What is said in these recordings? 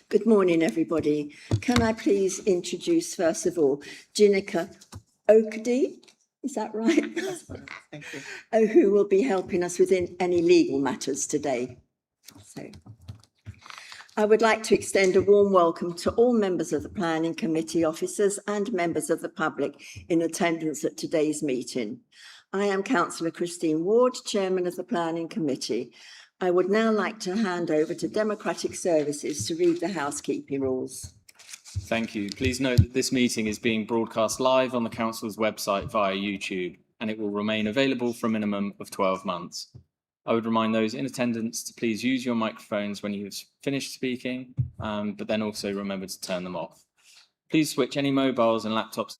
Good morning, everybody. Can I please introduce, first of all, Jinica Okadi, is that right? Thank you. Who will be helping us with any legal matters today. So, I would like to extend a warm welcome to all members of the Planning Committee, officers and members of the public in attendance at today's meeting. I am Councillor Christine Ward, Chairman of the Planning Committee. I would now like to hand over to Democratic Services to read the housekeeping rules. Thank you. Please note that this meeting is being broadcast live on the Council's website via YouTube, and it will remain available for a minimum of 12 months. I would remind those in attendance to please use your microphones when you've finished speaking, but then also remember to turn them off. Please switch any mobiles and laptops.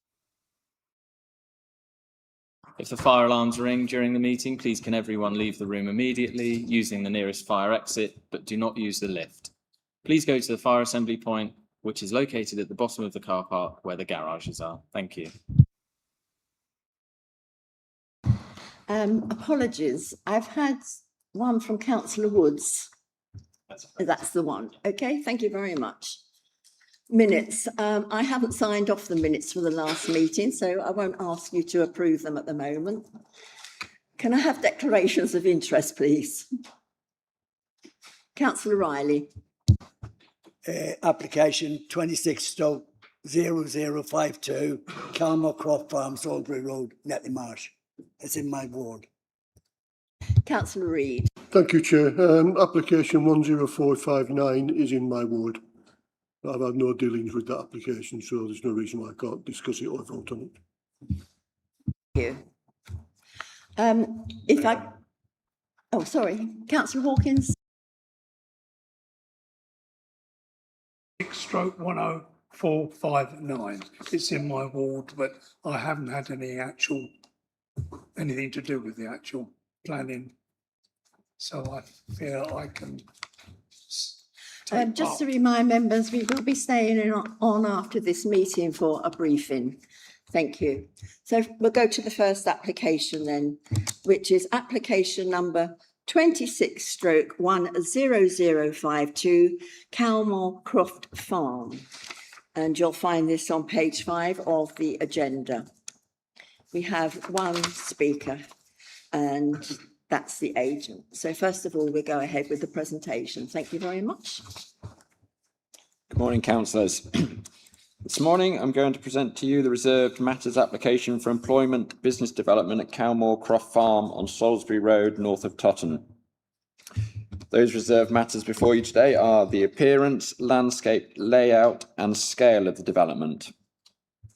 If the fire alarms ring during the meeting, please can everyone leave the room immediately using the nearest fire exit, but do not use the lift. Please go to the fire assembly point, which is located at the bottom of the car park where the garages are. Thank you. Apologies, I've had one from Councillor Woods. That's the one. Okay, thank you very much. Minutes. I haven't signed off the minutes for the last meeting, so I won't ask you to approve them at the moment. Can I have declarations of interest, please? Councillor Riley. Application 26/0052, Calmore Croft Farm, Salisbury Road, Netley Marsh. It's in my ward. Councillor Reid. Thank you, Chair. Application 10459 is in my ward. I've had no dealings with that application, so there's no reason why I can't discuss it or vote on it. Thank you. Sorry, Councillor Hawkins. 6/10459. It's in my ward, but I haven't had anything to do with the actual planning. So I feel I can. Just to remind members, we will be staying on after this meeting for a briefing. Thank you. So we'll go to the first application then, which is application number 26/10052, Calmore Croft Farm. And you'll find this on page 5 of the agenda. We have one speaker, and that's the agent. So first of all, we'll go ahead with the presentation. Thank you very much. Good morning, councillors. This morning, I'm going to present to you the reserved matters application for employment business development at Calmore Croft Farm on Salisbury Road, north of Totton. Those reserved matters before you today are the appearance, landscape, layout and scale of the development.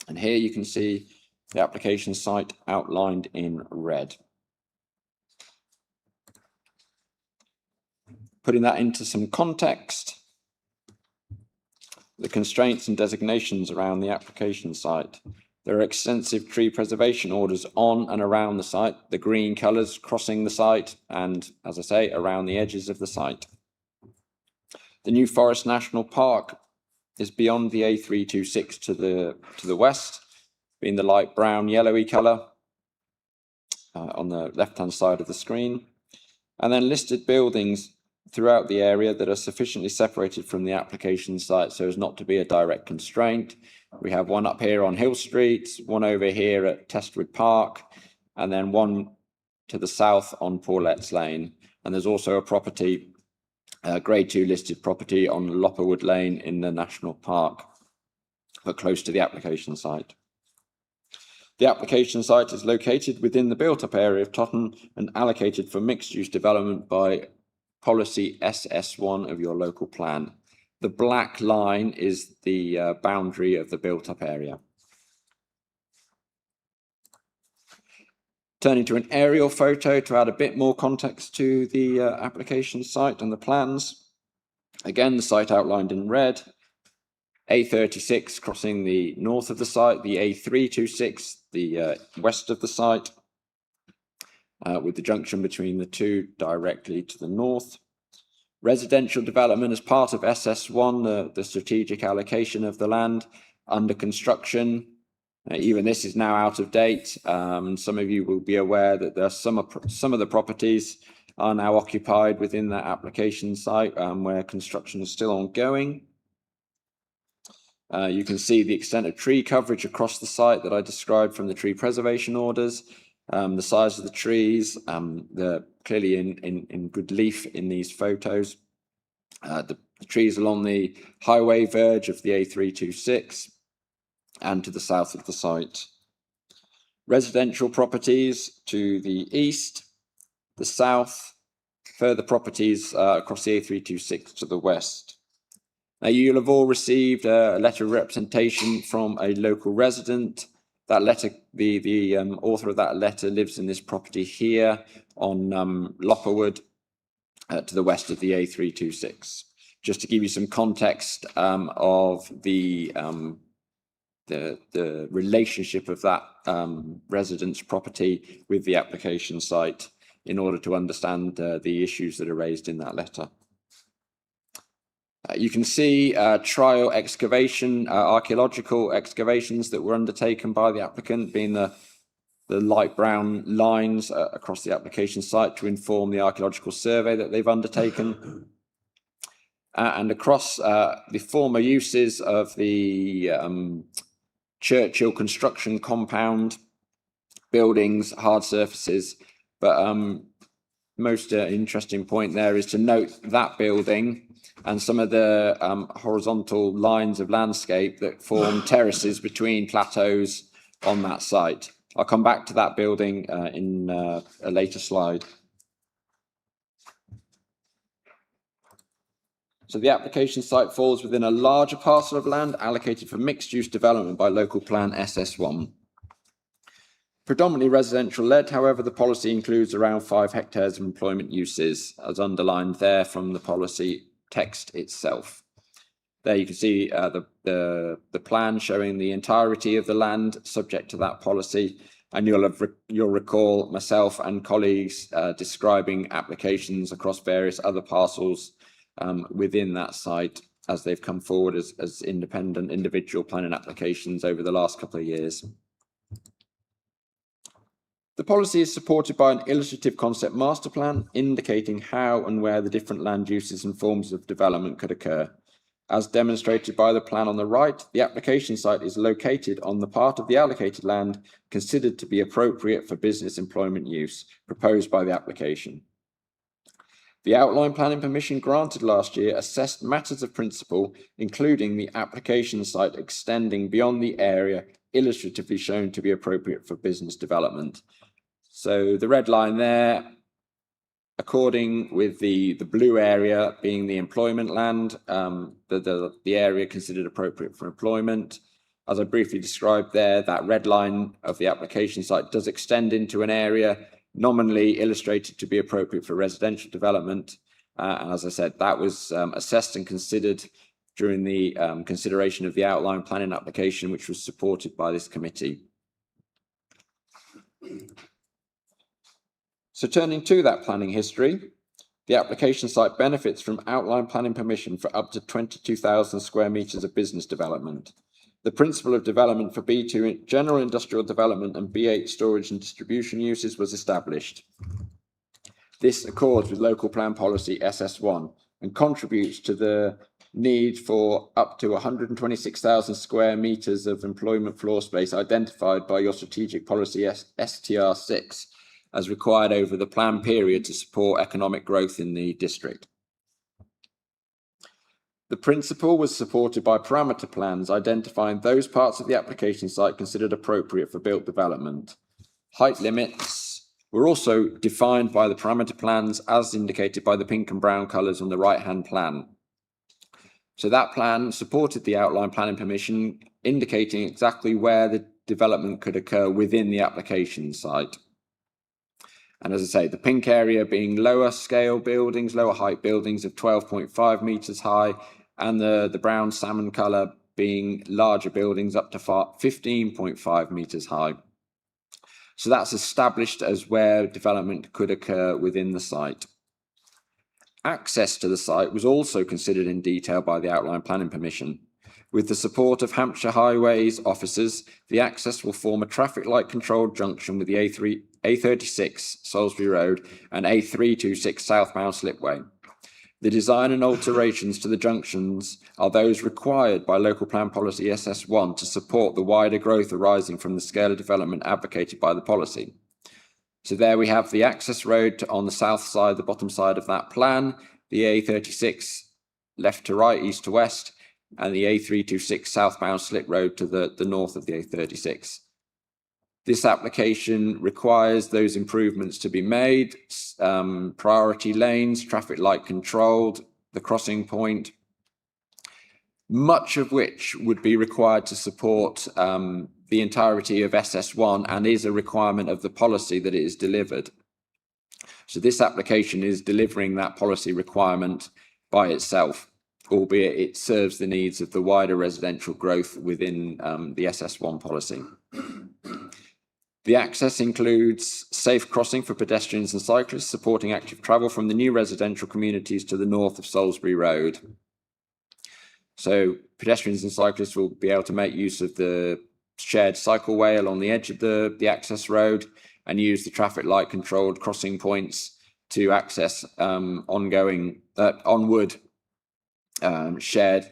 And here you can see the application site outlined in red. Putting that into some context, the constraints and designations around the application site. There are extensive tree preservation orders on and around the site, the green colours crossing the site and, as I say, around the edges of the site. The New Forest National Park is beyond the A326 to the west, being the light brown yellowy colour on the left-hand side of the screen. And then listed buildings throughout the area that are sufficiently separated from the application site so as not to be a direct constraint. We have one up here on Hill Street, one over here at Testwood Park, and then one to the south on Paulette's Lane. And there's also a property, grade 2 listed property on Lopperwood Lane in the National Park, but close to the application site. The application site is located within the built-up area of Totton and allocated for mixed-use development by policy SS1 of your local plan. The black line is the boundary of the built-up area. Turning to an aerial photo to add a bit more context to the application site and the plans. Again, the site outlined in red. A36 crossing the north of the site, the A326 the west of the site, with the junction between the two directly to the north. Residential development as part of SS1, the strategic allocation of the land under construction. Even this is now out of date. Some of you will be aware that there are some of the properties are now occupied within that application site where construction is still ongoing. You can see the extent of tree coverage across the site that I described from the tree preservation orders, the size of the trees, they're clearly in good leaf in these photos. The trees along the highway verge of the A326 and to the south of the site. Residential properties to the east, the south, further properties across the A326 to the west. Now, you'll have all received a letter of representation from a local resident. That letter, the author of that letter lives in this property here on Lopperwood to the west of the A326. Just to give you some context of the relationship of that resident's property with the application site in order to understand the issues that are raised in that letter. You can see trial excavation, archaeological excavations that were undertaken by the applicant, being the light brown lines across the application site to inform the archaeological survey that they've undertaken. And across the former uses of the Churchill construction compound, buildings, hard surfaces. But most interesting point there is to note that building and some of the horizontal lines of landscape that form terraces between plateaus on that site. I'll come back to that building in a later slide. So the application site falls within a larger parcel of land allocated for mixed-use development by local plan SS1. Predominantly residential led, however, the policy includes around 5 hectares of employment uses, as underlined there from the policy text itself. There you can see the plan showing the entirety of the land subject to that policy, and you'll recall myself and colleagues describing applications across various other parcels within that site as they've come forward as independent individual planning applications over the last couple of years. The policy is supported by an illustrative concept master plan indicating how and where the different land uses and forms of development could occur. As demonstrated by the plan on the right, the application site is located on the part of the allocated land considered to be appropriate for business employment use proposed by the application. The outline planning permission granted last year assessed matters of principle, including the application site extending beyond the area illustratively shown to be appropriate for business development. So the red line there, according with the blue area being the employment land, the area considered appropriate for employment. As I briefly described there, that red line of the application site does extend into an area nominally illustrated to be appropriate for residential development. And as I said, that was assessed and considered during the consideration of the outline planning application, which was supported by this committee. So turning to that planning history, the application site benefits from outline planning permission for up to 22,000 square metres of business development. The principle of development for B2 general industrial development and B8 storage and distribution uses was established. This accords with local plan policy SS1 and contributes to the need for up to 126,000 square metres of employment floor space identified by your strategic policy STR6 as required over the plan period to support economic growth in the district. The principle was supported by parameter plans identifying those parts of the application site considered appropriate for built development. Height limits were also defined by the parameter plans as indicated by the pink and brown colours on the right-hand plan. So that plan supported the outline planning permission, indicating exactly where the development could occur within the application site. And as I say, the pink area being lower scale buildings, lower height buildings of 12.5 metres high, and the brown salmon colour being larger buildings up to 15.5 metres high. So that's established as where development could occur within the site. Access to the site was also considered in detail by the outline planning permission. With the support of Hampshire Highways officers, the access will form a traffic light controlled junction with the A36 Salisbury Road and A326 southbound slipway. The design and alterations to the junctions are those required by Local Plan Policy SS1 to support the wider growth arising from the scale of development advocated by the policy. So there we have the access road on the south side, the bottom side of that plan, the A36 left to right, east to west, and the A326 southbound slip road to the north of the A36. This application requires those improvements to be made, priority lanes, traffic light controlled, the crossing point, much of which would be required to support the entirety of SS1 and is a requirement of the policy that it is delivered. So this application is delivering that policy requirement by itself, albeit it serves the needs of the wider residential growth within the SS1 policy. The access includes safe crossing for pedestrians and cyclists, supporting active travel from the new residential communities to the north of Salisbury Road. So pedestrians and cyclists will be able to make use of the shared cycleway along the edge of the access road and use the traffic light controlled crossing points to access onward shared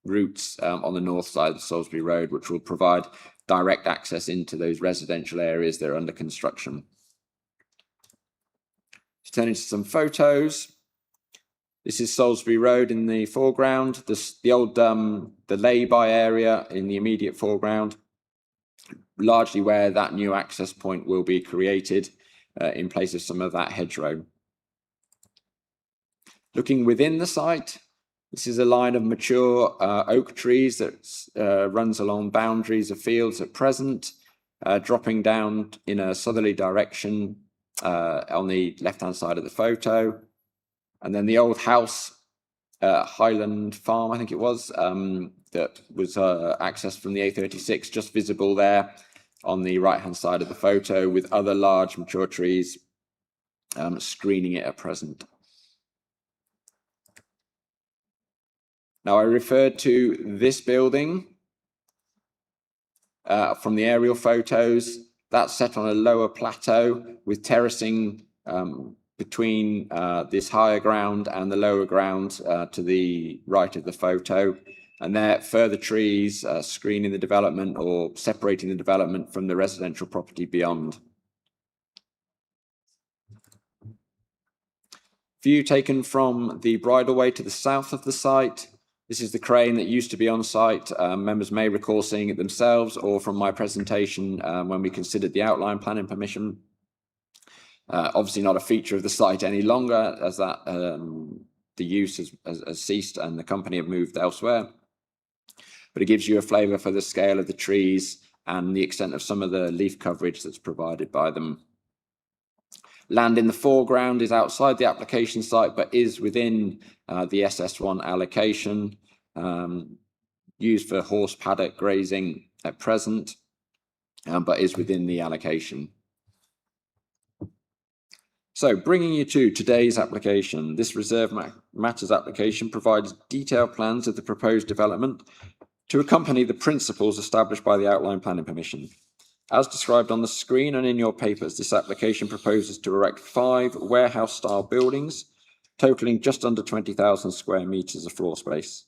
routes on the north side of Salisbury Road, which will provide direct access into those residential areas that are under construction. Turning to some photos. This is Salisbury Road in the foreground, the old the lay-by area in the immediate foreground, largely where that new access point will be created in place of some of that hedgerow. Looking within the site, this is a line of mature oak trees that runs along boundaries of fields at present, dropping down in a southerly direction on the left-hand side of the photo. And then the old house, Highland Farm, I think it was, that was accessed from the A36, just visible there on the right-hand side of the photo, with other large mature trees screening it at present. Now, I referred to this building from the aerial photos. That's set on a lower plateau with terracing between this higher ground and the lower ground to the right of the photo. And there, further trees screening the development or separating the development from the residential property beyond. View taken from the bridleway to the south of the site. This is the crane that used to be on site. Members may recall seeing it themselves or from my presentation when we considered the outline planning permission. Obviously not a feature of the site any longer, as that the use has ceased and the company have moved elsewhere. But it gives you a flavour for the scale of the trees and the extent of some of the leaf coverage that's provided by them. Land in the foreground is outside the application site, but is within the SS1 allocation, used for horse paddock grazing at present, but is within the allocation. So bringing you to today's application, this Reserve Matters application provides detailed plans of the proposed development to accompany the principles established by the Outline Planning Permission. As described on the screen and in your papers, this application proposes to erect 5 warehouse-style buildings, totaling just under 20,000 square metres of floor space.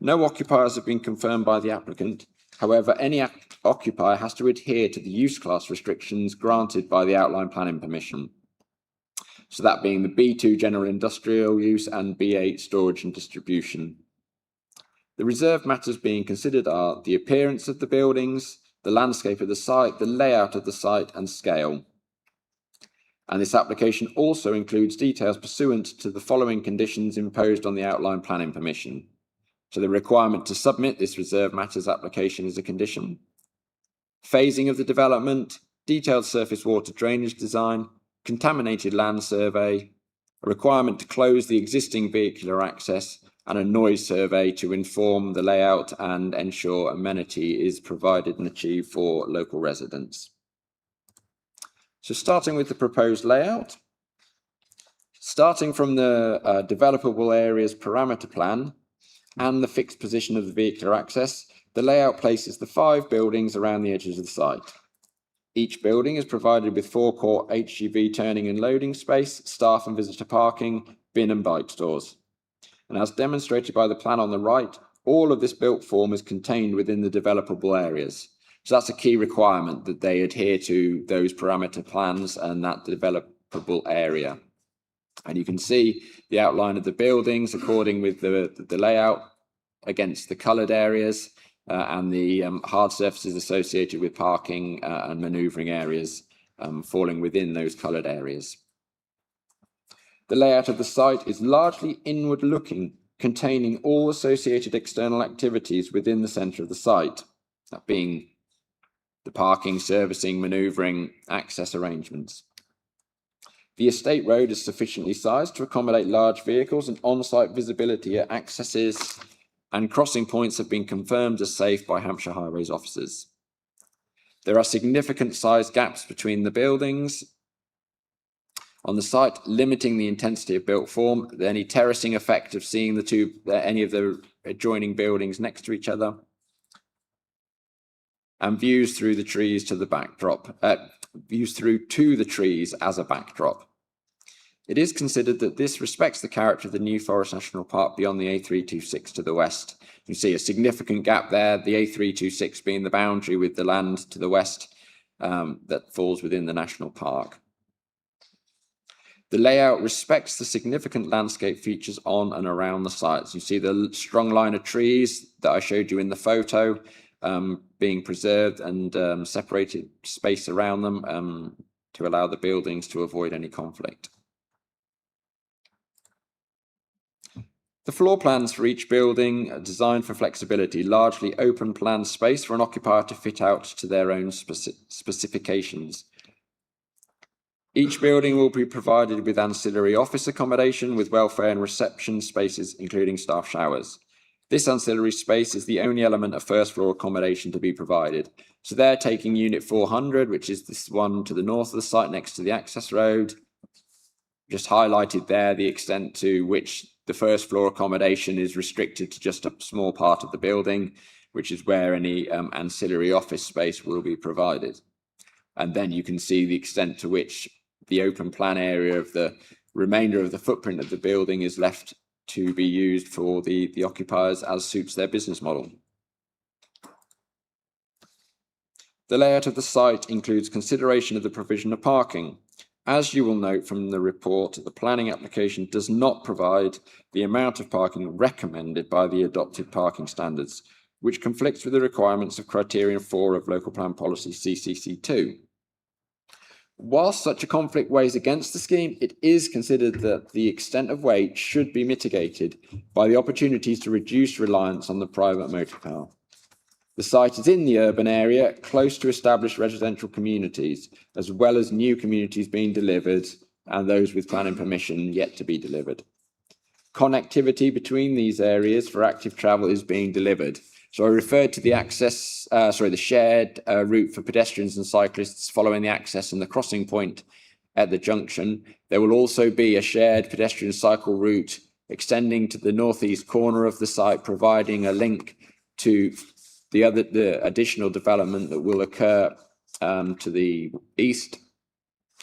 No occupiers have been confirmed by the applicant. However, any occupier has to adhere to the use class restrictions granted by the Outline Planning Permission. So that being the B2 general industrial use and B8 storage and distribution. The reserve matters being considered are the appearance of the buildings, the landscape of the site, the layout of the site and scale. And this application also includes details pursuant to the following conditions imposed on the Outline Planning Permission. So the requirement to submit this reserve matters application is a condition. Phasing of the development, detailed surface water drainage design, contaminated land survey, a requirement to close the existing vehicular access, and a noise survey to inform the layout and ensure amenity is provided and achieved for local residents. So starting with the proposed layout, starting from the developable areas parameter plan and the fixed position of the vehicular access, the layout places the 5 buildings around the edges of the site. Each building is provided with forecourt HGV turning and loading space, staff and visitor parking, bin and bike stores. And as demonstrated by the plan on the right, all of this built form is contained within the developable areas. So that's a key requirement, that they adhere to those parameter plans and that developable area. And you can see the outline of the buildings according with the layout against the coloured areas and the hard surfaces associated with parking and manoeuvring areas falling within those coloured areas. The layout of the site is largely inward looking, containing all associated external activities within the centre of the site, that being the parking, servicing, manoeuvring, access arrangements. The estate road is sufficiently sized to accommodate large vehicles, and on-site visibility at accesses and crossing points have been confirmed as safe by Hampshire Highways officers. There are significant size gaps between the buildings on the site, limiting the intensity of built form, any terracing effect of seeing any of the adjoining buildings next to each other, and views through the trees to the backdrop, views through to the trees as a backdrop. It is considered that this respects the character of the New Forest National Park beyond the A326 to the west. You see a significant gap there, the A326 being the boundary with the land to the west that falls within the national park. The layout respects the significant landscape features on and around the sites. You see the strong line of trees that I showed you in the photo being preserved and separated space around them to allow the buildings to avoid any conflict. The floor plans for each building are designed for flexibility, largely open plan space for an occupier to fit out to their own specifications. Each building will be provided with ancillary office accommodation with welfare and reception spaces, including staff showers. This ancillary space is the only element of first floor accommodation to be provided. So they're taking unit 400, which is this one to the north of the site next to the access road. Just highlighted there the extent to which the first floor accommodation is restricted to just a small part of the building, which is where any ancillary office space will be provided. And then you can see the extent to which the open plan area of the remainder of the footprint of the building is left to be used for the occupiers as suits their business model. The layout of the site includes consideration of the provision of parking. As you will note from the report, the planning application does not provide the amount of parking recommended by the adopted parking standards, which conflicts with the requirements of criterion 4 of local plan policy CCC2. Whilst such a conflict weighs against the scheme, it is considered that the extent of weight should be mitigated by the opportunities to reduce reliance on the private motor car. The site is in the urban area, close to established residential communities, as well as new communities being delivered and those with planning permission yet to be delivered. Connectivity between these areas for active travel is being delivered. So I referred to the the shared route for pedestrians and cyclists following the access and the crossing point at the junction. There will also be a shared pedestrian cycle route extending to the northeast corner of the site, providing a link to the additional development that will occur to the east,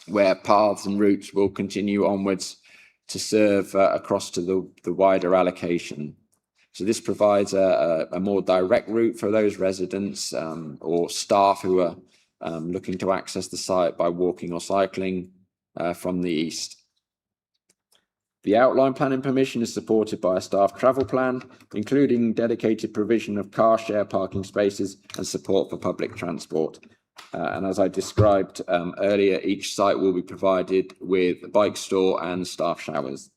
where paths and routes will continue onwards to serve across to the wider allocation. So this provides a more direct route for those residents or staff who are looking to access the site by walking or cycling from the east. The outline planning permission is supported by a staff travel plan, including dedicated provision of car share parking spaces and support for public transport. And as I described earlier, each site will be provided with a bike store and staff showers.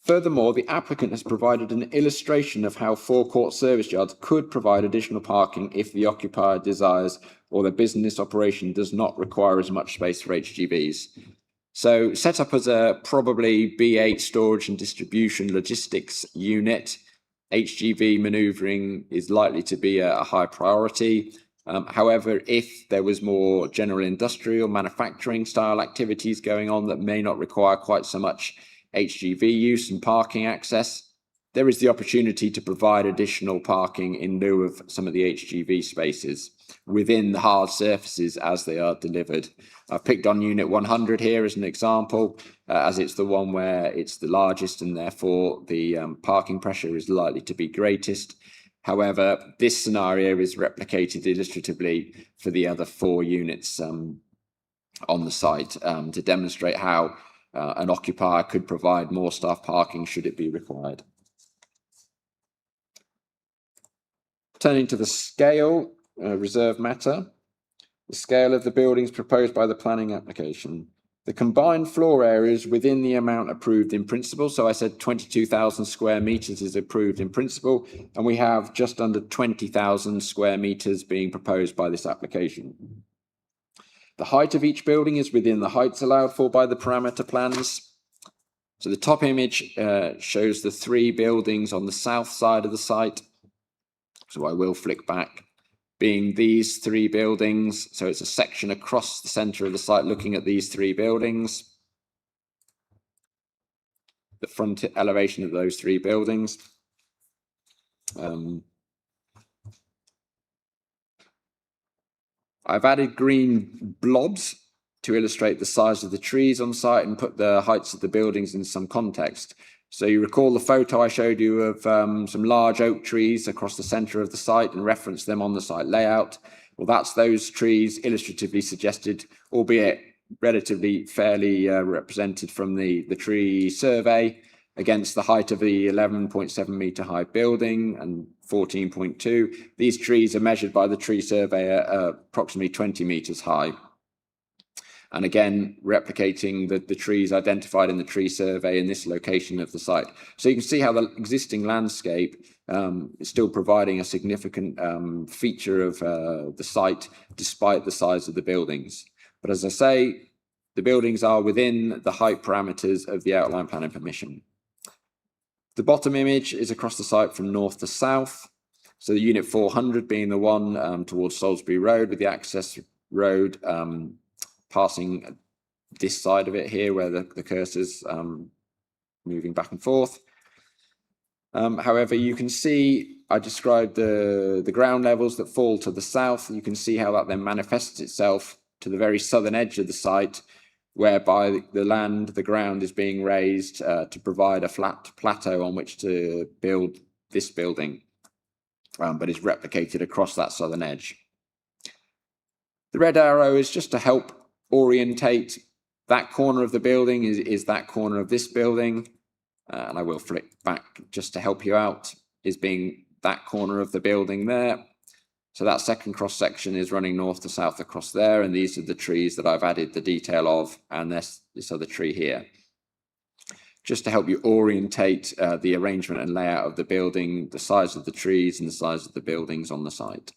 Furthermore, the applicant has provided an illustration of how forecourt service yards could provide additional parking if the occupier desires or the business operation does not require as much space for HGVs. So set up as a probably B8 storage and distribution logistics unit, HGV manoeuvring is likely to be a high priority. However, if there was more general industrial manufacturing style activities going on that may not require quite so much HGV use and parking access, there is the opportunity to provide additional parking in lieu of some of the HGV spaces. within the hard surfaces as they are delivered. I've picked on unit 100 here as an example, as it's the one where it's the largest and therefore the parking pressure is likely to be greatest. However, this scenario is replicated illustratively for the other 4 units on the site to demonstrate how an occupier could provide more staff parking should it be required. Turning to the scale, reserve matter, the scale of the buildings proposed by the planning application. The combined floor areas within the amount approved in principle. So I said 22,000 square meters is approved in principle, and we have just under 20,000 square meters being proposed by this application. The height of each building is within the heights allowed for by the parameter plans. So the top image shows the 3 buildings on the south side of the site. So I will flick back, being these 3 buildings. So it's a section across the center of the site looking at these 3 buildings. The front elevation of those 3 buildings. I've added green blobs to illustrate the size of the trees on site and put the heights of the buildings in some context. So you recall the photo I showed you of some large oak trees across the center of the site and referenced them on the site layout. Well, that's those trees illustratively suggested, albeit relatively fairly represented from the tree survey against the height of the 11.7 meter high building and 14.2. These trees are measured by the tree surveyor at approximately 20 meters high. And again, replicating the trees identified in the tree survey in this location of the site. So you can see how the existing landscape is still providing a significant feature of the site, despite the size of the buildings. But as I say, the buildings are within the height parameters of the outline planning permission. The bottom image is across the site from north to south. So the unit 400 being the one towards Salisbury Road, with the access road passing this side of it here where the cursor's moving back and forth. However, you can see I described the ground levels that fall to the south. You can see how that then manifests itself to the very southern edge of the site, whereby the ground is being raised to provide a flat plateau on which to build this building, but is replicated across that southern edge. The red arrow is just to help orientate that corner of the building is that corner of this building, and I will flick back just to help you out, is being that corner of the building there. So that second cross section is running north to south across there, and these are the trees that I've added the detail of, and this other tree here. Just to help you orientate the arrangement and layout of the building, the size of the trees and the size of the buildings on the site.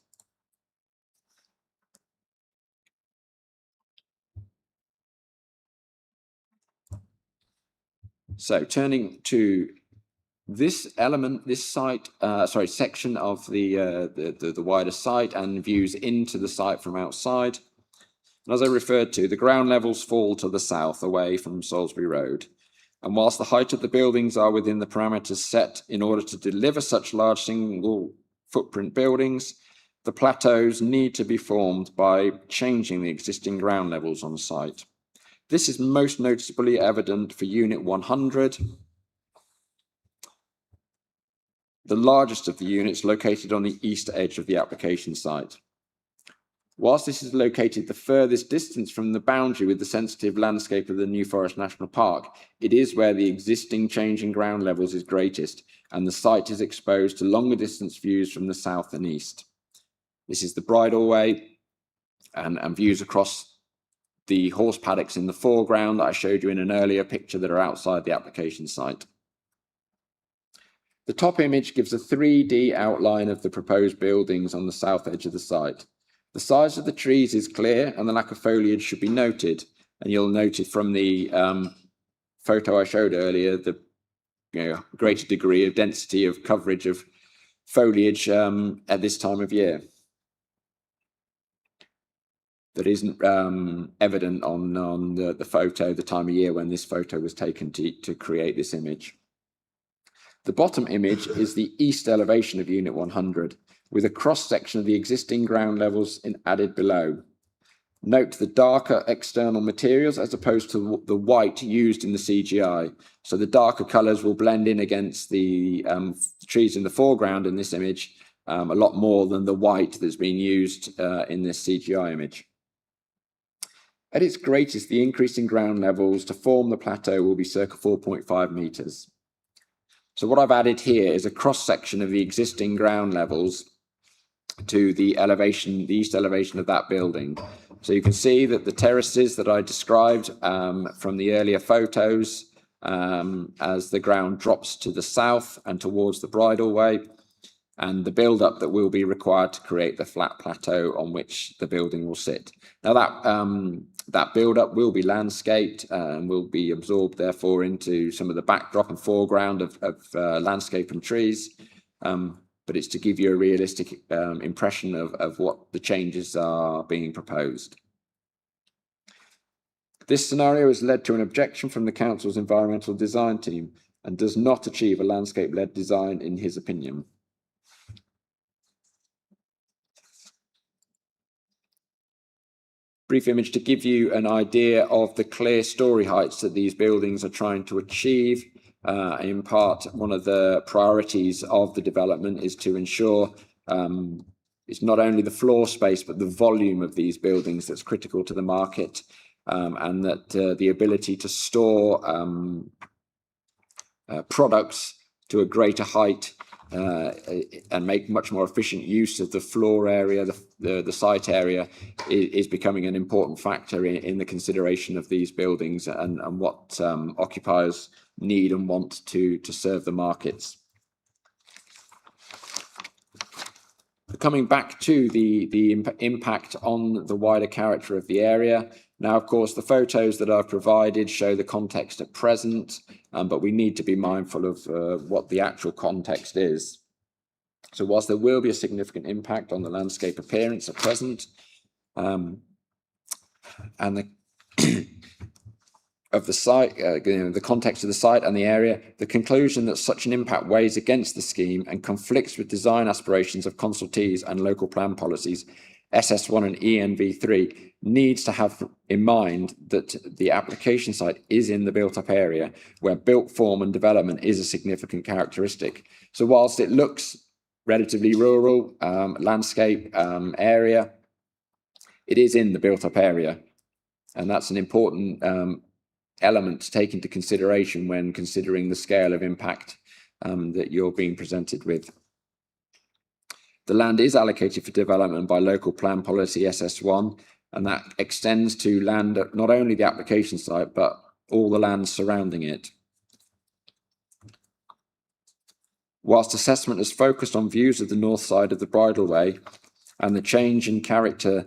So turning to this element, this site, section of the wider site and views into the site from outside. And as I referred to, the ground levels fall to the south away from Salisbury Road. And whilst the height of the buildings are within the parameters set in order to deliver such large single footprint buildings, the plateaus need to be formed by changing the existing ground levels on site. This is most noticeably evident for Unit 100, the largest of the units located on the east edge of the application site. Whilst this is located the furthest distance from the boundary with the sensitive landscape of the New Forest National Park, it is where the existing change in ground levels is greatest, and the site is exposed to longer distance views from the south and east. This is the bridleway and views across the horse paddocks in the foreground that I showed you in an earlier picture that are outside the application site. The top image gives a 3D outline of the proposed buildings on the south edge of the site. The size of the trees is clear and the lack of foliage should be noted. And you'll note it from the photo I showed earlier, the greater degree of density of coverage of foliage at this time of year. That isn't evident on the photo, the time of year when this photo was taken to create this image. The bottom image is the east elevation of Unit 100, with a cross-section of the existing ground levels added below. Note the darker external materials as opposed to the white used in the CGI. So the darker colours will blend in against the trees in the foreground in this image a lot more than the white that's being used in this CGI image. At its greatest, the increase in ground levels to form the plateau will be circa 4.5 metres. So what I've added here is a cross-section of the existing ground levels to the elevation, the east elevation of that building. So you can see that the terraces that I described from the earlier photos as the ground drops to the south and towards the bridleway, and the build-up that will be required to create the flat plateau on which the building will sit. Now that build-up will be landscaped and will be absorbed therefore into some of the backdrop and foreground of landscape and trees, but it's to give you a realistic impression of what the changes are being proposed. This scenario has led to an objection from the council's environmental design team and does not achieve a landscape-led design in his opinion. Brief image to give you an idea of the clear story heights that these buildings are trying to achieve. In part, one of the priorities of the development is to ensure it's not only the floor space but the volume of these buildings that's critical to the market, and that the ability to store products to a greater height and make much more efficient use of the floor area, the site area, is becoming an important factor in the consideration of these buildings and what occupiers need and want to serve the markets. Coming back to the impact on the wider character of the area. Now, of course, the photos that I've provided show the context at present, but we need to be mindful of what the actual context is. So whilst there will be a significant impact on the landscape appearance at present, and the of the site, the context of the site and the area, the conclusion that such an impact weighs against the scheme and conflicts with design aspirations of consultees and local plan policies, SS1 and ENV3 needs to have in mind that the application site is in the built-up area where built form and development is a significant characteristic. So whilst it looks relatively rural landscape area, it is in the built-up area, and that's an important element to take into consideration when considering the scale of impact that you're being presented with. The land is allocated for development by local plan policy SS1, and that extends to land at not only the application site, but all the land surrounding it. Whilst assessment is focused on views of the north side of the bridleway and the change in character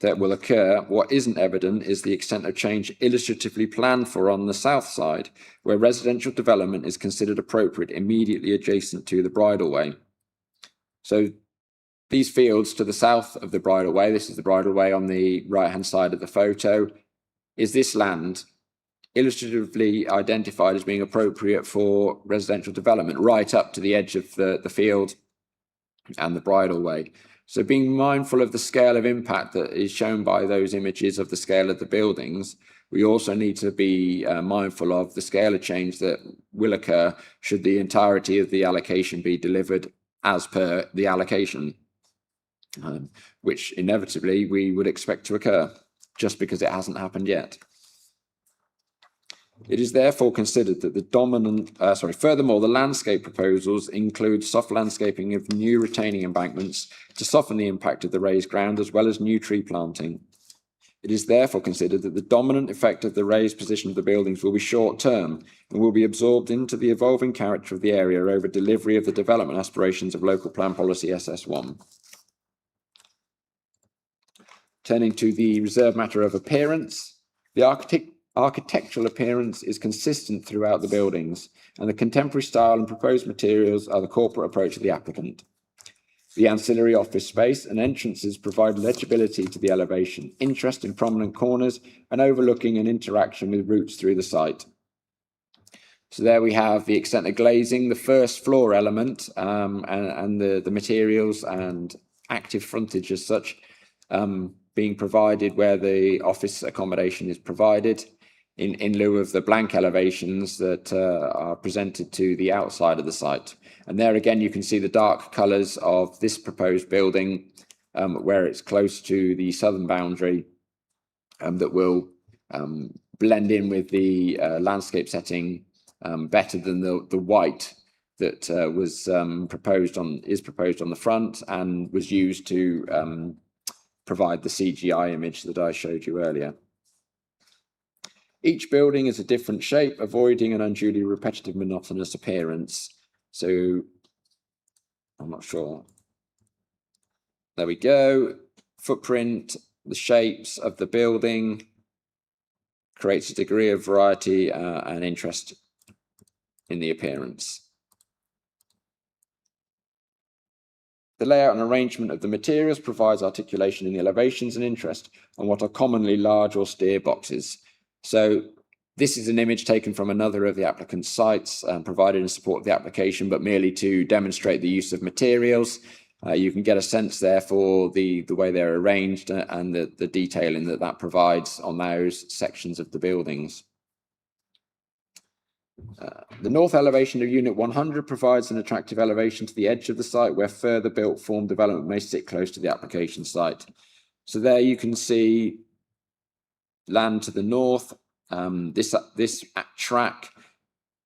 that will occur, what isn't evident is the extent of change illustratively planned for on the south side, where residential development is considered appropriate immediately adjacent to the bridleway. So these fields to the south of the bridleway, this is the bridleway on the right-hand side of the photo, is this land illustratively identified as being appropriate for residential development right up to the edge of the field and the bridleway. So being mindful of the scale of impact that is shown by those images of the scale of the buildings, we also need to be mindful of the scale of change that will occur should the entirety of the allocation be delivered as per the allocation, which inevitably we would expect to occur just because it hasn't happened yet. It is therefore considered that the furthermore, the landscape proposals include soft landscaping of new retaining embankments to soften the impact of the raised ground, as well as new tree planting. It is therefore considered that the dominant effect of the raised position of the buildings will be short term and will be absorbed into the evolving character of the area over delivery of the development aspirations of local plan policy SS1. Turning to the reserved matter of appearance, the architectural appearance is consistent throughout the buildings, and the contemporary style and proposed materials are the corporate approach of the applicant. The ancillary office space and entrances provide legibility to the elevation, interest in prominent corners, and overlooking and interaction with routes through the site. So there we have the extent of glazing, the first floor element, and the materials and active frontage as such, being provided where the office accommodation is provided in lieu of the blank elevations that are presented to the outside of the site. And there again, you can see the dark colours of this proposed building, where it's close to the southern boundary, that will blend in with the landscape setting better than the white that is proposed on the front and was used to provide the CGI image that I showed you earlier. Each building is a different shape, avoiding an unduly repetitive, monotonous appearance. So I'm not sure. There we go. Footprint, the shapes of the building creates a degree of variety and interest in the appearance. The layout and arrangement of the materials provides articulation in the elevations and interest on what are commonly large austere boxes. So this is an image taken from another of the applicant's sites, provided in support of the application, but merely to demonstrate the use of materials. You can get a sense there for the way they're arranged and the detailing that provides on those sections of the buildings. The north elevation of Unit 100 provides an attractive elevation to the edge of the site where further built form development may sit close to the application site. So there you can see land to the north. This track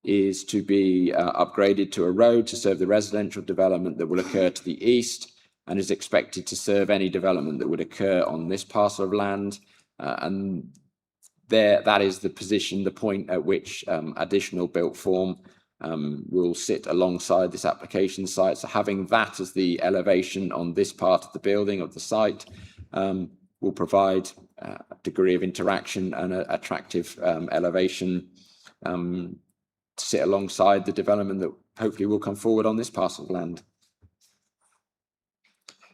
is to be upgraded to a road to serve the residential development that will occur to the east and is expected to serve any development that would occur on this parcel of land. And that is the position, the point at which additional built form will sit alongside this application site. So having that as the elevation on this part of the building of the site will provide a degree of interaction and an attractive elevation to sit alongside the development that hopefully will come forward on this parcel of land.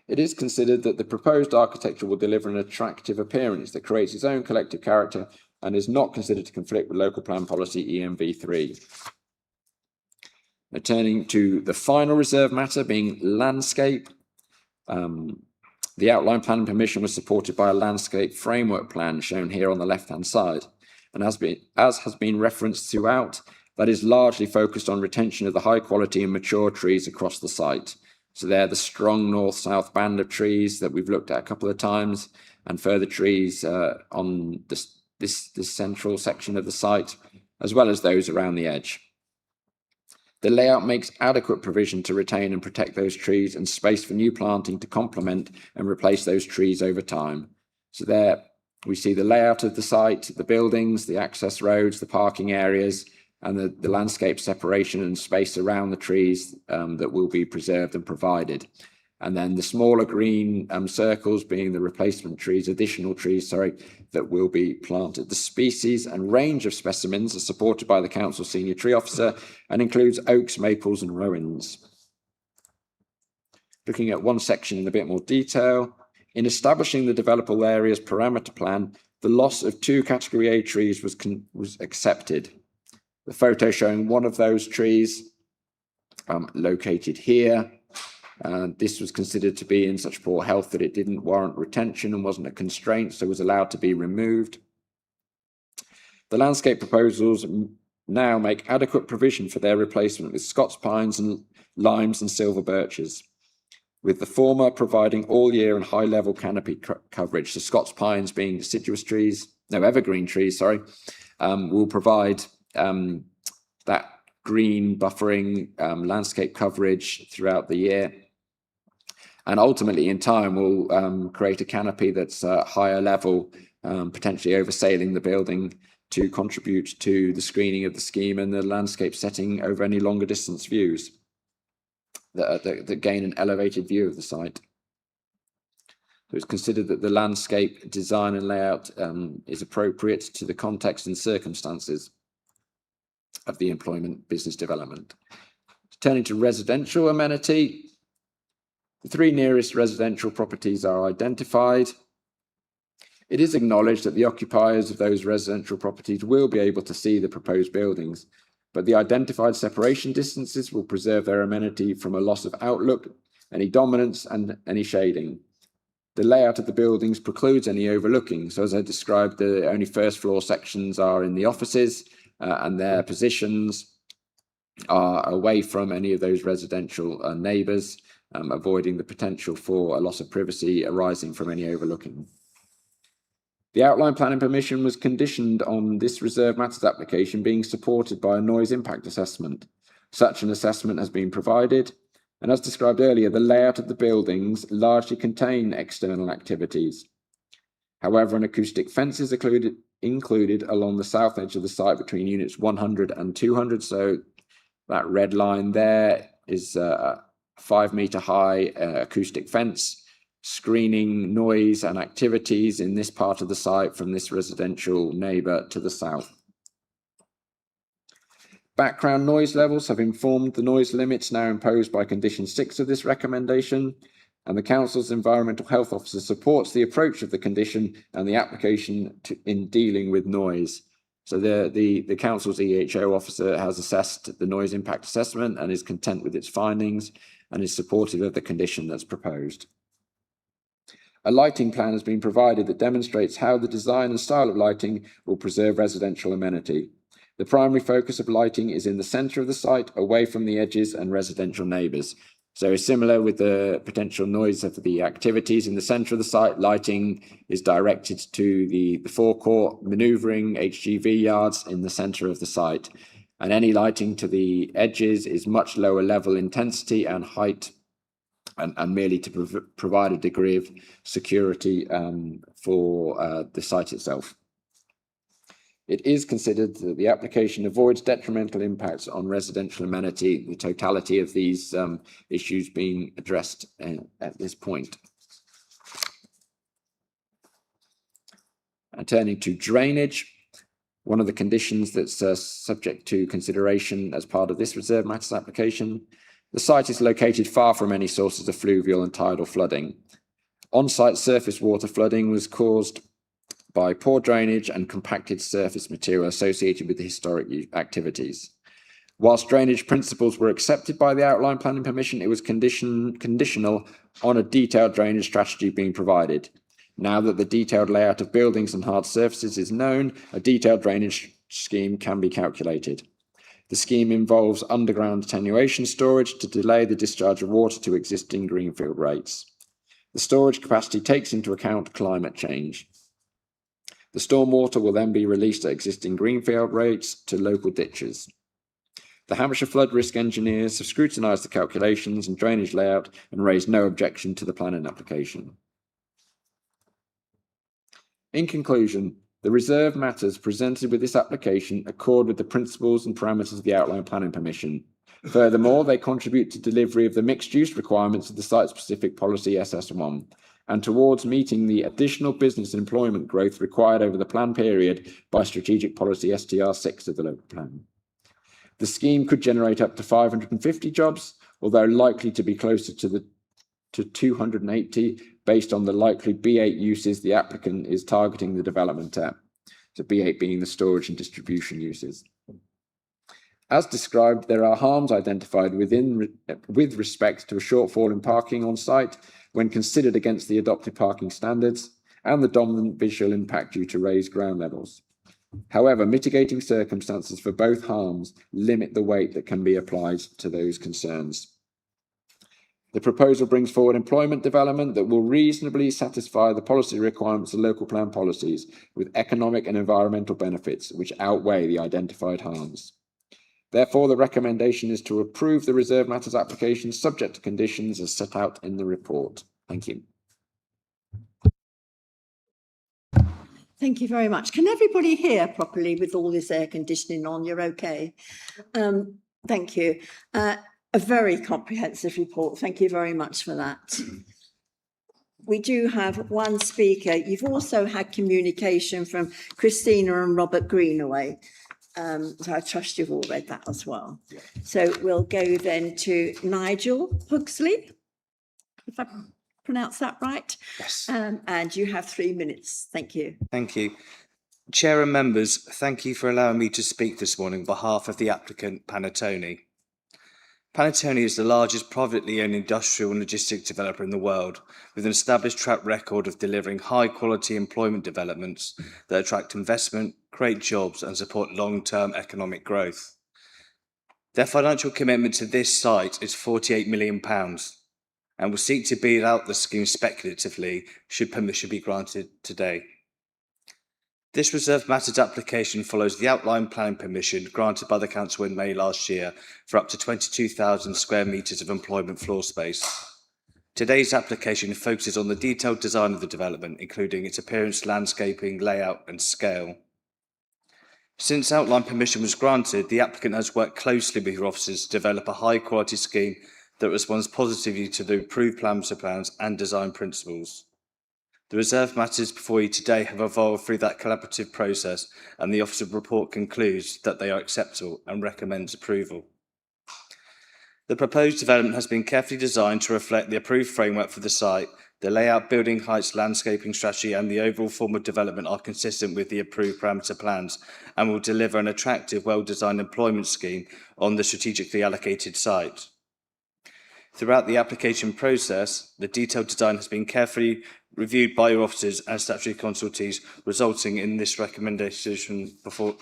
It is considered that the proposed architecture will deliver an attractive appearance that creates its own collective character and is not considered to conflict with local plan policy EMV3. Now, turning to the final reserve matter being landscape. The outline plan and permission was supported by a landscape framework plan shown here on the left-hand side. And as has been referenced throughout, that is largely focused on retention of the high quality and mature trees across the site. So they're the strong north-south band of trees that we've looked at a couple of times, and further trees on this central section of the site, as well as those around the edge. The layout makes adequate provision to retain and protect those trees and space for new planting to complement and replace those trees over time. So there we see the layout of the site, the buildings, the access roads, the parking areas, and the landscape separation and space around the trees that will be preserved and provided. And then the smaller green circles being the replacement trees, additional trees, that will be planted. The species and range of specimens are supported by the council senior tree officer and includes oaks, maples and rowans. Looking at one section in a bit more detail, in establishing the developable areas parameter plan, the loss of 2 category A trees was accepted. The photo showing one of those trees located here. This was considered to be in such poor health that it didn't warrant retention and wasn't a constraint, so was allowed to be removed. The landscape proposals now make adequate provision for their replacement with Scots pines and limes and silver birches, with the former providing all year and high level canopy coverage. So Scots pines being deciduous trees, no, evergreen trees, will provide that green buffering landscape coverage throughout the year. And ultimately in time will create a canopy that's higher level, potentially oversailing the building to contribute to the screening of the scheme and the landscape setting over any longer distance views that gain an elevated view of the site. So it's considered that the landscape design and layout is appropriate to the context and circumstances of the employment business development. Turning to residential amenity, the 3 nearest residential properties are identified. It is acknowledged that the occupiers of those residential properties will be able to see the proposed buildings, but the identified separation distances will preserve their amenity from a loss of outlook, any dominance and any shading. The layout of the buildings precludes any overlooking. So as I described, the only first floor sections are in the offices and their positions are away from any of those residential neighbours, avoiding the potential for a loss of privacy arising from any overlooking. The outline planning permission was conditioned on this reserve matters application being supported by a noise impact assessment. Such an assessment has been provided, and as described earlier, the layout of the buildings largely contain external activities. However, an acoustic fence is included along the south edge of the site between units 100 and 200. So that red line there is a 5 metre high acoustic fence, screening noise and activities in this part of the site from this residential neighbour to the south. Background noise levels have informed the noise limits now imposed by condition 6 of this recommendation, and the council's environmental health officer supports the approach of the condition and the application in dealing with noise. So the council's EHO officer has assessed the noise impact assessment and is content with its findings and is supportive of the condition that's proposed. A lighting plan has been provided that demonstrates how the design and style of lighting will preserve residential amenity. The primary focus of lighting is in the centre of the site, away from the edges and residential neighbours. So similar with the potential noise of the activities in the centre of the site, lighting is directed to the forecourt, manoeuvring HGV yards in the centre of the site. And any lighting to the edges is much lower level intensity and height, and merely to provide a degree of security for the site itself. It is considered that the application avoids detrimental impacts on residential amenity, the totality of these issues being addressed at this point. And turning to drainage, one of the conditions that's subject to consideration as part of this reserve matters application, the site is located far from any sources of fluvial and tidal flooding. On-site surface water flooding was caused by poor drainage and compacted surface material associated with the historic activities. Whilst drainage principles were accepted by the outline planning permission, it was conditional on a detailed drainage strategy being provided. Now that the detailed layout of buildings and hard surfaces is known, a detailed drainage scheme can be calculated. The scheme involves underground attenuation storage to delay the discharge of water to existing greenfield rates. The storage capacity takes into account climate change. The stormwater will then be released at existing greenfield rates to local ditches. The Hampshire Flood Risk Engineers have scrutinised the calculations and drainage layout and raised no objection to the planning application. In conclusion, the reserve matters presented with this application accord with the principles and parameters of the outline planning permission. Furthermore, they contribute to delivery of the mixed use requirements of the site-specific policy SS1 and towards meeting the additional business and employment growth required over the plan period by strategic policy STR6 of the local plan. The scheme could generate up to 550 jobs, although likely to be closer to 280 based on the likely B8 uses the applicant is targeting the development at. So B8 being the storage and distribution uses. As described, there are harms identified with respect to a shortfall in parking on site when considered against the adopted parking standards and the dominant visual impact due to raised ground levels. However, mitigating circumstances for both harms limit the weight that can be applied to those concerns. The proposal brings forward employment development that will reasonably satisfy the policy requirements of local plan policies with economic and environmental benefits which outweigh the identified harms. Therefore, the recommendation is to approve the reserve matters application subject to conditions as set out in the report. Thank you. Thank you very much. Can everybody hear properly with all this air conditioning on? You're okay? Thank you. A very comprehensive report. Thank you very much for that. We do have one speaker. You've also had communication from Christina and Robert Greenaway. So I trust you've all read that as well. Yeah. So we'll go then to Nigel Pugsley, if I pronounce that right. Yes. And you have 3 minutes. Thank you. Thank you. Chair and members, thank you for allowing me to speak this morning on behalf of the applicant Panattoni. Panattoni is the largest privately owned industrial and logistics developer in the world, with an established track record of delivering high-quality employment developments that attract investment, create jobs and support long-term economic growth. Their financial commitment to this site is £48 million and will seek to beat out the scheme speculatively should permission be granted today. This reserved matters application follows the outline planning permission granted by the Council in May last year for up to 22,000 square metres of employment floor space. Today's application focuses on the detailed design of the development, including its appearance, landscaping, layout and scale. Since outline permission was granted, the applicant has worked closely with your officers to develop a high-quality scheme that responds positively to the approved plans and design principles. The reserved matters before you today have evolved through that collaborative process, and the Officer report concludes that they are acceptable and recommends approval. The proposed development has been carefully designed to reflect the approved framework for the site. The layout, building heights, landscaping strategy and the overall form of development are consistent with the approved parameter plans and will deliver an attractive, well-designed employment scheme on the strategically allocated site. Throughout the application process, the detailed design has been carefully reviewed by your officers and statutory consultees, resulting in this recommendation before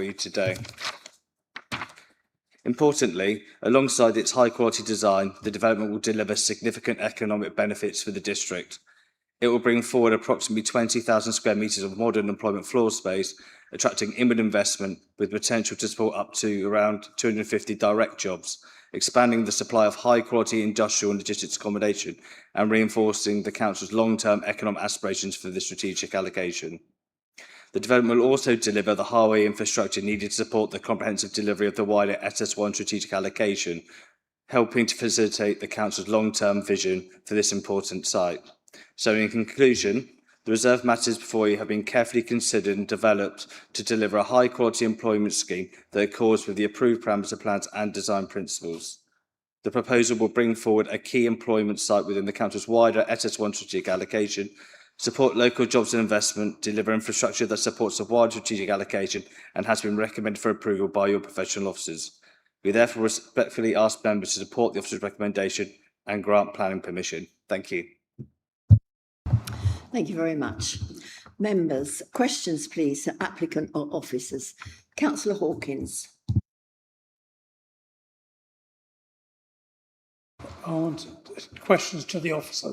you today. Importantly, alongside its high-quality design, the development will deliver significant economic benefits for the district. It will bring forward approximately 20,000 square metres of modern employment floor space, attracting inward investment with potential to support up to around 250 direct jobs, expanding the supply of high-quality industrial and logistics accommodation and reinforcing the Council's long-term economic aspirations for the strategic allocation. The development will also deliver the highway infrastructure needed to support the comprehensive delivery of the wider SS1 strategic allocation, helping to facilitate the Council's long-term vision for this important site. So in conclusion, the reserved matters before you have been carefully considered and developed to deliver a high-quality employment scheme that accords with the approved parameter plans and design principles. The proposal will bring forward a key employment site within the Council's wider SS1 strategic allocation, support local jobs and investment, deliver infrastructure that supports the wider strategic allocation and has been recommended for approval by your professional officers. We therefore respectfully ask members to support the officer's recommendation and grant planning permission. Thank you. Thank you very much. Members, questions please to applicant or officers. Councillor Hawkins. I want questions to the officer.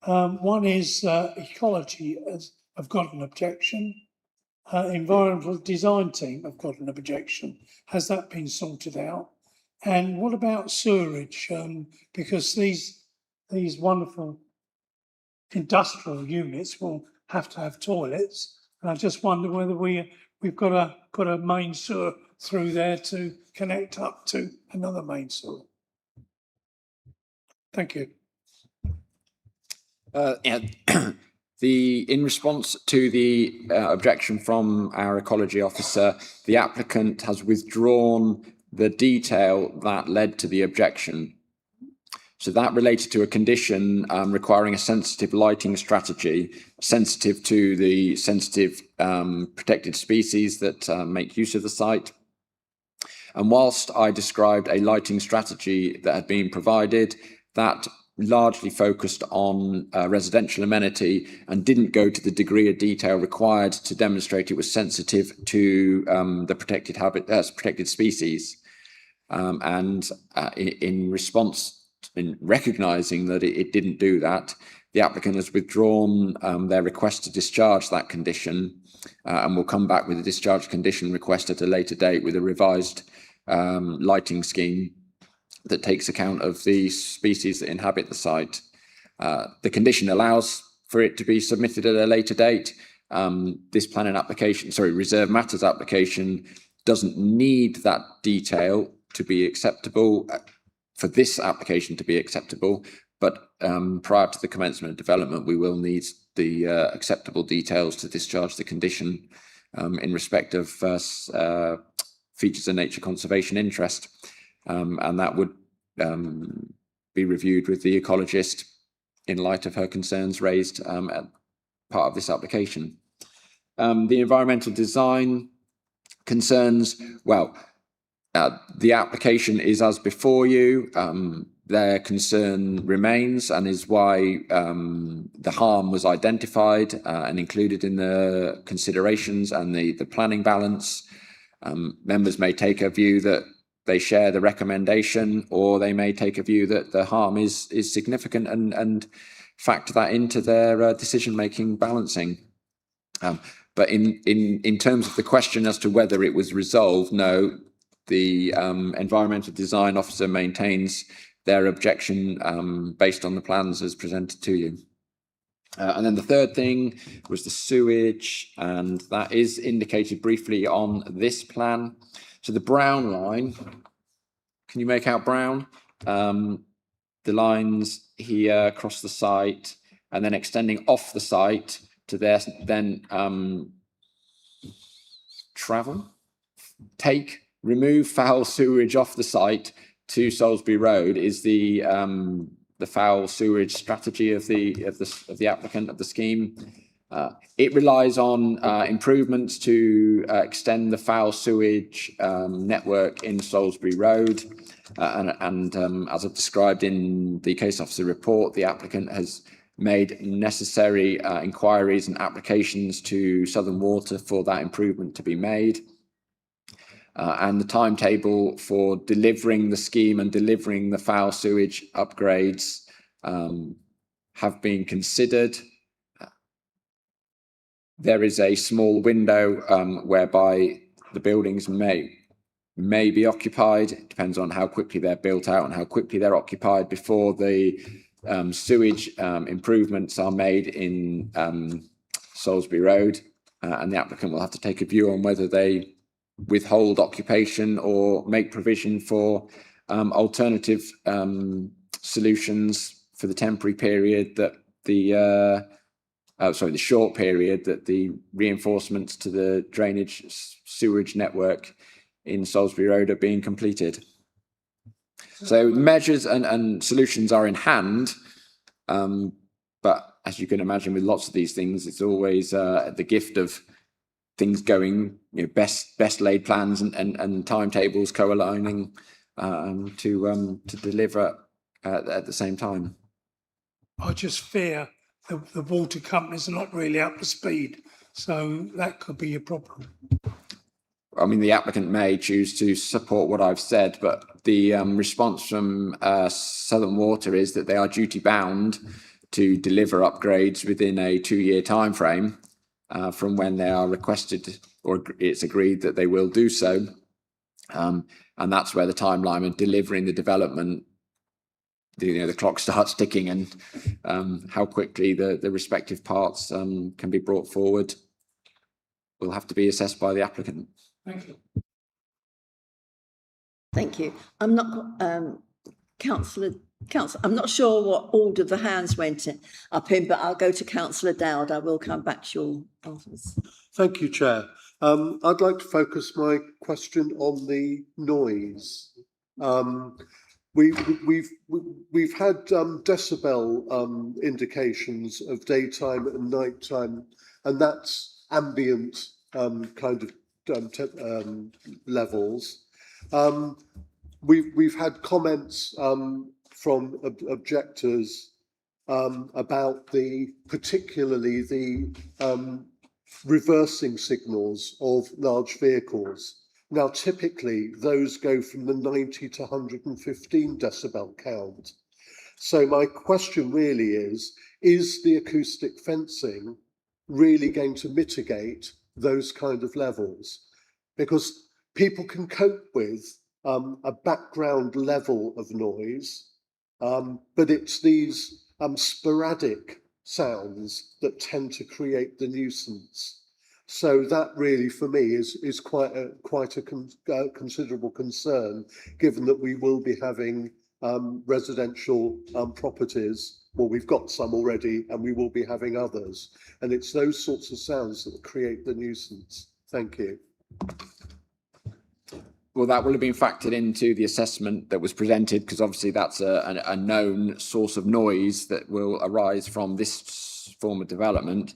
One is ecology have got an objection. Environmental design team have got an objection. Has that been sorted out? And what about sewerage? Because these wonderful industrial units will have to have toilets. And I just wonder whether we've got to put a main sewer through there to connect up to another main sewer. Thank you. In response to the objection from our ecology officer, the applicant has withdrawn the detail that led to the objection. So that related to a condition requiring a sensitive lighting strategy, sensitive to the sensitive protected species that make use of the site. And whilst I described a lighting strategy that had been provided, that largely focused on residential amenity and didn't go to the degree of detail required to demonstrate it was sensitive to the protected species. In response, in recognising that it didn't do that, the applicant has withdrawn their request to discharge that condition and will come back with a discharge condition request at a later date with a revised lighting scheme that takes account of the species that inhabit the site. The condition allows for it to be submitted at a later date. This planning application, reserve matters application doesn't need that detail to be acceptable, for this application to be acceptable, but prior to the commencement of development, we will need the acceptable details to discharge the condition in respect of features of nature conservation interest. And that would be reviewed with the ecologist in light of her concerns raised at part of this application. The environmental design concerns, well, the application is as before you. Their concern remains and is why the harm was identified and included in the considerations and the planning balance. Members may take a view that they share the recommendation, or they may take a view that the harm is significant and factor that into their decision-making balancing. But in terms of the question as to whether it was resolved, no, the environmental design officer maintains their objection based on the plans as presented to you. And then the third thing was the sewage, and that is indicated briefly on this plan. So the brown line, can you make out brown? The lines here across the site and then extending off the site to there, then remove foul sewage off the site to Salisbury Road is the foul sewage strategy of the applicant of the scheme. It relies on improvements to extend the foul sewage network in Salisbury Road, and as I've described in the case officer report, the applicant has made necessary inquiries and applications to Southern Water for that improvement to be made. And the timetable for delivering the scheme and delivering the foul sewage upgrades have been considered. There is a small window whereby the buildings may be occupied. It depends on how quickly they're built out and how quickly they're occupied before the sewage improvements are made in Salisbury Road, and the applicant will have to take a view on whether they withhold occupation or make provision for alternative solutions for the temporary period that the short period that the reinforcements to the drainage sewage network in Salisbury Road are being completed. So measures and solutions are in hand, but as you can imagine with lots of these things, it's always the gift of things going, best laid plans and timetables co-aligning to deliver at the same time. I just fear the water companies are not really up to speed, so that could be a problem. I mean, the applicant may choose to support what I've said, but the response from Southern Water is that they are duty bound to deliver upgrades within a 2-year time frame from when they are requested, or it's agreed that they will do so. And that's where the timeline of delivering the development, the clock starts ticking, and how quickly the respective parts can be brought forward will have to be assessed by the applicant. Thank you. Thank you. I'm not, Councillor, I'm not sure what order the hands went up in, but I'll go to Councillor Dowd. I will come back to you afterwards. Thank you, Chair. I'd like to focus my question on the noise. We've had decibel indications of daytime and nighttime, and that's ambient kind of levels. We've had comments from objectors about particularly the reversing signals of large vehicles. Now, typically, those go from the 90 to 115 decibel count. So my question really is the acoustic fencing really going to mitigate those kind of levels? Because people can cope with a background level of noise, but it's these sporadic sounds that tend to create the nuisance. So that really, for me, is quite a considerable concern, given that we will be having residential properties. Well, we've got some already, and we will be having others. And it's those sorts of sounds that create the nuisance. Thank you. Well, that will have been factored into the assessment that was presented, because obviously that's a known source of noise that will arise from this form of development.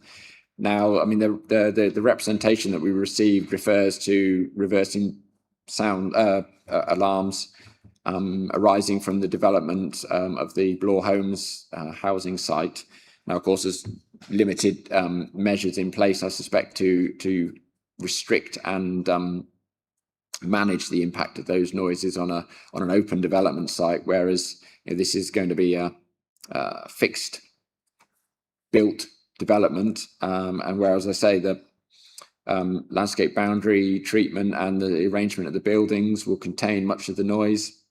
Now, I mean, the representation that we received refers to reversing sound alarms arising from the development of the Bloor Homes housing site. Now, of course, there's limited measures in place, I suspect, to restrict and manage the impact of those noises on an open development site, whereas this is going to be a fixed built development, and whereas I say the landscape boundary treatment and the arrangement of the buildings will contain much of the noise.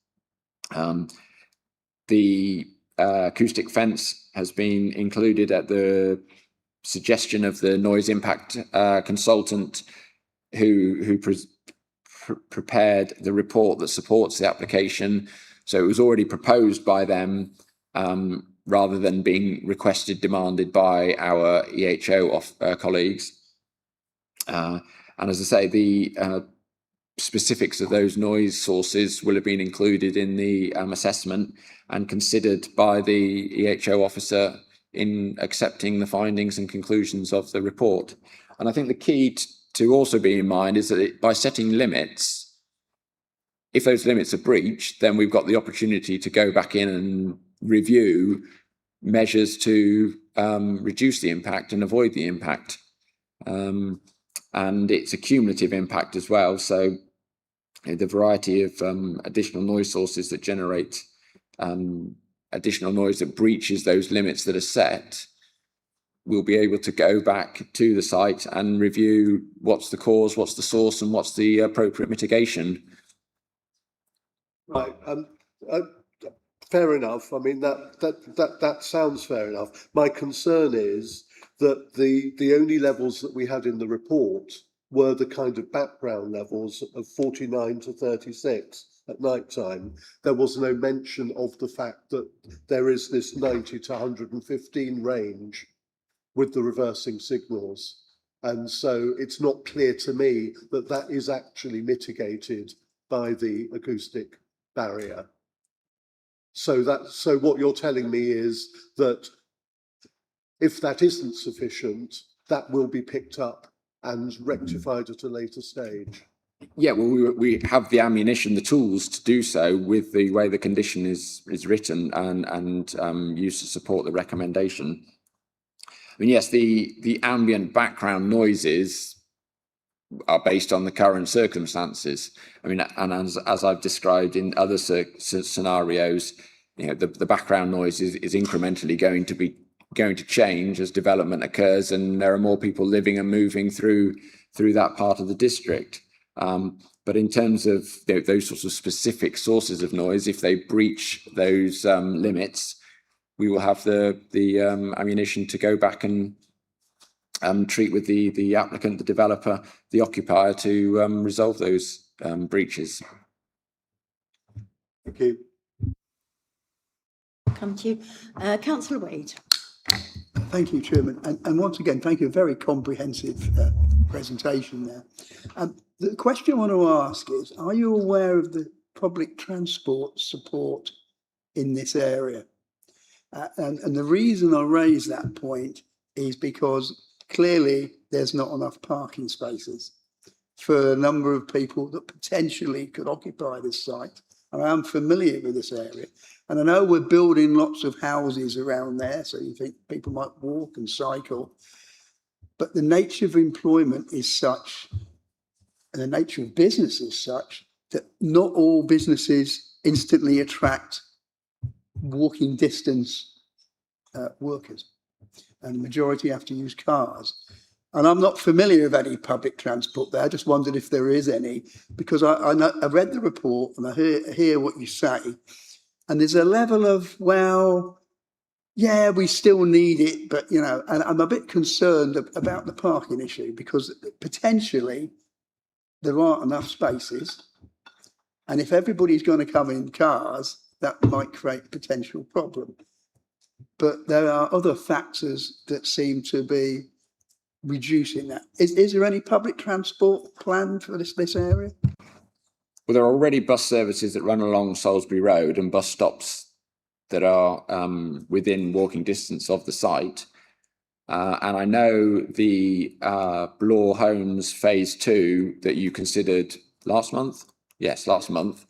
The acoustic fence has been included at the suggestion of the noise impact consultant who prepared the report that supports the application. So it was already proposed by them rather than being requested, demanded by our EHO colleagues. And as I say, the specifics of those noise sources will have been included in the assessment and considered by the EHO officer in accepting the findings and conclusions of the report. And I think the key to also be in mind is that by setting limits, if those limits are breached, then we've got the opportunity to go back in and review measures to reduce the impact and avoid the impact. And it's a cumulative impact as well. So the variety of additional noise sources that generate additional noise that breaches those limits that are set, we'll be able to go back to the site and review what's the cause, what's the source, and what's the appropriate mitigation. Right. Fair enough. I mean, that sounds fair enough. My concern is that the only levels that we had in the report were the kind of background levels of 49 to 36 at night time. There was no mention of the fact that there is this 90 to 115 range with the reversing signals. And so it's not clear to me that that is actually mitigated by the acoustic barrier. So what you're telling me is that if that isn't sufficient, that will be picked up and rectified at a later stage. Yeah, well, we have the ammunition, the tools to do so with the way the condition is written and used to support the recommendation. I mean, yes, the ambient background noises are based on the current circumstances. I mean, and as I've described in other scenarios, the background noise is incrementally going to change as development occurs, and there are more people living and moving through that part of the district. But in terms of those sorts of specific sources of noise, if they breach those limits, we will have the ammunition to go back and treat with the applicant, the developer, the occupier to resolve those breaches. Thank you. Come to you. Councillor Wade. Thank you, Chairman. And once again, thank you. A very comprehensive presentation there. The question I want to ask is, are you aware of the public transport support in this area? And the reason I raise that point is because clearly there's not enough parking spaces for a number of people that potentially could occupy this site. And I'm familiar with this area. And I know we're building lots of houses around there, so you think people might walk and cycle. But the nature of employment is such, and the nature of business is such, that not all businesses instantly attract walking distance workers. And the majority have to use cars. And I'm not familiar with any public transport there. I just wondered if there is any, because I read the report and I hear what you say. And there's a level of, well, yeah, we still need it, but, and I'm a bit concerned about the parking issue because potentially there aren't enough spaces. And if everybody's going to come in cars, that might create a potential problem. But there are other factors that seem to be reducing that. Is there any public transport planned for this area? Well, there are already bus services that run along Salisbury Road and bus stops that are within walking distance of the site. And I know the Blore Homes Phase 2 that you considered last month, yes, last month,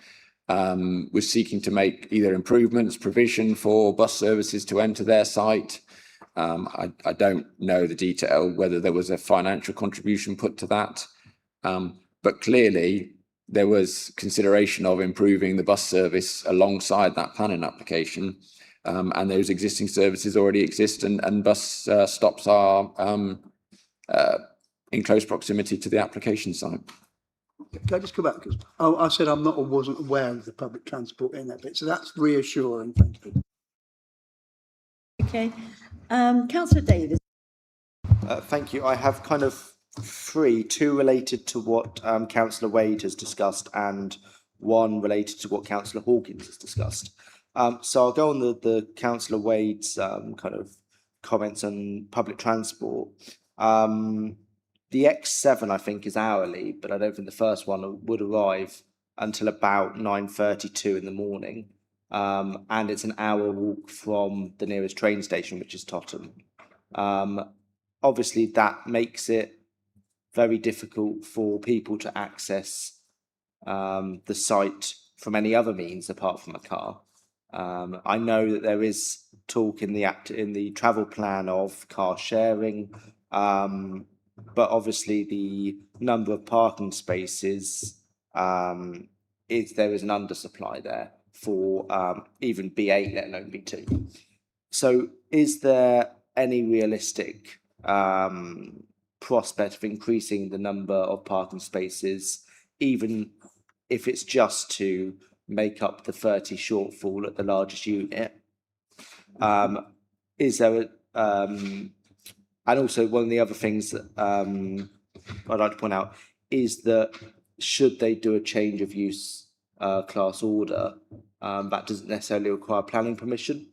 was seeking to make either improvements, provision for bus services to enter their site. I don't know the detail, whether there was a financial contribution put to that. But clearly there was consideration of improving the bus service alongside that planning application. And those existing services already exist, and bus stops are in close proximity to the application site. Can I just come back? Because I said I wasn't aware of the public transport in that bit, so that's reassuring. Thank you. Okay. Councillor Davis. Thank you. I have kind of two related to what Councillor Wade has discussed and one related to what Councillor Hawkins has discussed. So I'll go on the Councillor Wade's kind of comments on public transport. The X7, I think, is hourly, but I don't think the first one would arrive until about 9:32 in the morning. And it's an hour walk from the nearest train station, which is Tottenham. Obviously, that makes it very difficult for people to access the site from any other means apart from a car. I know that there is talk in the travel plan of car sharing, but obviously the number of parking spaces there is an undersupply there for even B8, let alone B2. So, is there any realistic prospect of increasing the number of parking spaces, even if it's just to make up the 30 shortfall at the largest unit? Is there and also one of the other things that I'd like to point out is that should they do a change of use class order, that doesn't necessarily require planning permission.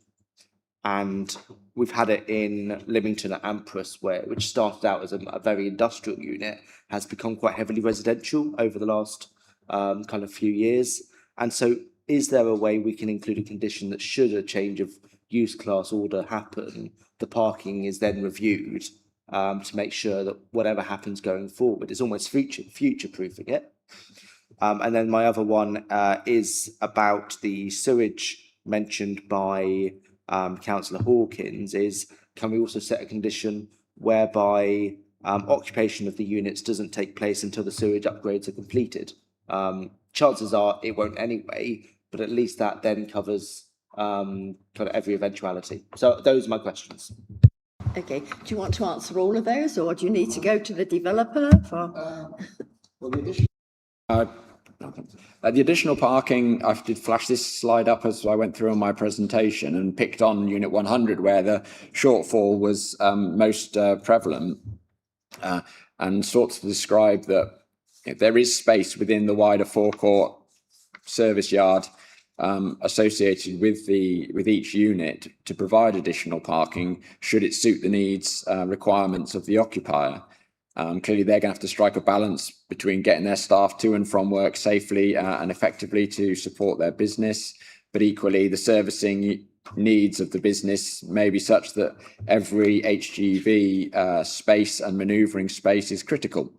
And we've had it in Lymington at Ampress, which started out as a very industrial unit, has become quite heavily residential over the last kind of few years. And so is there a way we can include a condition that should a change of use class order happen, the parking is then reviewed to make sure that whatever happens going forward is almost future-proofing it? And then my other one is about the sewage mentioned by Councillor Hawkins. Can we also set a condition whereby occupation of the units doesn't take place until the sewage upgrades are completed? Chances are it won't anyway, but at least that then covers kind of every eventuality. So those are my questions. Okay. Do you want to answer all of those, or do you need to go to the developer for? The additional parking, I did flash this slide up as I went through on my presentation and picked on Unit 100 where the shortfall was most prevalent, and sought to describe that there is space within the wider forecourt service yard associated with each unit to provide additional parking should it suit the needs requirements of the occupier. Clearly, they're going to have to strike a balance between getting their staff to and from work safely and effectively to support their business, but equally the servicing needs of the business may be such that every HGV space and manoeuvring space is critical.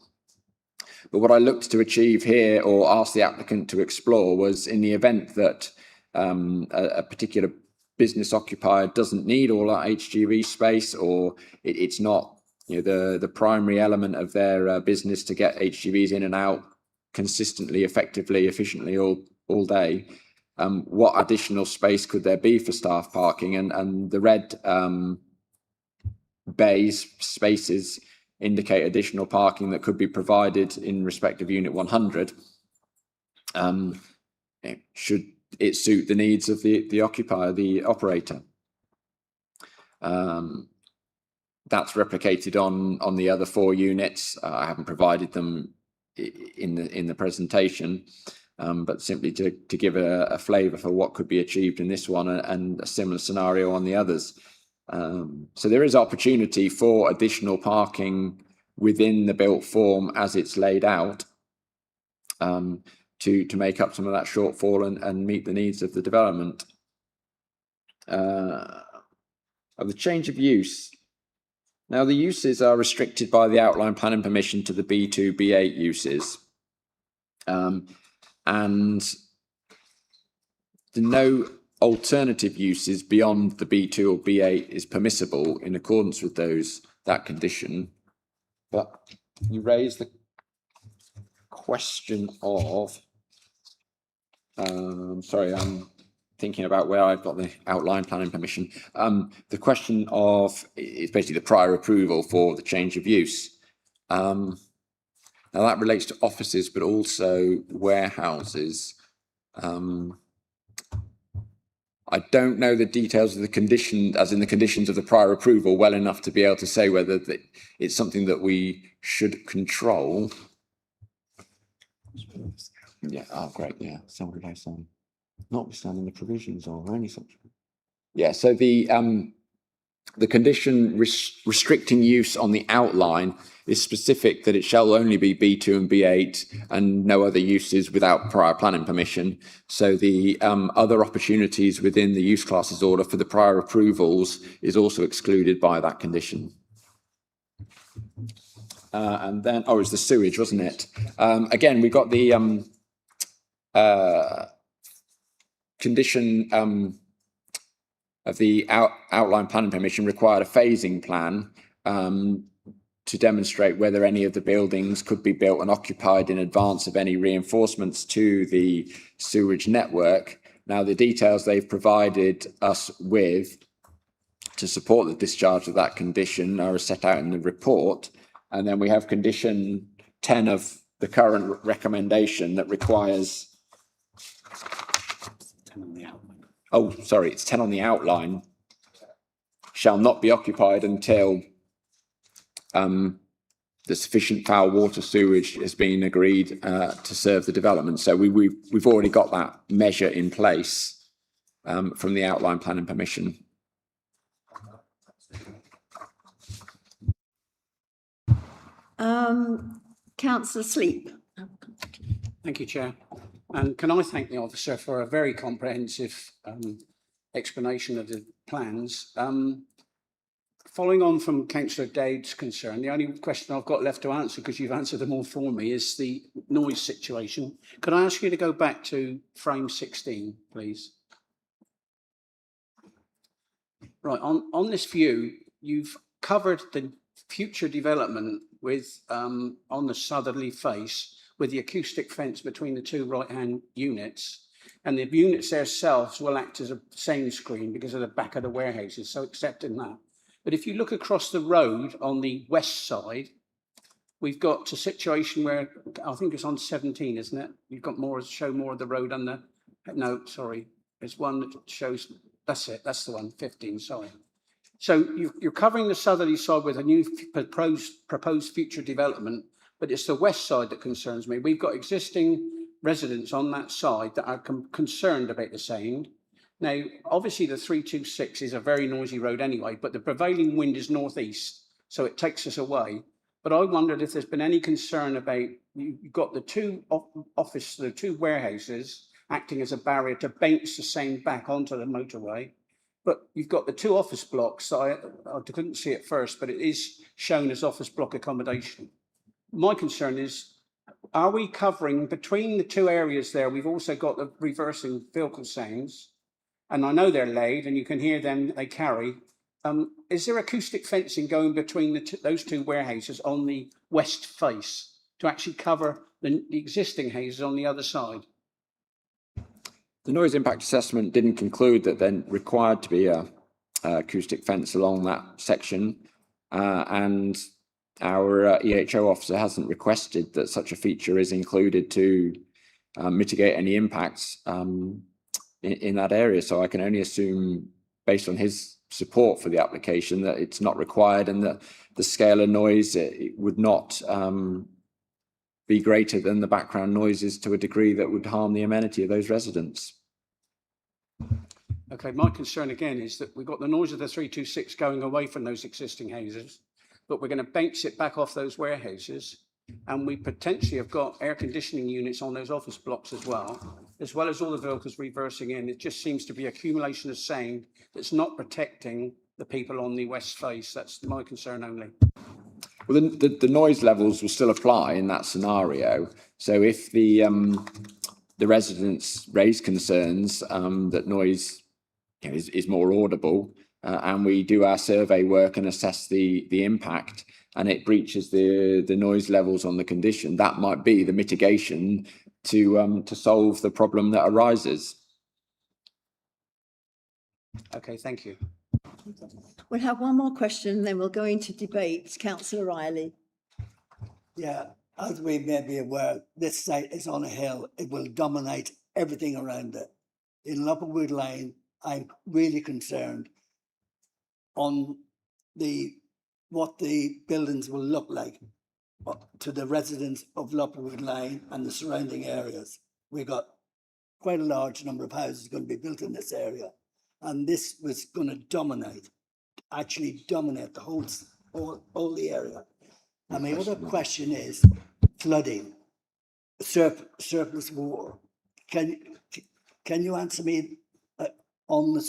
But what I looked to achieve here, or asked the applicant to explore, was in the event that a particular business occupier doesn't need all that HGV space, or it's not the primary element of their business to get HGVs in and out consistently, effectively, efficiently all day. What additional space could there be for staff parking? And the red spaces indicate additional parking that could be provided in respect of Unit 100. Should it suit the needs of the occupier, the operator? That's replicated on the other 4 units. I haven't provided them in the presentation, but simply to give a flavour for what could be achieved in this one and a similar scenario on the others. So there is opportunity for additional parking within the built form as it's laid out to make up some of that shortfall and meet the needs of the development. Of the change of use, Now, the uses are restricted by the outline planning permission to the B2, B8 uses. And the no alternative uses beyond the B2 or B8 is permissible in accordance with that condition. But you raise the question of, sorry, I'm thinking about where I've got the outline planning permission. The question of, it's basically the prior approval for the change of use. Now that relates to offices, but also warehouses. I don't know the details of the condition, as in the conditions of the prior approval, well enough to be able to say whether it's something that we should control. Yeah, oh, great, yeah. Somebody based on notwithstanding the provisions or any such. Yeah, so the condition restricting use on the outline is specific that it shall only be B2 and B8 and no other uses without prior planning permission. So the other opportunities within the use classes order for the prior approvals is also excluded by that condition. And then, it's the sewage, wasn't it? Again, we got the condition of the outline planning permission required a phasing plan to demonstrate whether any of the buildings could be built and occupied in advance of any reinforcements to the sewage network. Now, the details they've provided us with to support the discharge of that condition are set out in the report. And then we have condition 10 of the current recommendation that requires, it's 10 on the outline, shall not be occupied until the sufficient foul water sewage has been agreed to serve the development. So we've already got that measure in place from the outline planning permission. Councillor Sleep. Thank you, Chair. And can I thank the officer for a very comprehensive explanation of the plans. Following on from Councillor Dade's concern, the only question I've got left to answer, because you've answered them all for me, is the noise situation. Could I ask you to go back to frame 16, please? Right, on this view, you've covered the future development with on the southerly face with the acoustic fence between the two right-hand units, and the units themselves will act as a sound screen because of the back of the warehouses, so accepting that. But if you look across the road on the west side, we've got a situation where, I think it's on 17, isn't it? You've got more, show more of the road on the, no, sorry, there's one that shows, that's it, that's the one, 15, sorry. So you're covering the southerly side with a new proposed future development, but it's the west side that concerns me. We've got existing residents on that side that are concerned about the sound. Now, obviously the 326 is a very noisy road anyway, but the prevailing wind is northeast, so it takes us away. But I wondered if there's been any concern about, you've got the two the two warehouses acting as a barrier to bounce the sound back onto the motorway. But you've got the two office blocks. I couldn't see it first, but it is shown as office block accommodation. My concern is, are we covering between the two areas there? We've also got the reversing vehicle sounds, and I know they're loud and you can hear them, they carry. Is there acoustic fencing going between those two warehouses on the west face to actually cover the existing houses on the other side? The noise impact assessment didn't conclude that then required to be a acoustic fence along that section, and our EHO officer hasn't requested that such a feature is included to mitigate any impacts in that area. So I can only assume, based on his support for the application, that it's not required, and that the scale of noise it would not be greater than the background noises to a degree that would harm the amenity of those residents. Okay, my concern again is that we've got the noise of the 326 going away from those existing houses, but we're going to bounce it back off those warehouses, and we potentially have got air conditioning units on those office blocks as well as all the vehicles reversing in. It just seems to be accumulation of sound that's not protecting the people on the west face. That's my concern only. Well, the noise levels will still apply in that scenario. So if the residents raise concerns that noise is more audible, and we do our survey work and assess the impact, and it breaches the noise levels on the condition, that might be the mitigation to solve the problem that arises. Okay, thank you. We'll have one more question and then we'll go into debate. Councillor Riley. Yeah, as we may be aware, this site is on a hill. It will dominate everything around it. In Lopperwood Lane, I'm really concerned on what the buildings will look like to the residents of Lopperwood Lane and the surrounding areas. We've got quite a large number of houses going to be built in this area. And this was going to actually dominate the whole the area. And my other question is flooding, surplus water. Can you answer me on the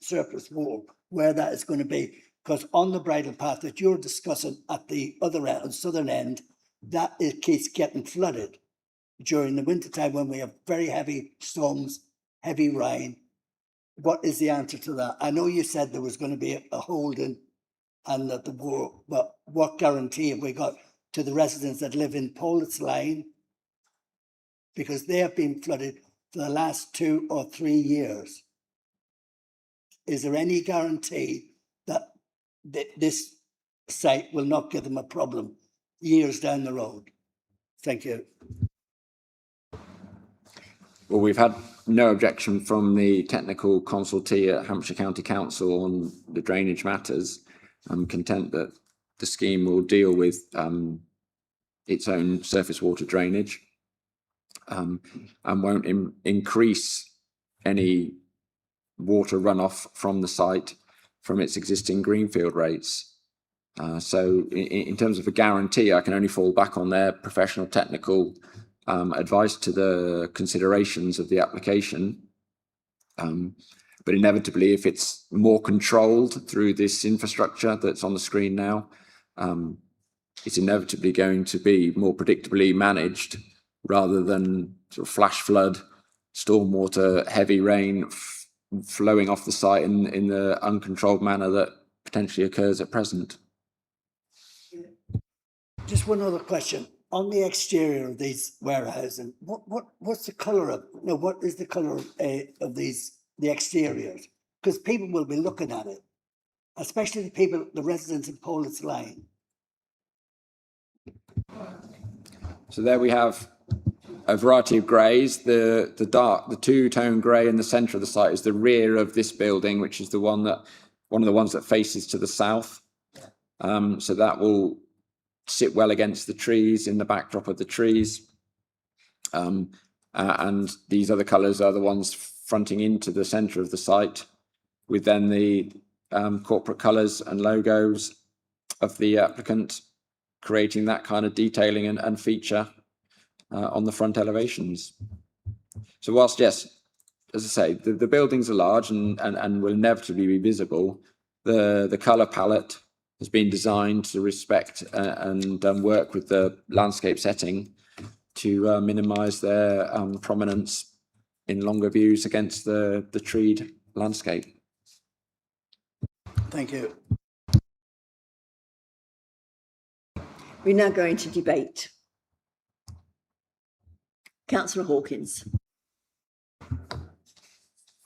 surplus water, where that is going to be? Because on the bridle path that you're discussing at the other end, southern end, that it keeps getting flooded during the winter time when we have very heavy storms, heavy rain. What is the answer to that? I know you said there was going to be a holding and that the war, but what guarantee have we got to the residents that live in Paulet's Lane? Because they have been flooded for the last 2 or 3 years. Is there any guarantee that this site will not give them a problem years down the road? Thank you. Well, we've had no objection from the technical consultee at Hampshire County Council on the drainage matters. I'm content that the scheme will deal with its own surface water drainage and won't increase any water runoff from the site from its existing greenfield rates. So in terms of a guarantee, I can only fall back on their professional technical advice to the considerations of the application. But inevitably, if it's more controlled through this infrastructure that's on the screen now, it's inevitably going to be more predictably managed rather than sort of flash flood, stormwater, heavy rain flowing off the site in the uncontrolled manner that potentially occurs at present. Just one other question. On the exterior of these warehouses, what's the colour of? No, what is the colour of the exteriors? Because people will be looking at it, especially the residents in Paulet's Lane. So there we have a variety of greys. The two-tone grey in the centre of the site is the rear of this building, which is one of the ones that faces to the south. So that will sit well against the trees, in the backdrop of the trees. And these other colours are the ones fronting into the centre of the site, with then the corporate colours and logos of the applicant creating that kind of detailing and feature on the front elevations. So whilst, yes, as I say, the buildings are large and will inevitably be visible, the colour palette has been designed to respect and work with the landscape setting to minimise their prominence in longer views against the treed landscape. Thank you. We're now going to debate. Councillor Hawkins.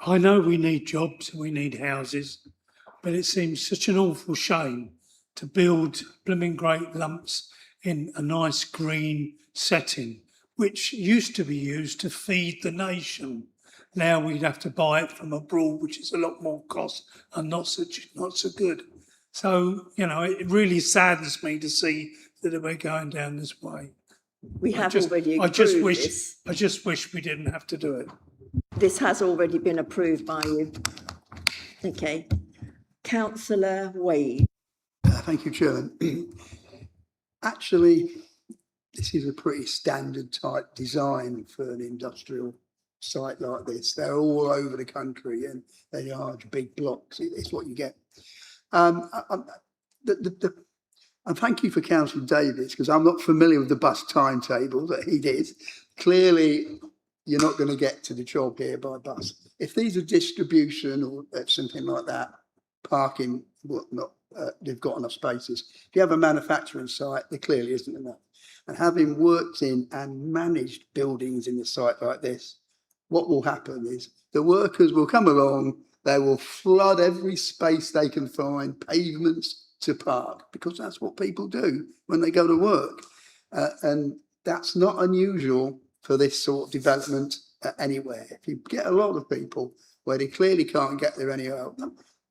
I know we need jobs, we need houses, but it seems such an awful shame to build blooming great lumps in a nice green setting, which used to be used to feed the nation. Now we'd have to buy it from abroad, which is a lot more cost and not so good. So, you know, it really saddens me to see that we're going down this way. We have already approved this. I just wish we didn't have to do it. This has already been approved by you. Okay. Councillor Wade. Thank you, Chairman. Actually, this is a pretty standard type design for an industrial site like this. They're all over the country and they're large, big blocks. It's what you get. And thank you for Councillor Davies, because I'm not familiar with the bus timetable that he did. Clearly, you're not going to get to the job here by bus. If these are distribution or something like that, parking, whatnot, they've got enough spaces. If you have a manufacturing site, there clearly isn't enough. And having worked in and managed buildings in a site like this, what will happen is the workers will come along, they will flood every space they can find, pavements to park, because that's what people do when they go to work. And that's not unusual for this sort of development anywhere. If you get a lot of people where they clearly can't get there anywhere,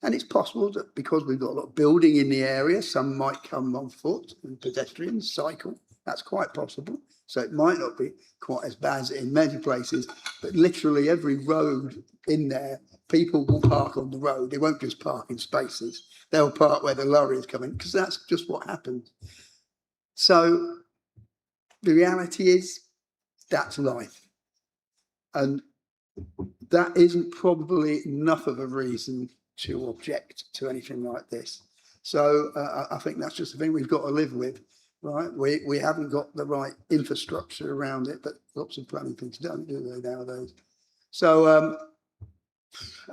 and it's possible that because we've got a lot of building in the area, some might come on foot and pedestrians cycle. That's quite possible. So it might not be quite as bad as in many places, but literally every road in there, people will park on the road. They won't just park in spaces. They'll park where the lorry is coming, because that's just what happens. So the reality is that's life. And that isn't probably enough of a reason to object to anything like this. So I think that's just the thing we've got to live with. Right, we haven't got the right infrastructure around it, but lots of planning things don't, do they, nowadays? So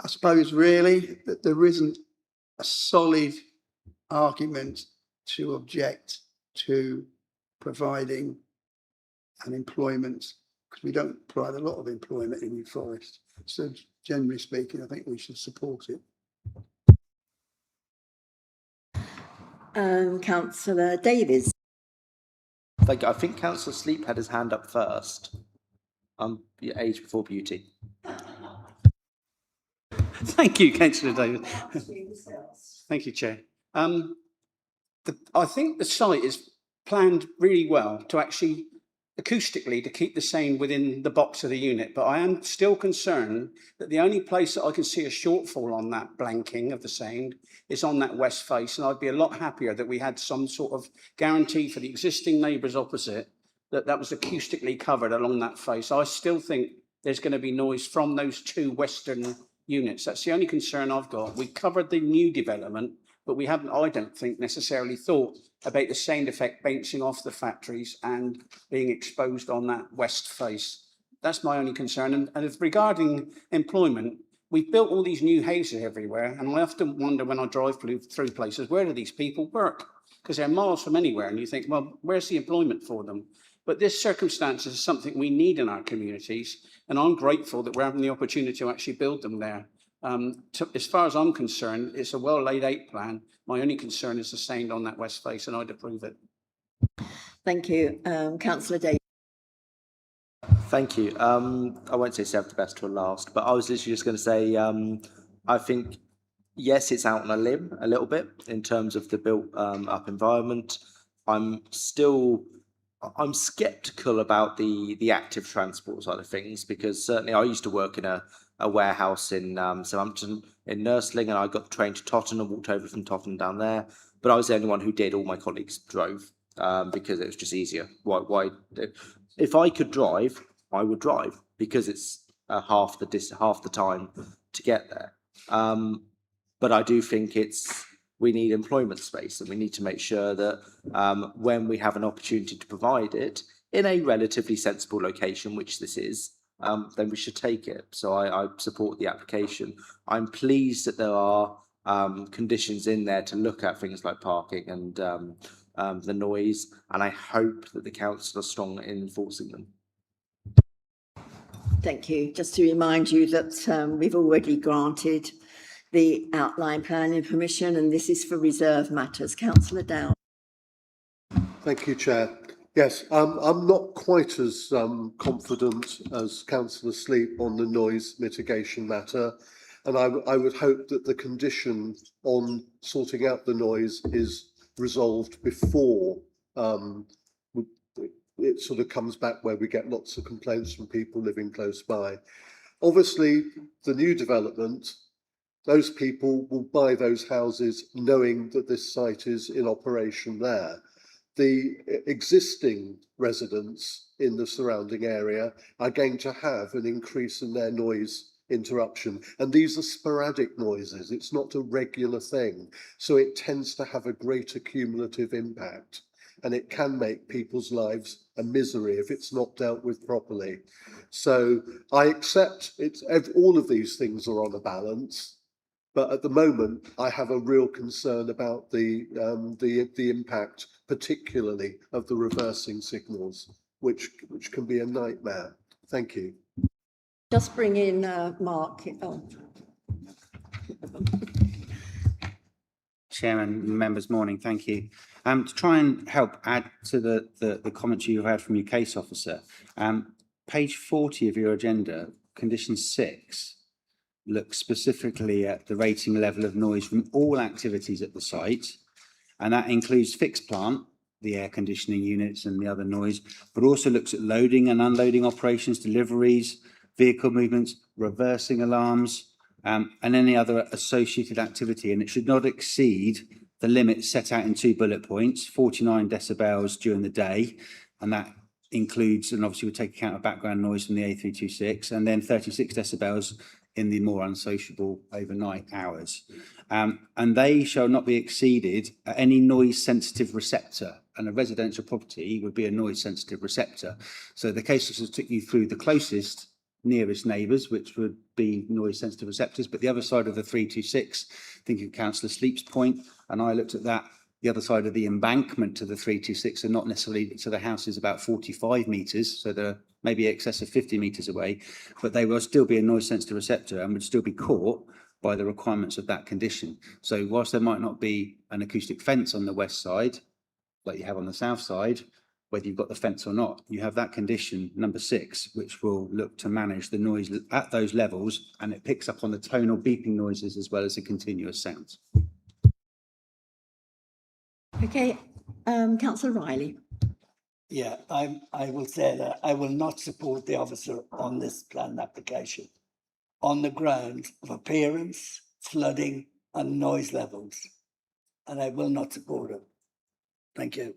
I suppose really that there isn't a solid argument to object to providing an employment, because we don't provide a lot of employment in New Forest. So generally speaking, I think we should support it. Councillor Davies. Thank you. I think Councillor Sleep had his hand up first. Age before beauty. Thank you, Councillor David. Thank you, Chair. I think the site is planned really well to actually acoustically to keep the sound within the box of the unit, but I am still concerned that the only place that I can see a shortfall on that blanking of the sound is on that west face, and I'd be a lot happier that we had some sort of guarantee for the existing neighbours opposite that that was acoustically covered along that face. I still think there's going to be noise from those two western units. That's the only concern I've got. We've covered the new development, but we haven't, I don't think, necessarily thought about the sound effect bouncing off the factories and being exposed on that west face. That's my only concern. And regarding employment, we've built all these new houses everywhere, and I often wonder when I drive through places, where do these people work? Because they're miles from anywhere, and you think, well, where's the employment for them? But this circumstance is something we need in our communities, and I'm grateful that we're having the opportunity to actually build them there. As far as I'm concerned, it's a well laid out plan. My only concern is the sound on that west face, and I'd approve it. Thank you. Councillor Davies. Thank you. I won't say save the best till last, but I was literally just going to say, I think, yes, it's out on a limb a little bit in terms of the built up environment. I'm skeptical about the active transport side of things, because certainly I used to work in a warehouse in Southampton in Nursling, and I got the train to Tottenham and walked over from Tottenham down there. But I was the only one who did. All my colleagues drove because it was just easier. Why? If I could drive, I would drive, because it's half the time to get there. But I do think we need employment space, and we need to make sure that when we have an opportunity to provide it in a relatively sensible location, which this is, then we should take it. So I support the application. I'm pleased that there are conditions in there to look at things like parking and the noise, and I hope that the council are strong in enforcing them. Thank you. Just to remind you that we've already granted the outline planning permission, and this is for reserve matters. Councillor Dow. Thank you, Chair. Yes, I'm not quite as confident as Councillor Sleep on the noise mitigation matter, and I would hope that the condition on sorting out the noise is resolved before it sort of comes back, where we get lots of complaints from people living close by. Obviously, the new development, those people will buy those houses knowing that this site is in operation there. The existing residents in the surrounding area are going to have an increase in their noise interruption. And these are sporadic noises. It's not a regular thing. So it tends to have a greater cumulative impact. And it can make people's lives a misery if it's not dealt with properly. So I accept all of these things are on a balance, but at the moment I have a real concern about the impact, particularly of the reversing signals, which can be a nightmare. Thank you. Just bring in Mark. Oh. Chairman, members, morning. Thank you. To try and help add to the comments you've had from your case officer, page 40 of your agenda, condition 6, looks specifically at the rating level of noise from all activities at the site, and that includes fixed plant, the air conditioning units and the other noise, but also looks at loading and unloading operations, deliveries, vehicle movements, reversing alarms, and any other associated activity, and it should not exceed the limit set out in 2 bullet points, 49 decibels during the day, and that includes, and obviously we take account of background noise from the A326, and then 36 decibels in the more unsociable overnight hours. And they shall not be exceeded at any noise-sensitive receptor, and a residential property would be a noise-sensitive receptor. So the case officers took you through the closest nearest neighbours, which would be noise sensitive receptors, but the other side of the 326, thinking Councillor Sleep's point, and I looked at that, the other side of the embankment to the 326 are not necessarily, so the house is about 45 metres, so they're maybe excess of 50 metres away, but they will still be a noise sensitive receptor and would still be caught by the requirements of that condition. So whilst there might not be an acoustic fence on the west side, like you have on the south side, whether you've got the fence or not, you have that condition, number 6, which will look to manage the noise at those levels, and it picks up on the tonal beeping noises as well as the continuous sounds. Okay, Councillor Riley. Yeah, I will say that I will not support the officer on this plan application on the grounds of appearance, flooding and noise levels. And I will not support it. Thank you.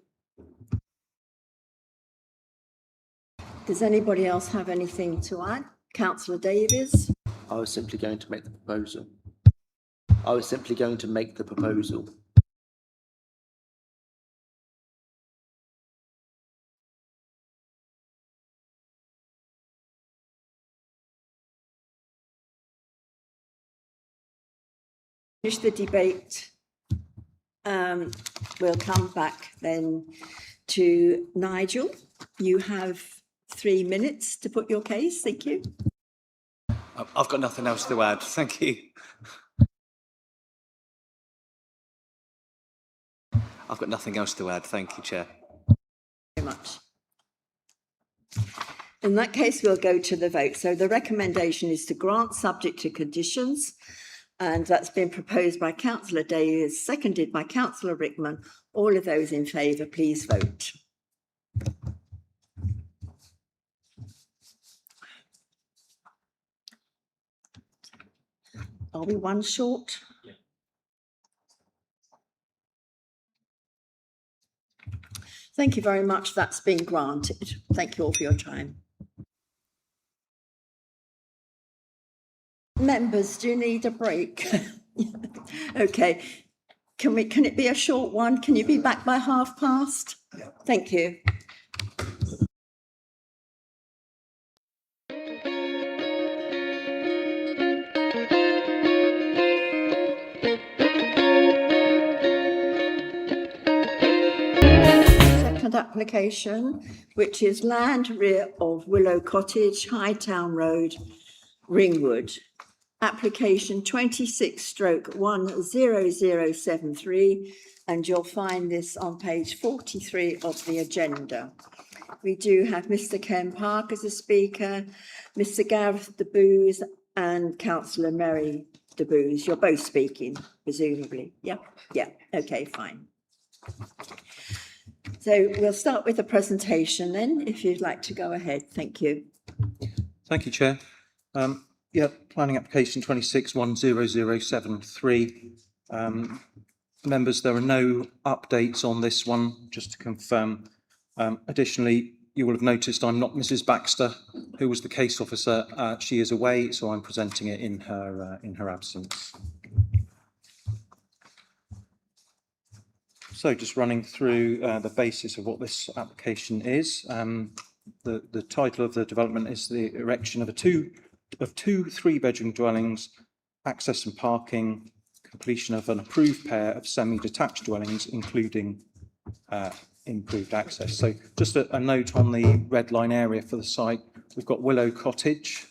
Does anybody else have anything to add? Councillor Davies? I was simply going to make the proposal. I was simply going to make the proposal. Finish the debate. We'll come back then to Nigel. You have 3 minutes to put your case. Thank you. I've got nothing else to add. Thank you. I've got nothing else to add. Thank you, Chair. Very much. In that case, we'll go to the vote. So the recommendation is to grant subject to conditions, and that's been proposed by Councillor Davies, seconded by Councillor Rickman. All of those in favour, please vote. Are we one short? Yeah. Thank you very much. That's been granted. Thank you all for your time. Members, do you need a break? Okay. Can it be a short one? Can you be back by past? Yeah. Thank you. Application, which is land rear of Willow Cottage, Hightown Road, Ringwood. Application 26/10073, and you'll find this on page 43 of the agenda. We do have Mr. Ken Park as a speaker, Mr. Gareth DeBooz and Councillor Mary DeBooz. You're both speaking, presumably. Yeah, yeah. Okay, fine. So we'll start with the presentation then, if you'd like to go ahead. Thank you. Thank you, Chair. Planning application 26/10073. Members, there are no updates on this one, just to confirm. Additionally, you will have noticed I'm not Mrs. Baxter, who was the case officer. She is away, so I'm presenting it in her absence. So just running through the basis of what this application is. The title of the development is the erection of two 3-bedroom dwellings, access and parking, completion of an approved pair of semi-detached dwellings, including improved access. So just a note on the red line area for the site. We've got Willow Cottage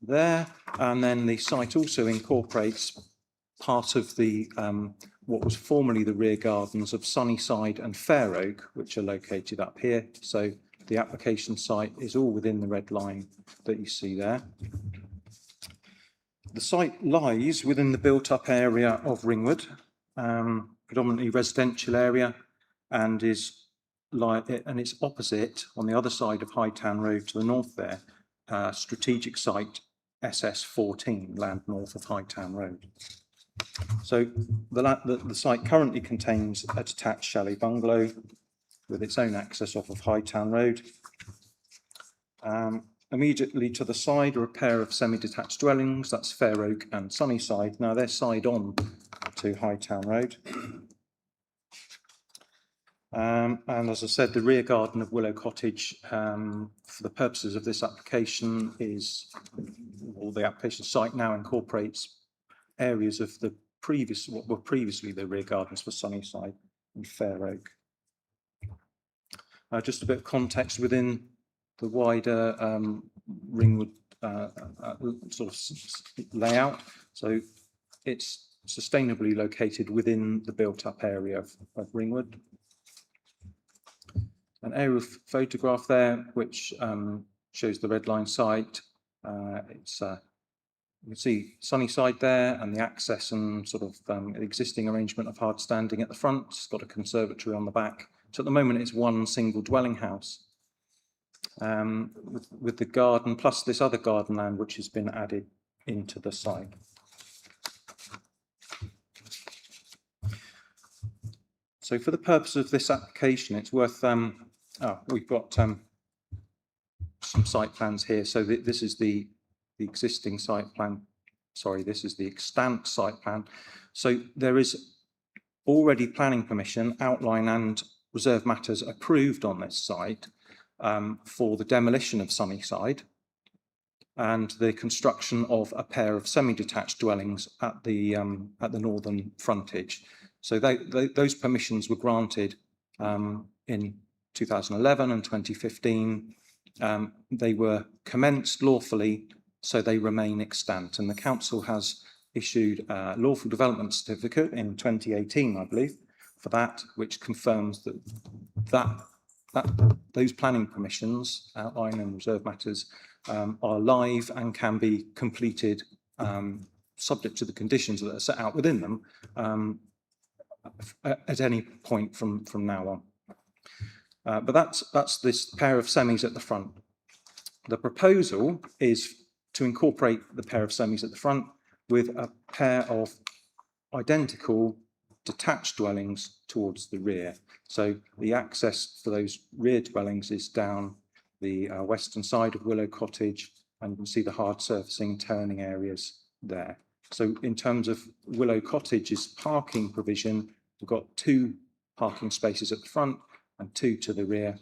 there, and then the site also incorporates part of the what was formerly the rear gardens of Sunnyside and Fair Oak, which are located up here. So the application site is all within the red line that you see there. The site lies within the built-up area of Ringwood, predominantly residential area, and it's opposite, on the other side of Hightown Road to the north there, strategic site SS14, land north of Hightown Road. So the site currently contains a detached chalet bungalow with its own access off of Hightown Road. Immediately to the side are a pair of semi-detached dwellings, that's Fair Oak and Sunnyside. Now they're side on to Hightown Road. And as I said, the rear garden of Willow Cottage, for the purposes of this application, the application site now incorporates areas of the what were previously the rear gardens for Sunnyside and Fair Oak. Just a bit of context within the wider Ringwood sort of layout. So it's sustainably located within the built-up area of Ringwood. An aerial photograph there, which shows the red line site. You can see Sunnyside there, and the access and sort of existing arrangement of hard standing at the front. It's got a conservatory on the back. So at the moment it's one single dwelling house with the garden plus this other garden land which has been added into the site. So for the purpose of this application, it's worth, we've got some site plans here. So this is the existing site plan. Sorry, this is the extant site plan. So there is already planning permission, outline and reserve matters approved on this site for the demolition of Sunnyside and the construction of a pair of semi-detached dwellings at the northern frontage. So those permissions were granted in 2011 and 2015. They were commenced lawfully, so they remain extant. And the council has issued a lawful development certificate in 2018, I believe, for that, which confirms that those planning permissions, outline and reserve matters, are live and can be completed subject to the conditions that are set out within them at any point from now on. But that's this pair of semis at the front. The proposal is to incorporate the pair of semis at the front with a pair of identical detached dwellings towards the rear. So the access for those rear dwellings is down the western side of Willow Cottage, and you can see the hard surfacing turning areas there. So in terms of Willow Cottage's parking provision, we've got 2 parking spaces at the front and 2 to the rear.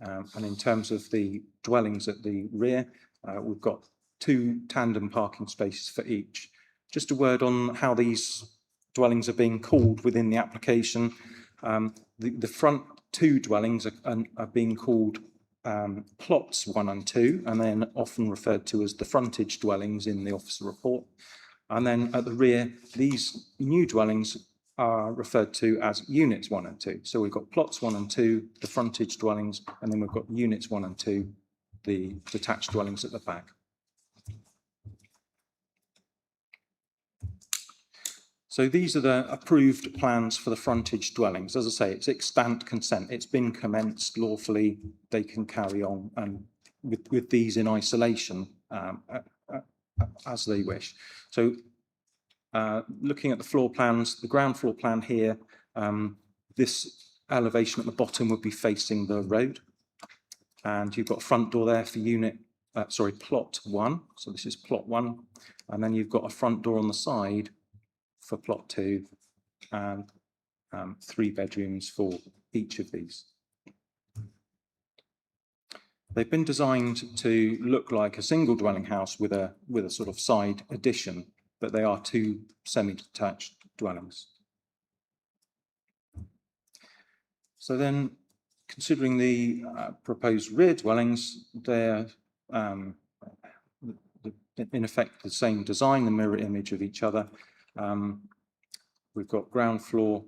And in terms of the dwellings at the rear, we've got 2 tandem parking spaces for each. Just a word on how these dwellings are being called within the application. The front 2 dwellings are being called plots 1 and 2, and then often referred to as the frontage dwellings in the officer report. And then at the rear, these new dwellings are referred to as units 1 and 2. So we've got plots 1 and 2, the frontage dwellings, and then we've got units 1 and 2, the detached dwellings at the back. So these are the approved plans for the frontage dwellings. As I say, it's extant consent. It's been commenced lawfully. They can carry on and with these in isolation as they wish. So looking at the floor plans, the ground floor plan here, this elevation at the bottom would be facing the road. And you've got a front door there for plot 1. So this is plot 1. And then you've got a front door on the side for plot 2 and 3 bedrooms for each of these. They've been designed to look like a single dwelling house with a sort of side addition, but they are 2 semi-detached dwellings. So then, considering the proposed rear dwellings, they're in effect the same design, the mirror image of each other. We've got ground floor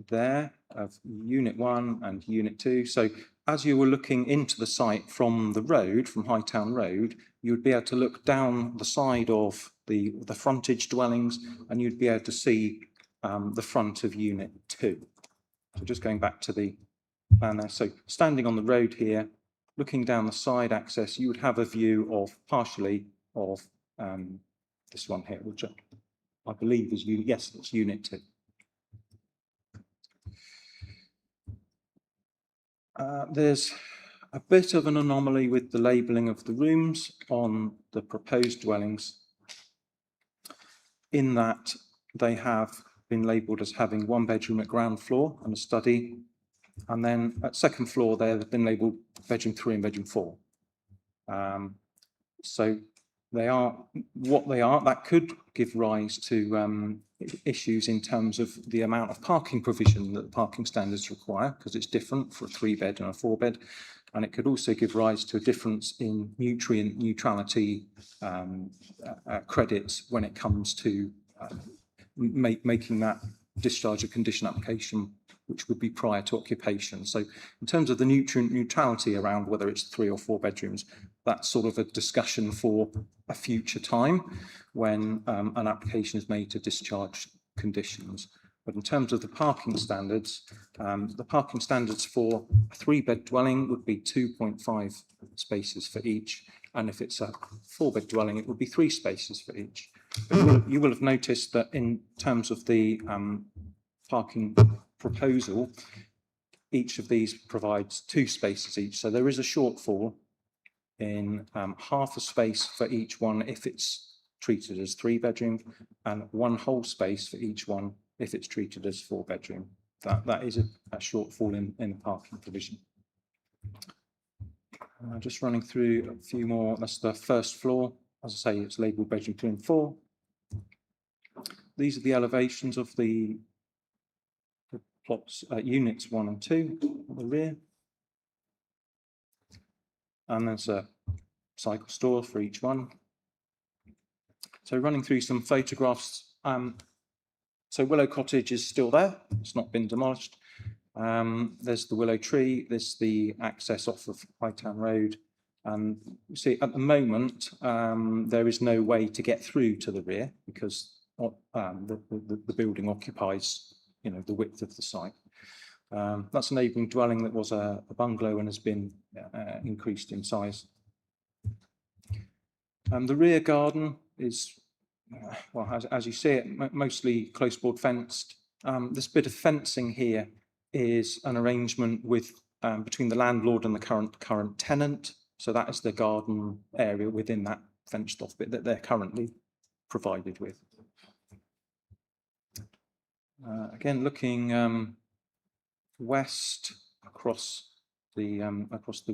there of unit 1 and unit 2. So as you were looking into the site from the road, from Hightown Road, you would be able to look down the side of the frontage dwellings, and you'd be able to see the front of unit 2. So just going back to the plan there. So standing on the road here, looking down the side access, you would have a view of partially of this one here, which I believe is it's unit 2. There's a bit of an anomaly with the labelling of the rooms on the proposed dwellings, in that they have been labelled as having 1 bedroom at ground floor and a study, and then at second floor they've been labelled bedroom 3 and bedroom 4. So they are what they are. That could give rise to issues in terms of the amount of parking provision that the parking standards require, because it's different for a 3-bed and a 4-bed. And it could also give rise to a difference in nutrient neutrality credits when it comes to making that discharge of condition application, which would be prior to occupation. So in terms of the nutrient neutrality around whether it's 3 or 4 bedrooms, that's sort of a discussion for a future time when an application is made to discharge conditions. But in terms of the parking standards for a 3-bed dwelling would be 2.5 spaces for each. And if it's a 4-bed dwelling, it would be 3 spaces for each. You will have noticed that in terms of the parking proposal, each of these provides 2 spaces each. So there is a shortfall in half a space for each one if it's treated as 3 bedroom, and 1 whole space for each one if it's treated as 4 bedroom. That is a shortfall in the parking provision. Just running through a few more. That's the first floor. As I say, it's labelled bedroom 2 and 4. These are the elevations of the plots, units 1 and 2 at the rear. And there's a cycle store for each one. So running through some photographs. So Willow Cottage is still there. It's not been demolished. There's the willow tree. There's the access off of Hightown Road. And you see at the moment, there is no way to get through to the rear because the building occupies, the width of the site. That's a neighbouring dwelling that was a bungalow and has been increased in size. The rear garden is, well, as you see it, mostly close board fenced. This bit of fencing here is an arrangement with between the landlord and the current tenant. So that is the garden area within that fenced off bit that they're currently provided with. Again, looking west across the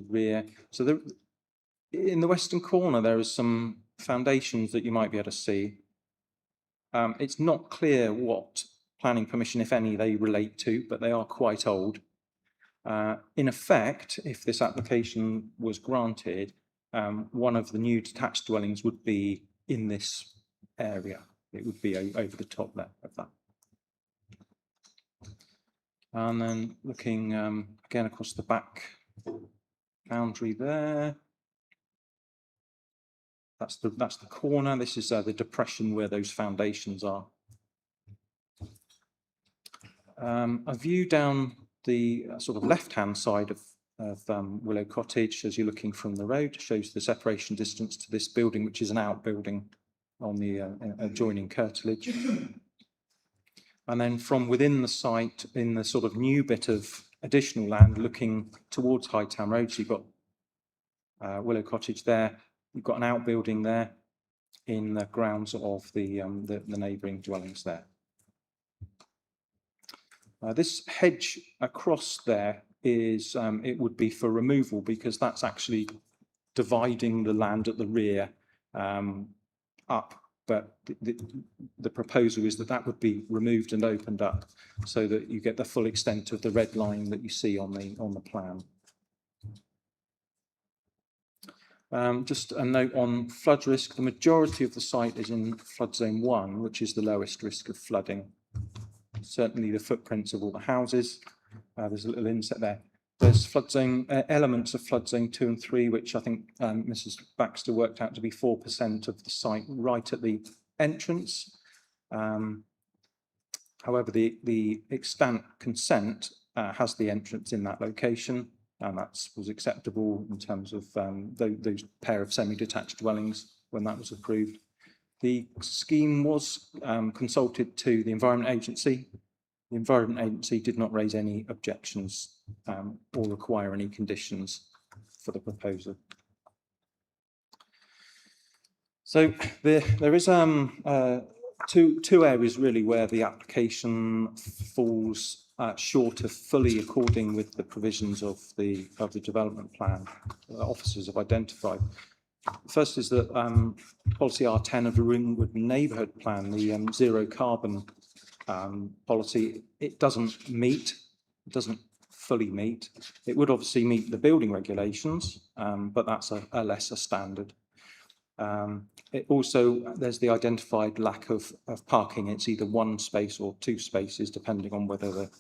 rear. So in the western corner, there is some foundations that you might be able to see. It's not clear what planning permission, if any, they relate to, but they are quite old. In effect, if this application was granted, one of the new detached dwellings would be in this area. It would be over the top there of that. And then looking again across the back boundary there. That's the corner. This is the depression where those foundations are. A view down the sort of left-hand side of Willow Cottage as you're looking from the road shows the separation distance to this building, which is an outbuilding on the adjoining curtilage. And then from within the site, in the sort of new bit of additional land looking towards Hightown Road, so you've got Willow Cottage there. You've got an outbuilding there in the grounds of the neighbouring dwellings there. This hedge across there is, it would be for removal because that's actually dividing the land at the rear up. But the proposal is that that would be removed and opened up so that you get the full extent of the red line that you see on the plan. Just a note on flood risk. The majority of the site is in flood zone 1, which is the lowest risk of flooding. Certainly the footprints of all the houses. There's a little inset there. There's flood zone elements of flood zone 2 and 3, which I think Mrs. Baxter worked out to be 4% of the site right at the entrance. However, the extant consent has the entrance in that location, and that was acceptable in terms of those pair of semi-detached dwellings when that was approved. The scheme was consulted to the Environment Agency. The Environment Agency did not raise any objections or require any conditions for the proposal. So there is two areas really where the application falls short of fully according with the provisions of the development plan that officers have identified. First is that policy R10 of the Ringwood Neighbourhood Plan, the zero carbon policy, it doesn't fully meet. It would obviously meet the building regulations, but that's a lesser standard. It also, there's the identified lack of parking. It's either 1 space or 2 spaces, depending on whether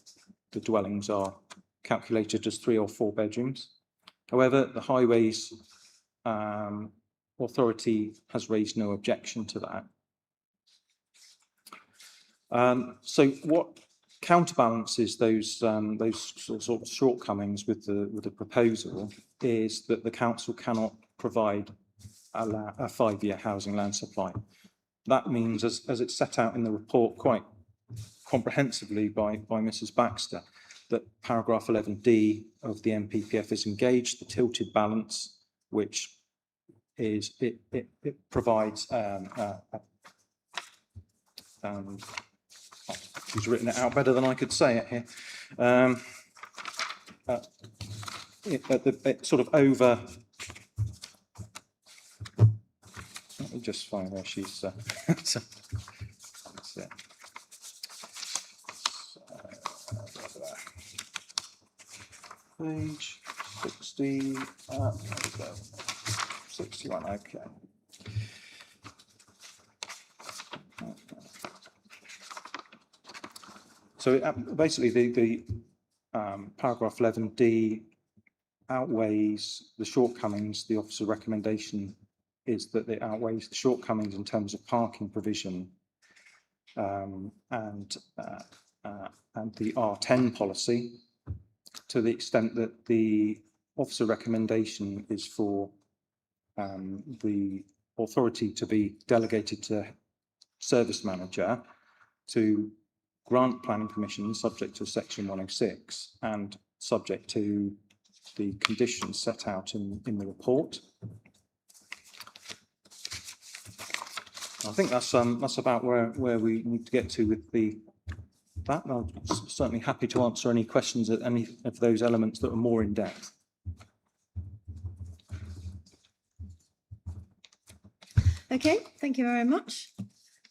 the dwellings are calculated as 3 or 4 bedrooms. However, the Highways Authority has raised no objection to that. So what counterbalances those sort of shortcomings with the proposal is that the council cannot provide a 5-year housing land supply. That means, as it's set out in the report quite comprehensively by Mrs. Baxter, that paragraph 11D of the NPPF is engaged, the tilted balance, which is it provides she's written it out better than I could say it here. It sort of over. Let me just find where she's. That's it. Page 60. 61. Okay. So basically, the paragraph 11D outweighs the shortcomings. The officer recommendation is that it outweighs the shortcomings in terms of parking provision and the R10 policy, to the extent that the officer recommendation is for the authority to be delegated to service manager to grant planning permission subject to section 106 and subject to the conditions set out in the report. I think that's about where we need to get to with that. I'm certainly happy to answer any questions at any of those elements that are more in depth. Okay, thank you very much.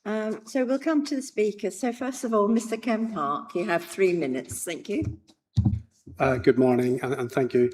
So we'll come to the speakers. So first of all, Mr. Ken Park, you have 3 minutes. Thank you. Good morning and thank you.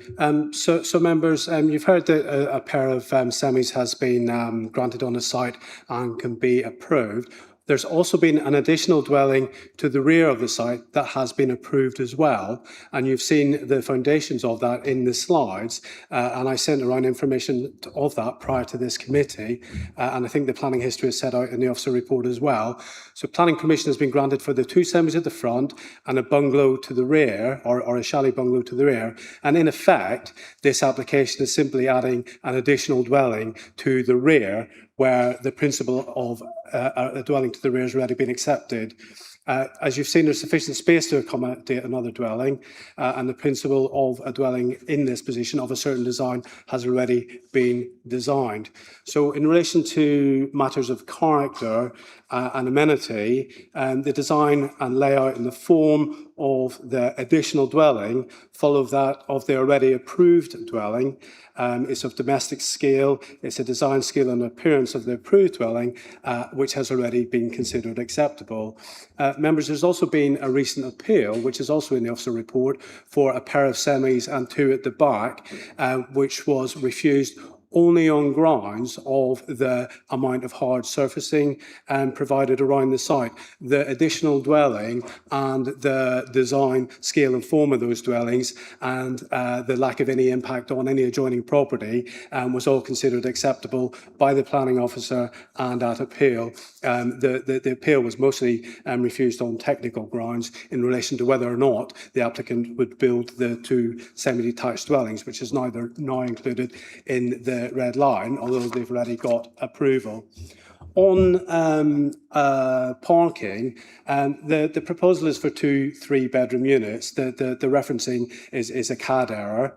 So members, you've heard that a pair of semis has been granted on the site and can be approved. There's also been an additional dwelling to the rear of the site that has been approved as well. And you've seen the foundations of that in the slides. And I sent around information of that prior to this committee. And I think the planning history is set out in the officer report as well. So planning permission has been granted for the 2 semis at the front and a bungalow to the rear, or a chalet bungalow to the rear. And in effect, this application is simply adding an additional dwelling to the rear, where the principle of a dwelling to the rear has already been accepted As you've seen, there's sufficient space to accommodate another dwelling, and the principle of a dwelling in this position of a certain design has already been designed. So in relation to matters of character and amenity, the design and layout and the form of the additional dwelling follow that of the already approved dwelling. It's of domestic scale, it's a design scale and appearance of the approved dwelling, which has already been considered acceptable. Members, there's also been a recent appeal, which is also in the officer report, for a pair of semis and two at the back, which was refused only on grounds of the amount of hard surfacing provided around the site. The additional dwelling and the design, scale and form of those dwellings and the lack of any impact on any adjoining property was all considered acceptable by the planning officer and at appeal. The appeal was mostly refused on technical grounds in relation to whether or not the applicant would build the two semi-detached dwellings, which is now included in the red line, although they've already got approval. On parking, the proposal is for 2 3-bedroom units. The referencing is a CAD error.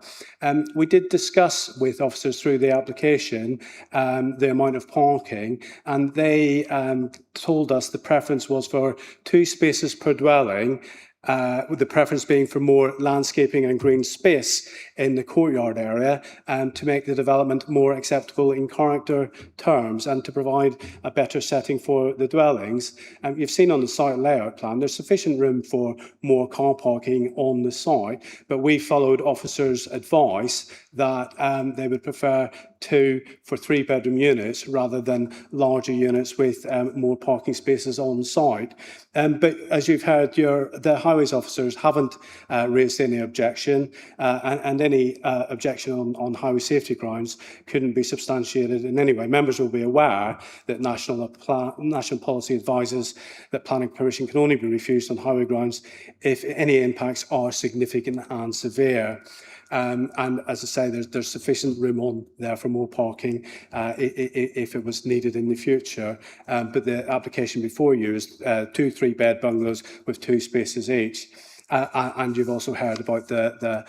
We did discuss with officers through the application the amount of parking, and they told us the preference was for 2 spaces per dwelling, with the preference being for more landscaping and green space in the courtyard area, to make the development more acceptable in character terms and to provide a better setting for the dwellings. You've seen on the site layout plan, there's sufficient room for more car parking on the site, but we followed officers' advice that they would prefer 2 for 3-bedroom units rather than larger units with more parking spaces on site. But as you've heard, the highways officers haven't raised any objection, and any objection on highway safety grounds couldn't be substantiated in any way. Members will be aware that national policy advises that planning permission can only be refused on highway grounds if any impacts are significant and severe. And as I say, there's sufficient room on there for more parking if it was needed in the future. But the application before you is 2 3-bed bungalows with 2 spaces each. And you've also heard about the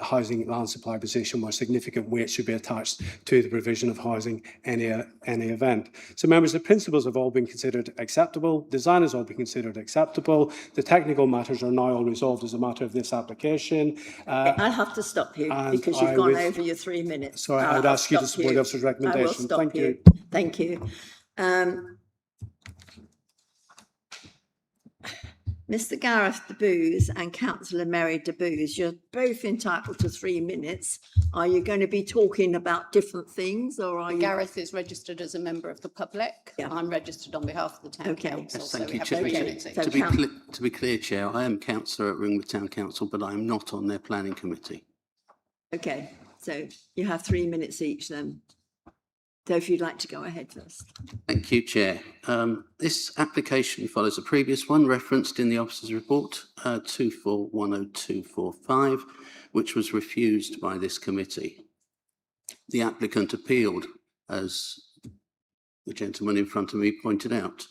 housing land supply position where significant weight should be attached to the provision of housing in any event. So members, the principles have all been considered acceptable, design has all been considered acceptable, the technical matters are now all resolved as a matter of this application. I'll have to stop you because you've gone over your 3 minutes. Sorry, I would ask you to support the officer's recommendation. I will stop Thank you. Thank you. Mr. Gareth DeBooz and Councillor Mary DeBooz, you're both entitled to 3 minutes. Are you going to be talking about different things, or are you? Gareth is registered as a member of the public. Yeah. I'm registered on behalf of the town council. Yes, so thank we you, have Chair. 3 Okay. minutes each. So To be clear, Chair, I am councillor at Ringwood Town Council, but I am not on their planning committee. Okay, so you have 3 minutes each then. So if you'd like to go ahead first. Thank you, Chair. This application follows a previous one referenced in the officer's report, 24-10245, which was refused by this committee. The applicant appealed, as the gentleman in front of me pointed out.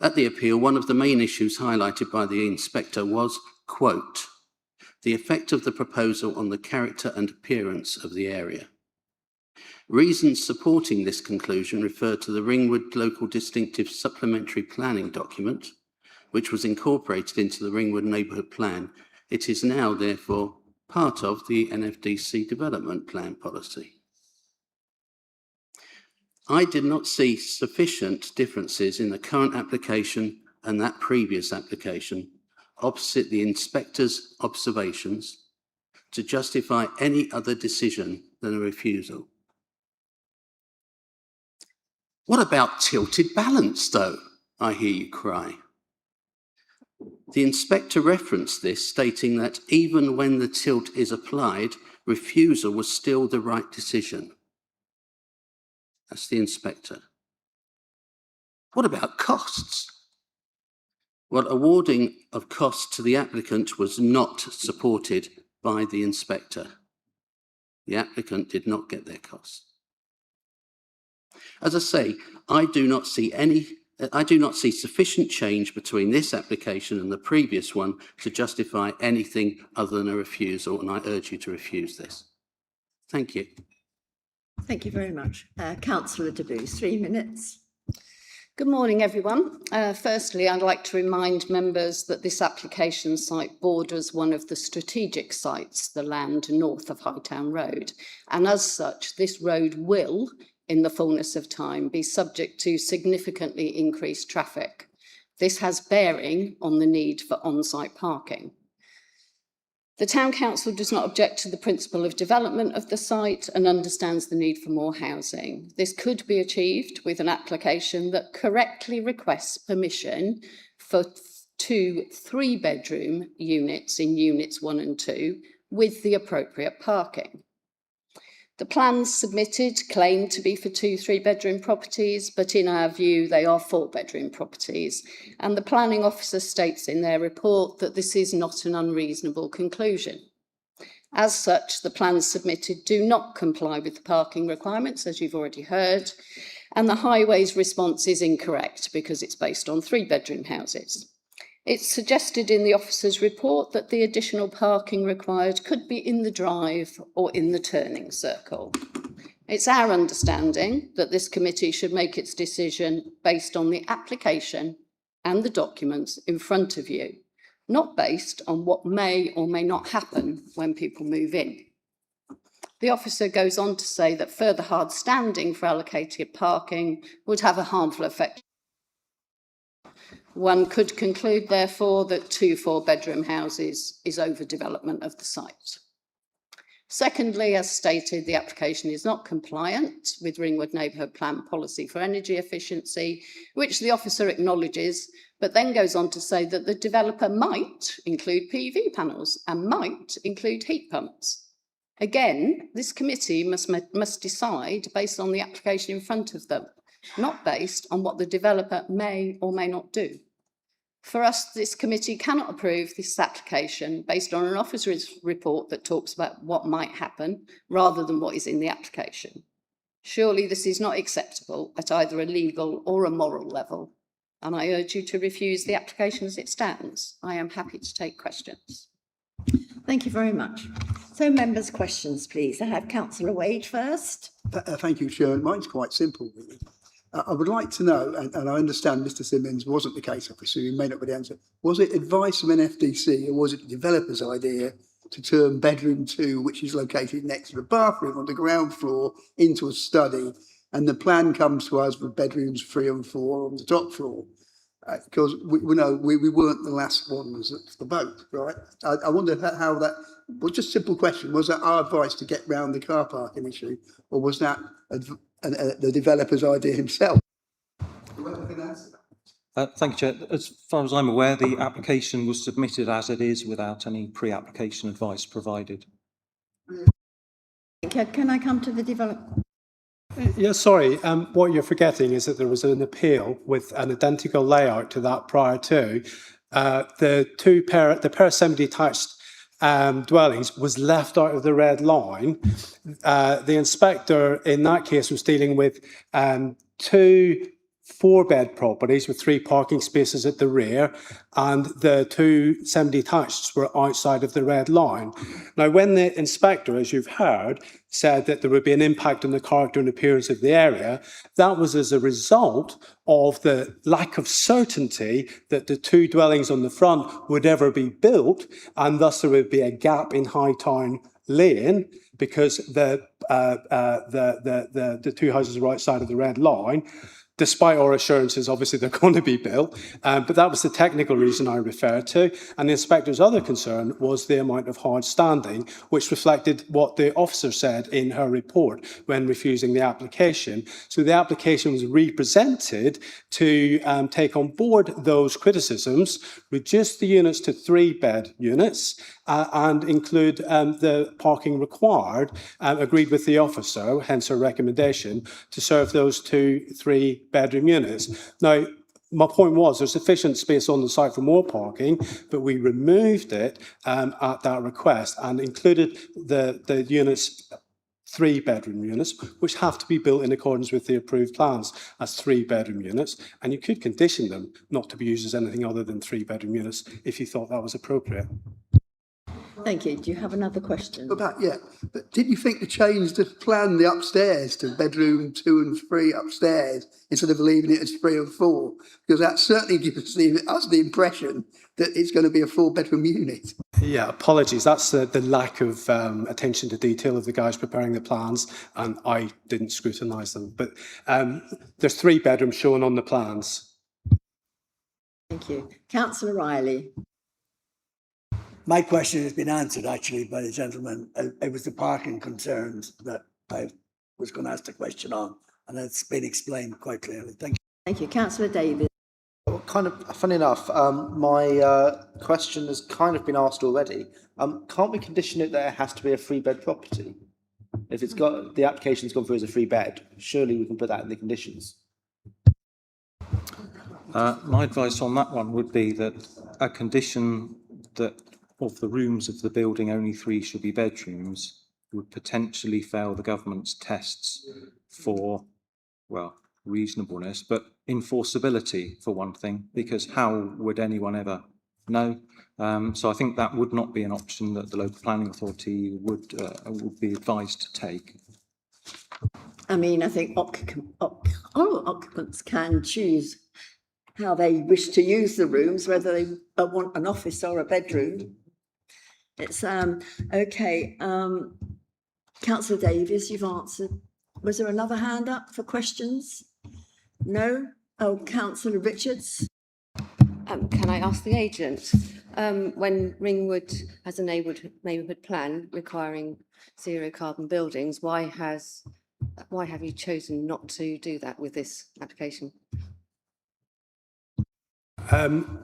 At the appeal, one of the main issues highlighted by the inspector was, quote, the effect of the proposal on the character and appearance of the area. Reasons supporting this conclusion refer to the Ringwood Local Distinctive Supplementary Planning document, which was incorporated into the Ringwood Neighbourhood Plan. It is now, therefore, part of the NFDC Development Plan policy. I did not see sufficient differences in the current application and that previous application, opposite the inspector's observations, to justify any other decision than a refusal. What about tilted balance, though? I hear you cry. The inspector referenced this, stating that even when the tilt is applied, refusal was still the right decision. That's the inspector. What about costs? Well, awarding of costs to the applicant was not supported by the inspector. The applicant did not get their costs. As I say, I do not see any I do not see sufficient change between this application and the previous one to justify anything other than a refusal, and I urge you to refuse this. Thank you. Thank you very much. Councillor Debus, 3 minutes. Good morning, everyone. Firstly, I'd like to remind members that this application site borders one of the strategic sites, the land north of Hightown Road. And as such, this road will, in the fullness of time, be subject to significantly increased traffic. This has bearing on the need for on-site parking. The Town Council does not object to the principle of development of the site and understands the need for more housing. This could be achieved with an application that correctly requests permission for 2 3-bedroom units in units 1 and 2 with the appropriate parking. The plans submitted claim to be for 2 3-bedroom properties, but in our view, they are 4-bedroom properties. And the planning officer states in their report that this is not an unreasonable conclusion. As such, the plans submitted do not comply with the parking requirements, as you've already heard, and the highway's response is incorrect because it's based on 3-bedroom houses. It's suggested in the officer's report that the additional parking required could be in the drive or in the turning circle. It's our understanding that this committee should make its decision based on the application and the documents in front of you, not based on what may or may not happen when people move in. The officer goes on to say that further hard standing for allocated parking would have a harmful effect. One could conclude, therefore, that 2 4-bedroom houses is overdevelopment of the site. Secondly, as stated, the application is not compliant with Ringwood Neighbourhood Plan Policy for Energy Efficiency, which the officer acknowledges, but then goes on to say that the developer might include PV panels and might include heat pumps. Again, this committee must decide based on the application in front of them, not based on what the developer may or may not do. For us, this committee cannot approve this application based on an officer's report that talks about what might happen rather than what is in the application. Surely this is not acceptable at either a legal or a moral level, and I urge you to refuse the application as it stands. I am happy to take questions. Thank you very much. So members' questions, please. I have Councillor Wade first. Thank you, Chairman. Mine's quite simple, really. I would like to know, and I understand Mr. Simmons wasn't the case officer, he may not be the answer. Was it advice from NFDC or was it the developer's idea to turn bedroom 2, which is located next to the bathroom on the ground floor, into a study? And the plan comes to us with bedrooms 3 and 4 on the top floor. Because we weren't the last ones at the boat, right? I wonder how that, well, just a simple question, was that our advice to get round the car parking issue, or was that the developer's idea himself? Thank you, Chair. As far as I'm aware, the application was submitted as it is without any pre-application advice provided. Can I come to the developer? Yeah, sorry. What you're forgetting is that there was an appeal with an identical layout to that prior to. The pair of semi-detached dwellings was left out of the red line. The inspector in that case was dealing with 2 4-bed properties with 3 parking spaces at the rear, and the 2 semi-detached were outside of the red line. Now, when the inspector, as you've heard, said that there would be an impact on the character and appearance of the area, that was as a result of the lack of certainty that the 2 dwellings on the front would ever be built, and thus there would be a gap in Hightown Lane because the 2 houses were outside of the red line. Despite our assurances, obviously they're going to be built, but that was the technical reason I referred to. And the inspector's other concern was the amount of hard standing, which reflected what the officer said in her report when refusing the application. So the application was represented to take on board those criticisms, reduce the units to 3-bed units, and include the parking required, agreed with the officer, hence her recommendation, to serve those 2 3-bedroom units. Now, my point was there's sufficient space on the site for more parking, but we removed it at that request and included the units 3-bedroom units, which have to be built in accordance with the approved plans as 3-bedroom units. And you could condition them not to be used as anything other than 3-bedroom units if you thought that was appropriate. Thank you. Do you have another question? But did you think to change the plan, the upstairs, to bedroom 2 and 3 upstairs, instead of leaving it as 3 and 4? Because that certainly gives us the impression that it's going to be a 4-bedroom unit. Yeah, apologies. That's the lack of attention to detail of the guys preparing the plans, and I didn't scrutinise them. But there's 3 bedrooms shown on the plans. Thank you. Councillor Riley. My question has been answered actually by the gentleman. It was the parking concerns that I was going to ask the question on, and it's been explained quite clearly. Thank you. Thank you. Councillor Davis. Well, kind of funny enough, my question has kind of been asked already. Can't we condition it that it has to be a 3-bed property? If it's got the application's gone through as a 3-bed, surely we can put that in the conditions. My advice on that one would be that a condition that of the rooms of the building only 3 should be bedrooms would potentially fail the government's tests for, well, reasonableness, but enforceability for one thing, because how would anyone ever know? So I think that would not be an option that the local planning authority would be advised to take. I mean, I think occupants can choose how they wish to use the rooms, whether they want an office or a bedroom. It's okay. Councillor Davies, you've answered. Was there another hand up for questions? No? Oh, Councillor Richards. Can I ask the agent, when Ringwood has a neighbourhood plan requiring zero carbon buildings, why have you chosen not to do that with this application?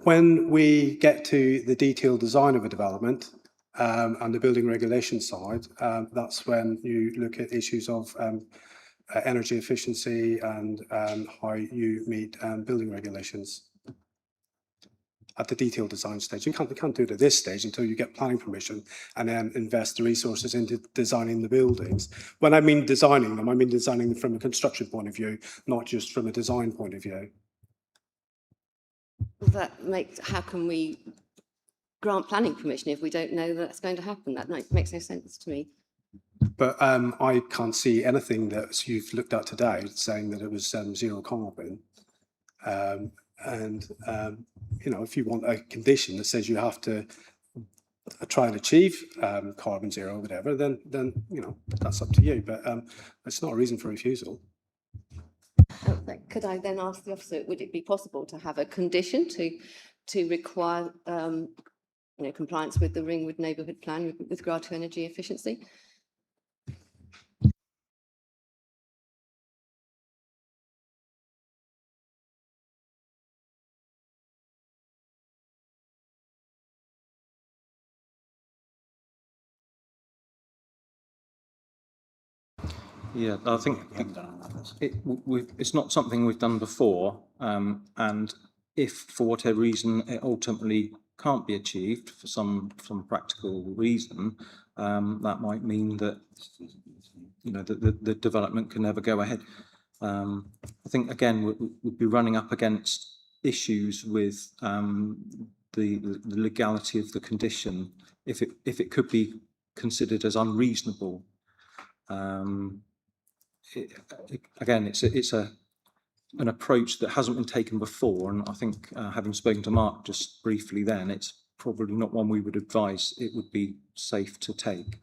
When we get to the detailed design of a development and the building regulation side, that's when you look at issues of energy efficiency and how you meet building regulations. At the detailed design stage, you can't do it at this stage until you get planning permission and then invest the resources into designing the buildings. When I mean designing them, I mean designing them from a construction point of view, not just from a design point of view. How can we grant planning permission if we don't know that's going to happen? That makes no sense to me. But I can't see anything that you've looked at today saying that it was zero carbon. You know, if you want a condition that says you have to try and achieve carbon zero or whatever, then you know, that's up to you. But it's not a reason for refusal. Could I then ask the officer, would it be possible to have a condition to require compliance with the Ringwood neighbourhood plan with regard to energy efficiency? Yeah, I think it's not something we've done before, and if for whatever reason it ultimately can't be achieved for some practical reason, that might mean that the development can never go ahead. I think again we'd be running up against issues with the legality of the condition if it could be considered as unreasonable. Again, it's an approach that hasn't been taken before, and I think having spoken to Mark just briefly then, it's probably not one we would advise it would be safe to take.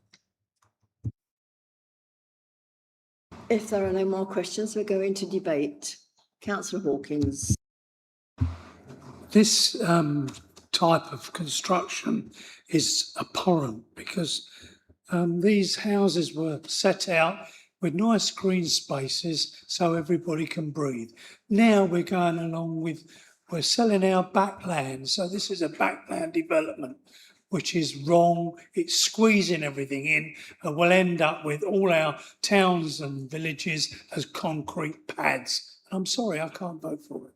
If there are no more questions, we're going to debate. Councillor Hawkins. This type of construction is abhorrent because these houses were set out with nice green spaces so everybody can breathe. Now we're going along with, we're selling our backland. So this is a backland development, which is wrong. It's squeezing everything in, and we'll end up with all our towns and villages as concrete pads. And I'm sorry, I can't vote for it.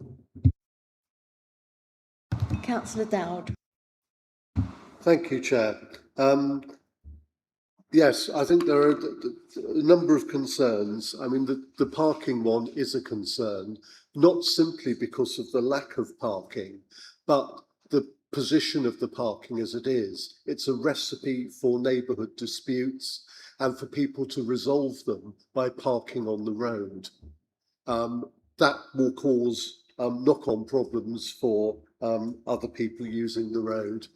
Councillor Dowd. Thank you, Chair. Yes, I think there are a number of concerns. I mean, the parking one is a concern, not simply because of the lack of parking, but the position of the parking as it is. It's a recipe for neighbourhood disputes and for people to resolve them by parking on the road. That will cause knock-on problems for other people using the road.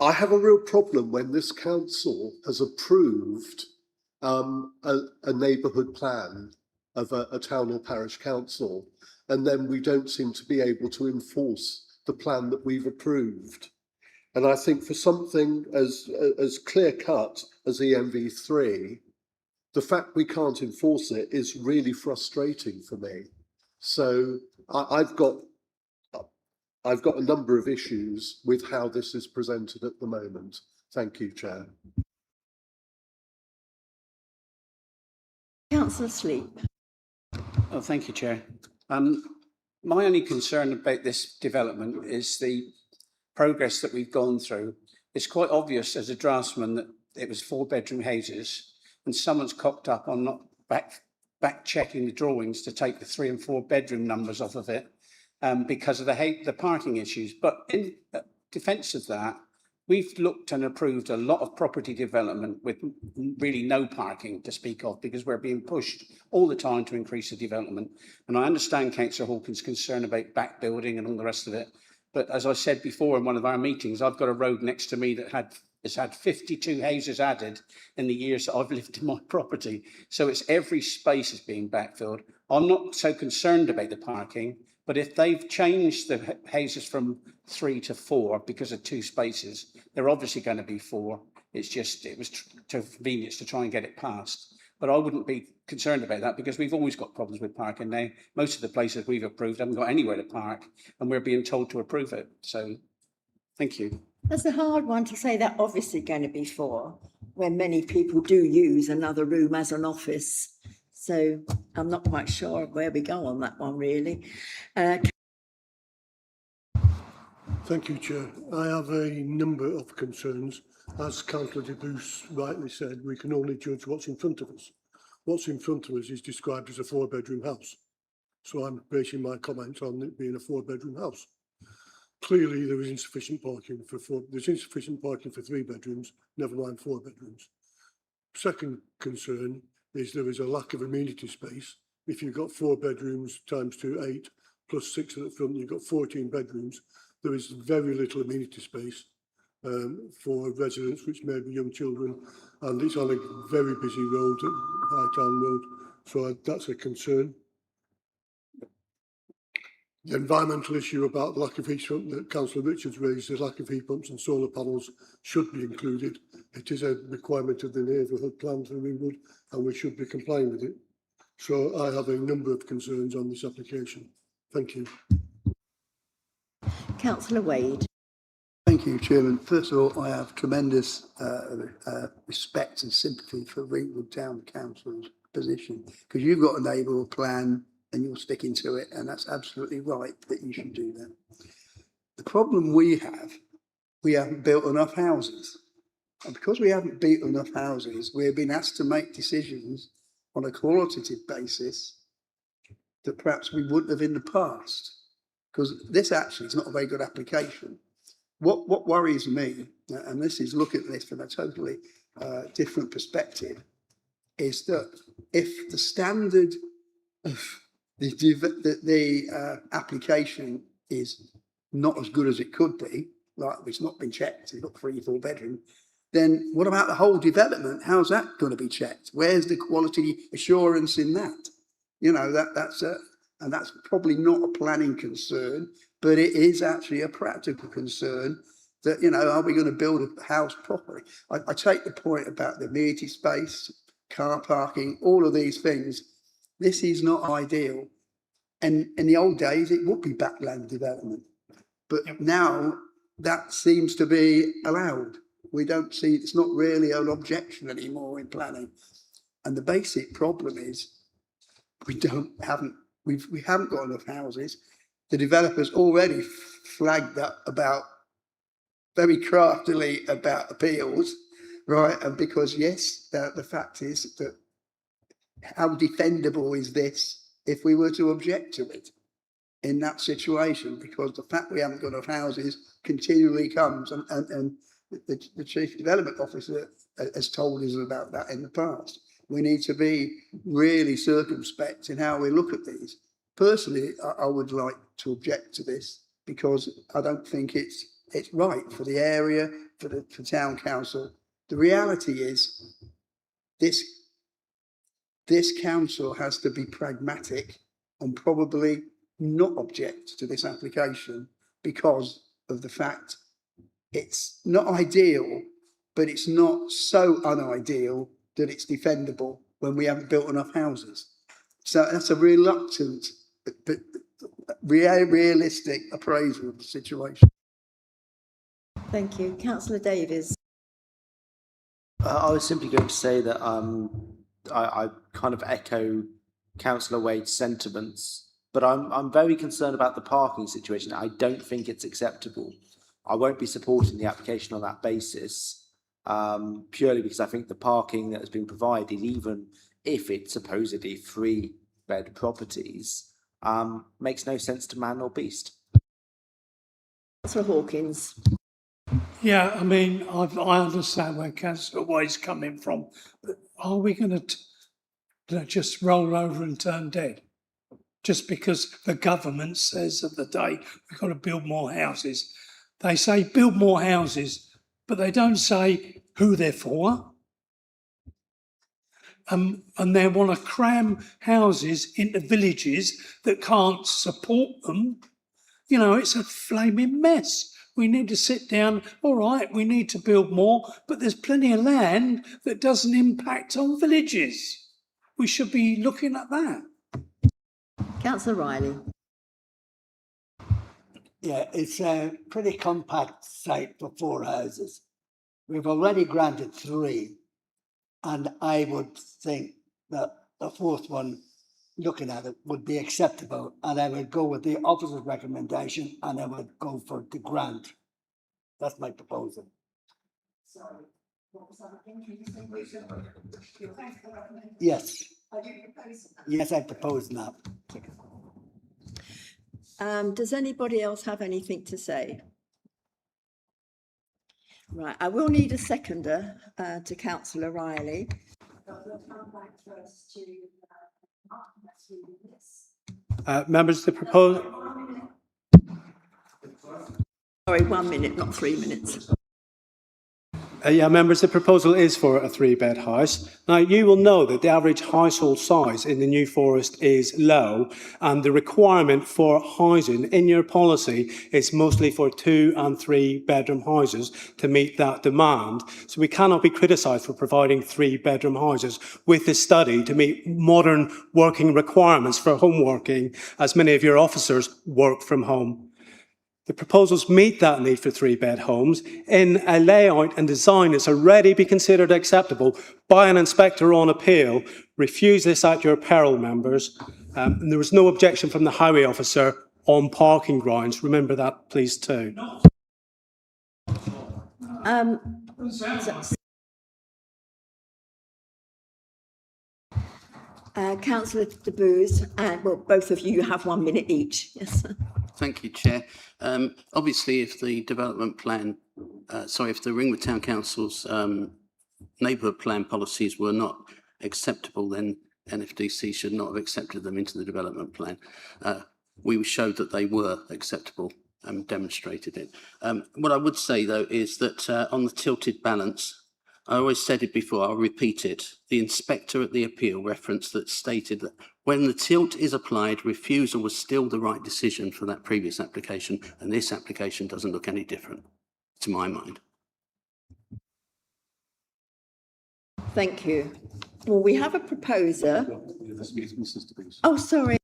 I have a real problem when this council has approved a neighbourhood plan of a town or parish council, and then we don't seem to be able to enforce the plan that we've approved. And I think for something as clear-cut as EMV3, the fact we can't enforce it is really frustrating for me. So I've got a number of issues with how this is presented at the moment. Thank you, Chair. Councillor Sleep. Oh, thank you, Chair. My only concern about this development is the progress that we've gone through. It's quite obvious as a draftsman that it was 4-bedroom houses, and someone's cocked up on not back checking the drawings to take the 3 and 4 bedroom numbers off of it. Because of the parking issues. But in defence of that, we've looked and approved a lot of property development with really no parking to speak of, because we're being pushed all the time to increase the development. And I understand Councillor Hawkins' concern about back building and all the rest of it. But as I said before in one of our meetings, I've got a road next to me that has had 52 houses added in the years that I've lived in my property. So it's every space is being backfilled. I'm not so concerned about the parking. But if they've changed the houses from 3 to 4 because of 2 spaces, they're obviously going to be 4. It's just, it was to convenience to try and get it passed. But I wouldn't be concerned about that because we've always got problems with parking now. Most of the places we've approved haven't got anywhere to park, and we're being told to approve it. So, thank you. That's a hard one to say. That obviously going to be 4, when many people do use another room as an office. So I'm not quite sure where we go on that one, really. Thank you, Chair. I have a number of concerns. As Councillor de Boos rightly said, we can only judge what's in front of us. What's in front of us is described as a 4-bedroom house. So I'm basing my comments on it being a 4-bedroom house. Clearly, there is insufficient parking for 4. There's insufficient parking for 3 bedrooms, never mind 4 bedrooms. Second concern is there is a lack of amenity space. If you've got 4 bedrooms times 2, 8, plus 6 at the front, you've got 14 bedrooms. There is very little amenity space for residents, which may be young children, and it's on a very busy road, Hightown Road, so that's a concern. The environmental issue about the lack of heat pumps that Councillor Richards raised, the lack of heat pumps and solar panels should be included. It is a requirement of the neighbourhood plan for Ringwood, and we should be complying with it. So I have a number of concerns on this application. Thank you. Councillor Wade. Thank you, Chairman. First of all, I have tremendous respect and sympathy for Ringwood Town Council's position, because you've got a neighbourhood plan and you're sticking to it, and that's absolutely right that you should do that. The problem we haven't built enough houses. And because we haven't built enough houses, we've been asked to make decisions on a qualitative basis that perhaps we wouldn't have in the past. Because this actually is not a very good application. What worries me, and this is looking at this from a totally different perspective, is that if the standard of the application is not as good as it could be, like it's not been checked, it's got 3 or 4 bedroom, then what about the whole development? How's that going to be checked? Where's the quality assurance in that? You know, and that's probably not a planning concern, but it is actually a practical concern that, you know, are we going to build a house properly? I take the point about the amenity space, car parking, all of these things. This is not ideal. And in the old days, it would be backland development. But now that seems to be allowed. We don't see, it's not really an objection anymore in planning. And the basic problem is we haven't got enough houses. The developers already flagged up about very craftily about appeals, right? And because yes, the fact is that how defendable is this if we were to object to it in that situation? Because the fact we haven't got enough houses continually comes, and the chief development officer has told us about that in the past. We need to be really circumspect in how we look at these. Personally, I would like to object to this because I don't think it's right for the area, for town council. The reality is this council has to be pragmatic and probably not object to this application because of the fact it's not ideal, but it's not so unideal that it's defendable when we haven't built enough houses. So that's a reluctant but realistic appraisal of the situation. Thank you. Councillor Davies. I was simply going to say that I kind of echo Councillor Wade's sentiments, but I'm very concerned about the parking situation. I don't think it's acceptable. I won't be supporting the application on that basis, purely because I think the parking that has been provided, even if it's supposedly 3-bed properties, makes no sense to man or beast. Councillor Hawkins. Yeah, I mean, I understand where Councillor Wade's coming from, but are we going to just roll over and turn dead? Just because the government says of the day, we've got to build more houses. They say build more houses, but they don't say who they're for. And they want to cram houses into villages that can't support them. You know, it's a flaming mess. We need to sit down, all right, we need to build more, but there's plenty of land that doesn't impact on villages. We should be looking at that. Councillor Riley. Yeah, it's a pretty compact site for 4 houses. We've already granted 3, and I would think that the 4th one, looking at it, would be acceptable, and I would go with the officer's recommendation, and I would go for the grant. That's my proposal. Sorry, what was that again? Yes. Yes, I propose that. Does anybody else have anything to say? Right, I will need a seconder to Councillor Riley. Members, the proposal. Sorry, 1 minute, not 3 minutes. Members, the proposal is for a 3-bed house. Now, you will know that the average household size in the New Forest is low, and the requirement for housing in your policy is mostly for 2 and 3 bedroom houses to meet that demand. So we cannot be criticised for providing 3 bedroom houses with this study to meet modern working requirements for home working, as many of your officers work from home. The proposals meet that need for 3-bed homes in a layout and design that's already be considered acceptable by an inspector on appeal. Refuse this at your peril, members. And there was no objection from the highway officer on parking grounds. Remember that, please, too. Councillor de Boos, well, both of you have 1 minute each. Yes. Thank you, Chair. Obviously, if the development plan, if the Ringwood Town Council's neighbourhood plan policies were not acceptable, then NFDC should not have accepted them into the development plan. We showed that they were acceptable and demonstrated it. What I would say, though, is that on the tilted balance, I always said it before, I'll repeat it. The inspector at the appeal reference that stated that when the tilt is applied, refusal was still the right decision for that previous application, and this application doesn't look any different, to my mind. Thank you. Well, we have a proposer. Oh, sorry.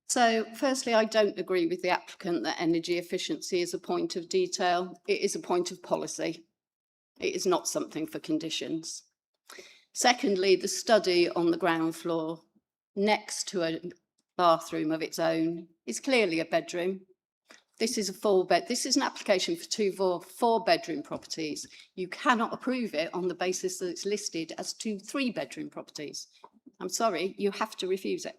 So firstly, I don't agree with the applicant that energy efficiency is a point of detail. It is a point of policy. It is not something for conditions. Secondly, the study on the ground floor next to a bathroom of its own is clearly a bedroom. This is this is an application for two four-bedroom properties. You cannot approve it on the basis that it's listed as 2 3-bedroom properties. I'm sorry, you have to refuse it.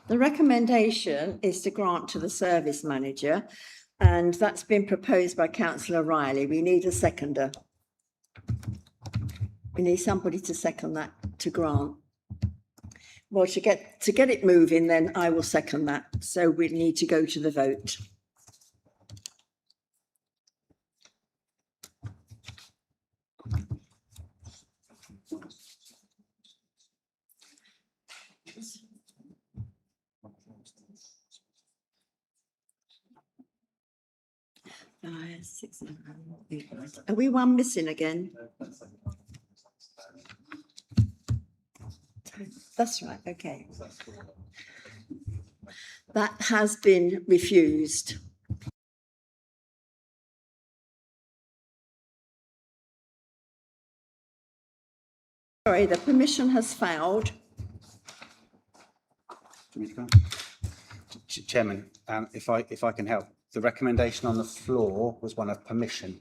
The recommendation is to grant to the service manager, and that's been proposed by councillor Riley. We need a seconder. We need somebody to second that, to grant. Well, to get it moving, then I will second that. So we need to go to the vote. Are we one missing again? That's right, okay. That has been refused. Sorry, the permission has failed. Chairman, if I can help, the recommendation on the floor was one of permission,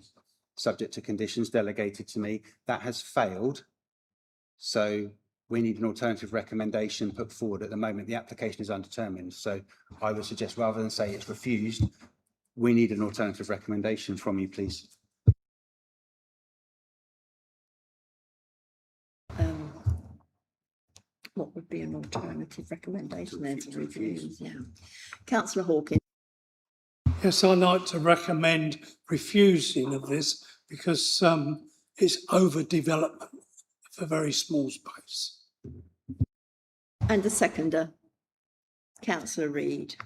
subject to conditions delegated to me. That has failed. So we need an alternative recommendation put forward. At the moment, the application is undetermined. So I would suggest, rather than say it's refused, we need an alternative recommendation from you, please. What would be an alternative recommendation then to refuse? Yeah. Councillor Hawkins. Yes, I'd like to recommend refusing of this because it's overdevelopment of a very small space. And the seconder, councillor Reid.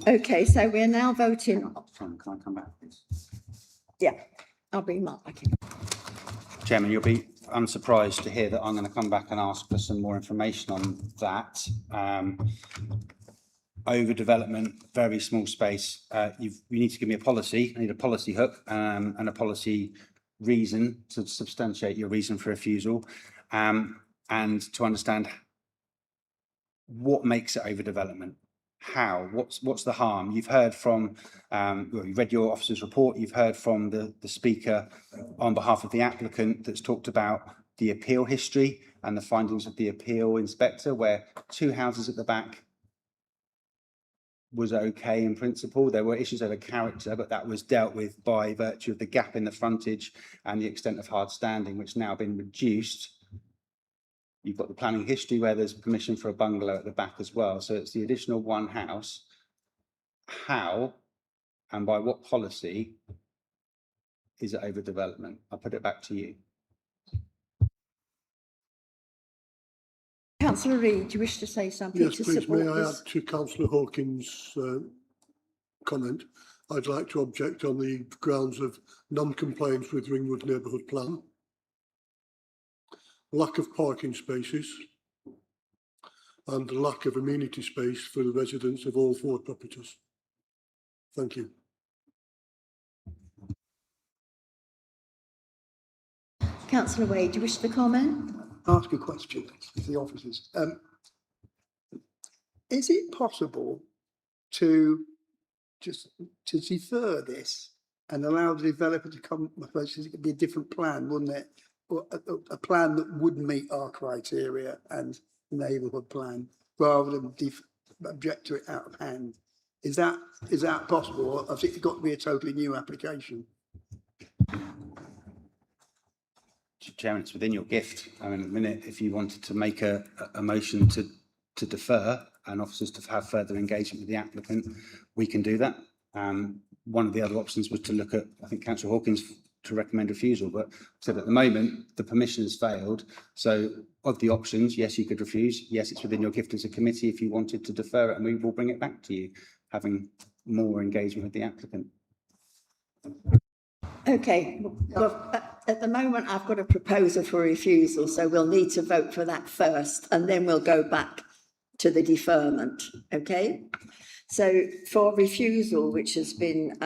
Okay, so we're now voting. Can I come back, please? Yeah, I'll bring Mark back in. Chairman, you'll be unsurprised to hear that I'm going to come back and ask for some more information on that. Overdevelopment, very small space. You need to give me a policy. I need a policy hook and a policy reason to substantiate your reason for refusal, and to understand what makes it overdevelopment. How? What's the harm? You've heard from, well, you've read your officer's report. You've heard from the speaker on behalf of the applicant that's talked about the appeal history and the findings of the appeal inspector, where 2 houses at the back was okay in principle. There were issues over character, but that was dealt with by virtue of the gap in the frontage and the extent of hard standing, which now been reduced. You've got the planning history where there's permission for a bungalow at the back as well. So it's the additional 1 house. How and by what policy is it overdevelopment? I'll put it back to you. Councillor Reid, do you wish to say something? Yes, to please. support May I this? add to Councillor Hawkins' comment? I'd like to object on the grounds of non-compliance with Ringwood Neighbourhood Plan, lack of parking spaces, and lack of amenity space for the residents of all 4 properties. Thank you. Councillor Wade, do you wish to comment? Ask a question to the officers. Is it possible to just defer this and allow the developer to come? I suppose it could be a different plan, wouldn't it? Or a plan that would meet our criteria and neighbourhood plan, rather than object to it out of hand. Is that possible, or has it got to be a totally new application? Chairman, it's within your gift. I mean, at the minute, if you wanted to make a motion to defer and officers to have further engagement with the applicant, we can do that. One of the other options was to look at, I think, Councillor Hawkins to recommend refusal, but said at the moment the permission has failed. So of the options, yes, you could refuse. Yes, it's within your gift as a committee if you wanted to defer it, and we will bring it back to you, having more engagement with the applicant. Okay, well, at the moment I've got a proposal for refusal, so we'll need to vote for that first, and then we'll go back to the deferment, okay? So for refusal, which has been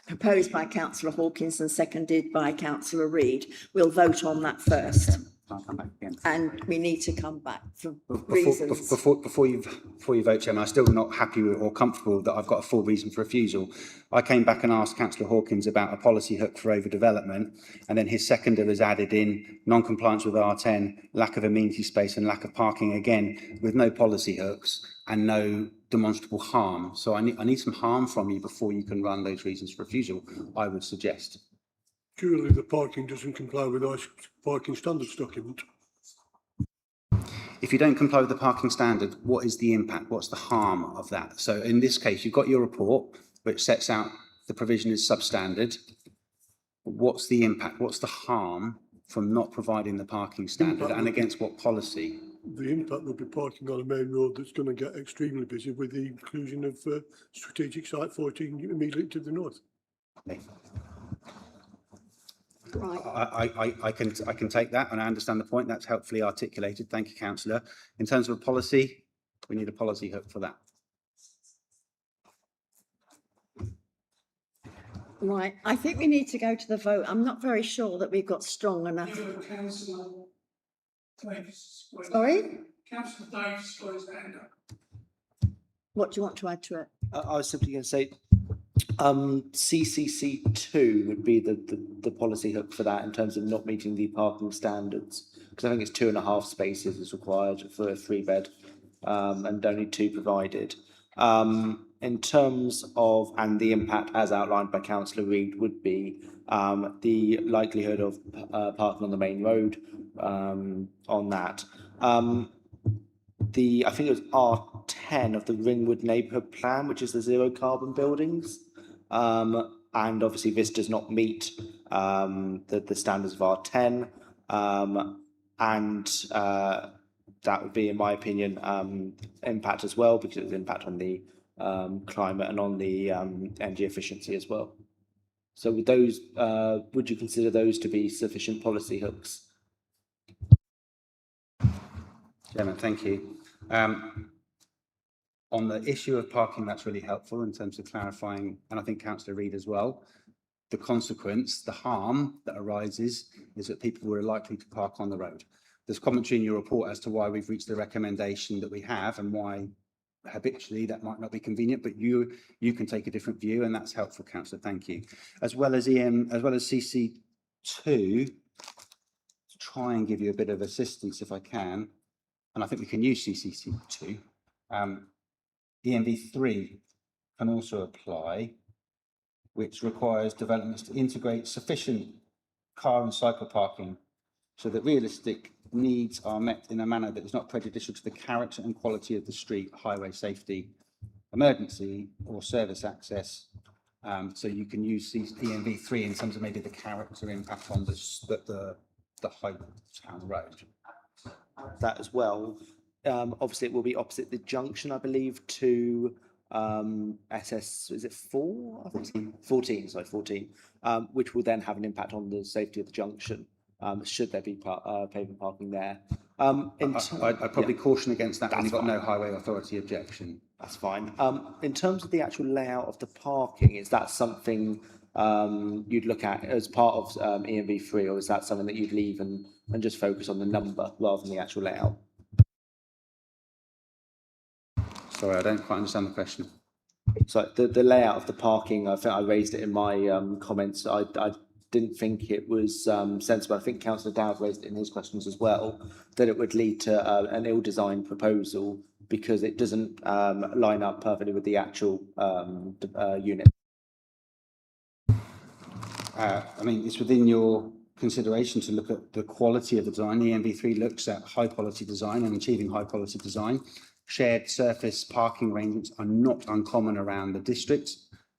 proposed by councillor Hawkins and seconded by councillor Reid. We'll vote on that first. I'll come back again. And we need to come back for Before, reasons. before you vote, Chairman, I'm still not happy with or comfortable that I've got a full reason for refusal. I came back and asked Councillor Hawkins about a policy hook for overdevelopment, and then his seconder has added in non-compliance with R10, lack of amenity space and lack of parking, again, with no policy hooks and no demonstrable harm. So I need some harm from you before you can run those reasons for refusal, I would suggest. Surely the parking doesn't comply with our parking standards document. If you don't comply with the parking standard, what is the impact? What's the harm of that? So in this case, you've got your report, which sets out the provision is substandard. What's the impact? What's the harm from not providing the parking standard, and against what policy? The impact would be parking on a main road that's going to get extremely busy with the inclusion of strategic site 14 immediately to the north. Okay. Right. I can take that, and I understand the point. That's helpfully articulated. Thank you, Councillor. In terms of a policy, we need a policy hook for that. Right, I think we need to go to the vote. I'm not very sure that we've got strong enough. Sorry? Councillor Davis got his hand up. What do you want to add to it? I was simply going to say, CCC2 would be the policy hook for that in terms of not meeting the parking standards, because I think it's 2.5 spaces is required for a 3-bed, and only 2 provided. In terms of, and the impact as outlined by Councillor Reid would be the likelihood of parking on the main road on that. I think it was R10 of the Ringwood Neighbourhood Plan, which is the zero carbon buildings. And obviously this does not meet the standards of R10. That would be, in my opinion, impact as well, because it would impact on the climate and on the energy efficiency as well. So with those, would you consider those to be sufficient policy hooks? Chairman, thank you. On the issue of parking, that's really helpful in terms of clarifying, and I think Councillor Reid as well. The consequence, the harm that arises is that people were likely to park on the road. There's commentary in your report as to why we've reached the recommendation that we have and why habitually that might not be convenient, but you can take a different view, and that's helpful, Councillor. Thank you. As well as CC2, to try and give you a bit of assistance if I can, and I think we can use CCC2. ENV3 can also apply, which requires developments to integrate sufficient car and cycle parking so that realistic needs are met in a manner that is not prejudicial to the character and quality of the street, highway safety, emergency or service access. So you can use ENV3 in terms of maybe the character impact on the High Town Road. That as well. Obviously, it will be opposite the junction, I believe, to SS, is it 4? I think 14, sorry, 14, which will then have an impact on the safety of the junction, should there be pavement parking there. I'd probably caution against that when you've got no highway authority objection. That's fine. In terms of the actual layout of the parking, is that something you'd look at as part of ENV3, or is that something that you'd leave and just focus on the number rather than the actual layout? Sorry, I don't quite understand the question. So the layout of the parking, I think I raised it in my comments. I didn't think it was sensible. I think Councillor Dowd raised it in his questions as well, that it would lead to an ill-designed proposal because it doesn't line up perfectly with the actual unit. I mean, it's within your consideration to look at the quality of the design. The ENV3 looks at high quality design and achieving high quality design. Shared surface parking arrangements are not uncommon around the district.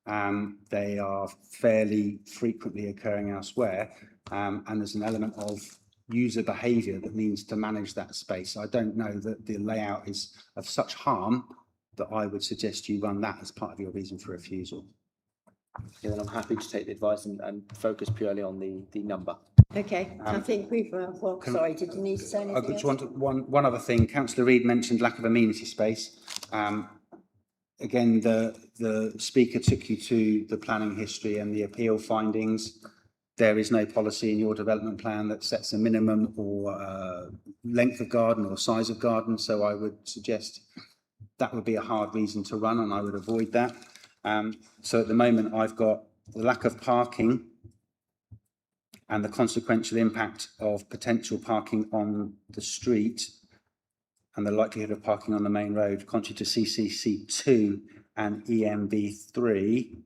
They are fairly frequently occurring elsewhere, and there's an element of user behaviour that means to manage that space. I don't know that the layout is of such harm that I would suggest you run that as part of your reason for refusal. Yeah, then I'm happy to take the advice and focus purely on the number. Okay, I think we've, well, sorry, did you need to say anything I just else? want one other thing. Councillor Reid mentioned lack of amenity space. again, the speaker took you to the planning history and the appeal findings. There is no policy in your development plan that sets a minimum or length of garden or size of garden. So I would suggest that would be a hard reason to run, and I would avoid that. So at the moment, I've got the lack of parking and the consequential impact of potential parking on the street and the likelihood of parking on the main road, contrary to CCC2 and EMB3.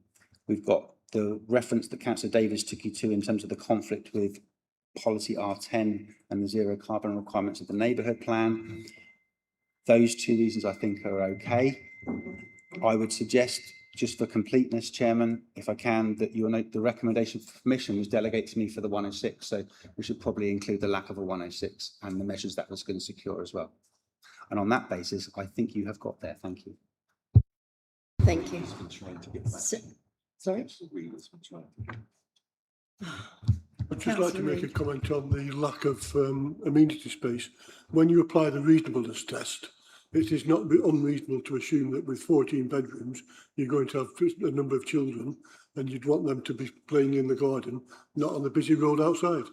We've got the reference that Councillor Davies took you to in terms of the conflict with policy R10 and the zero carbon requirements of the neighbourhood plan. Those two reasons I think are okay. I would suggest, just for completeness, Chairman, if I can, that you'll note the recommendation for permission was delegated to me for the 106, so we should probably include the lack of a 106 and the measures that was going to secure as well. And on that basis, I think you have got there. Thank you. Thank you. Sorry? I'd just like to make a comment on the lack of amenity space. When you apply the reasonableness test, it is not unreasonable to assume that with 14 bedrooms, you're going to have a number of children and you'd want them to be playing in the garden, not on the busy road outside.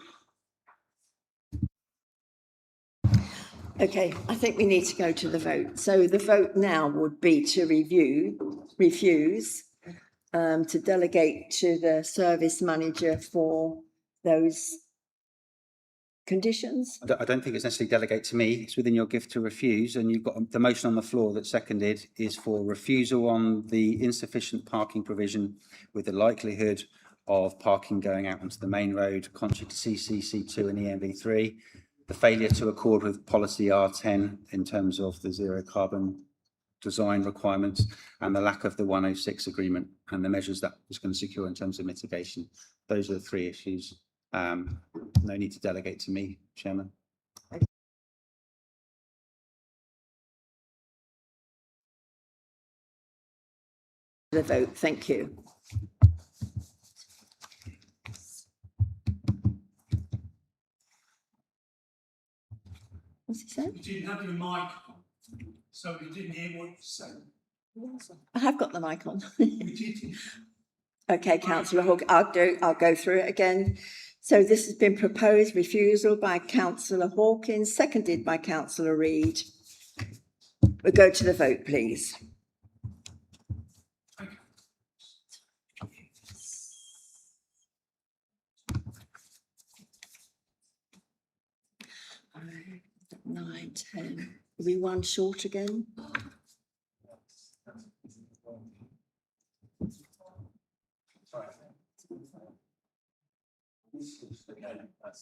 Okay, I think we need to go to the vote. So the vote now would be to refuse, to delegate to the service manager for those conditions. I don't think it's necessarily delegate to me. It's within your gift to refuse, and you've got the motion on the floor that's seconded is for refusal on the insufficient parking provision with the likelihood of parking going out onto the main road, contrary to CCC2 and EMV3, the failure to accord with policy R10 in terms of the zero carbon design requirements, and the lack of the 106 agreement and the measures that was going to secure in terms of mitigation. Those are the three issues. No need to delegate to me, Chairman. The vote, thank you. What's he saying? You didn't have your mic on, so you didn't hear what you said. I have got the mic on. You didn't. Okay, Councillor Hawke, I'll go through it again. So this has been proposed refusal by Councillor Hawkins, seconded by Councillor Reid. We'll go to the vote, please. Nine, 10. Are we one short again?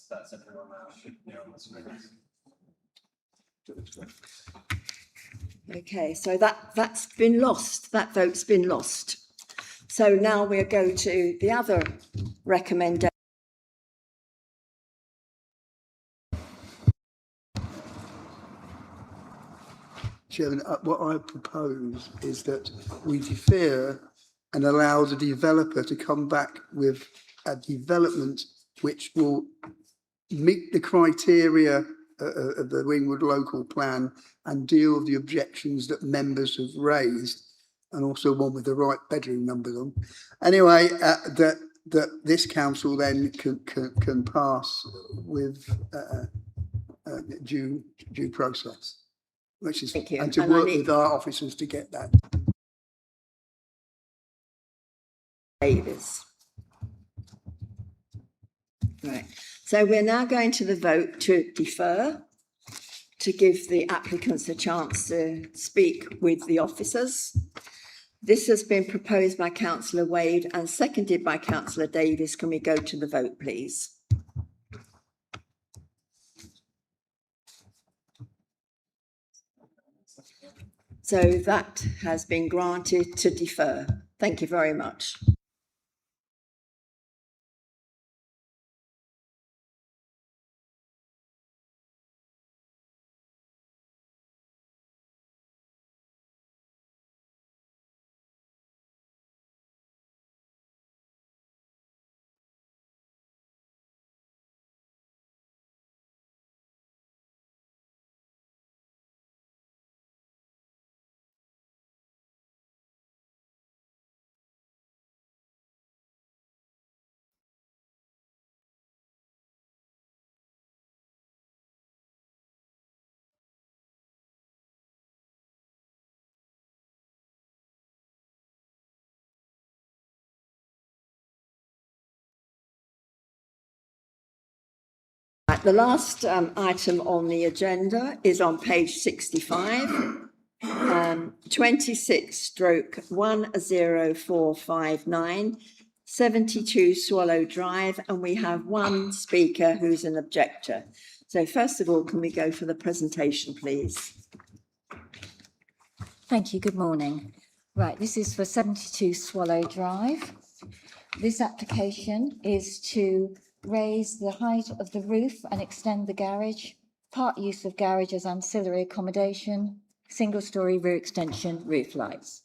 That's everyone Okay, so that's been lost. That vote's been lost. So now we'll go to the other recommendation. Chairman, what I propose is that we defer and allow the developer to come back with a development which will meet the criteria of the Ringwood local plan and deal with the objections that members have raised, and also one with the right bedroom numbers on. Anyway, that this council then can pass with due process. Which is, Thank you. and to And work with our officers to get that. Davis. Right. So we're now going to the vote to defer, to give the applicants a chance to speak with the officers. This has been proposed by Councillor Wade and seconded by Councillor Davis. Can we go to the vote, please? So that has been granted to defer. Thank you very much. The last item on the agenda is on page 65. 26/10459, 72 Swallow Drive, and we have one speaker who's an objector. So first of all, can we go for the presentation, please? Thank you. Good morning. Right, this is for 72 Swallow Drive. This application is to raise the height of the roof and extend the garage, part use of garage as ancillary accommodation, single-storey rear extension, roof lights.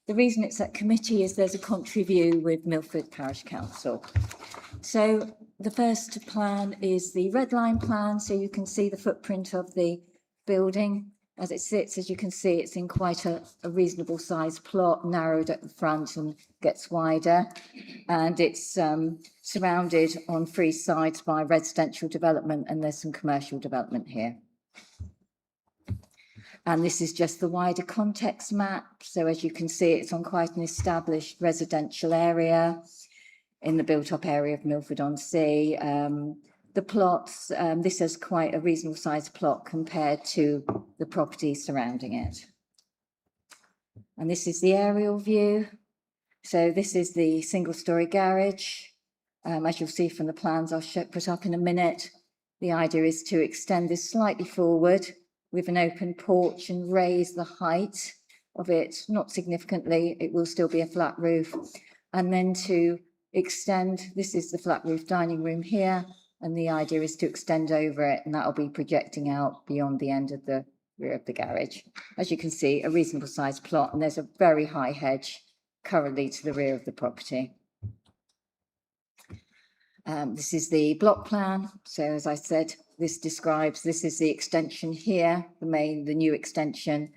The reason it's at committee is there's a contrary view with Milford Parish Council. So the first plan is the red line plan, so you can see the footprint of the building as it sits. As you can see, it's in quite a reasonable sized plot, narrowed at the front and gets wider. And it's surrounded on three sides by residential development, and there's some commercial development here. And this is just the wider context map. So as you can see, it's on quite an established residential area in the built-up area of Milford-on-Sea. The plots, this is quite a reasonable sized plot compared to the property surrounding it. And this is the aerial view. So this is the single-storey garage. As you'll see from the plans I'll put up in a minute, the idea is to extend this slightly forward with an open porch and raise the height of it, not significantly, it will still be a flat roof. And then to extend, this is the flat roof dining room here, and the idea is to extend over it, and that'll be projecting out beyond the end of the rear of the garage. As you can see, a reasonable sized plot, and there's a very high hedge currently to the rear of the property. This is the block plan. So as I said, this is the extension here, the new extension,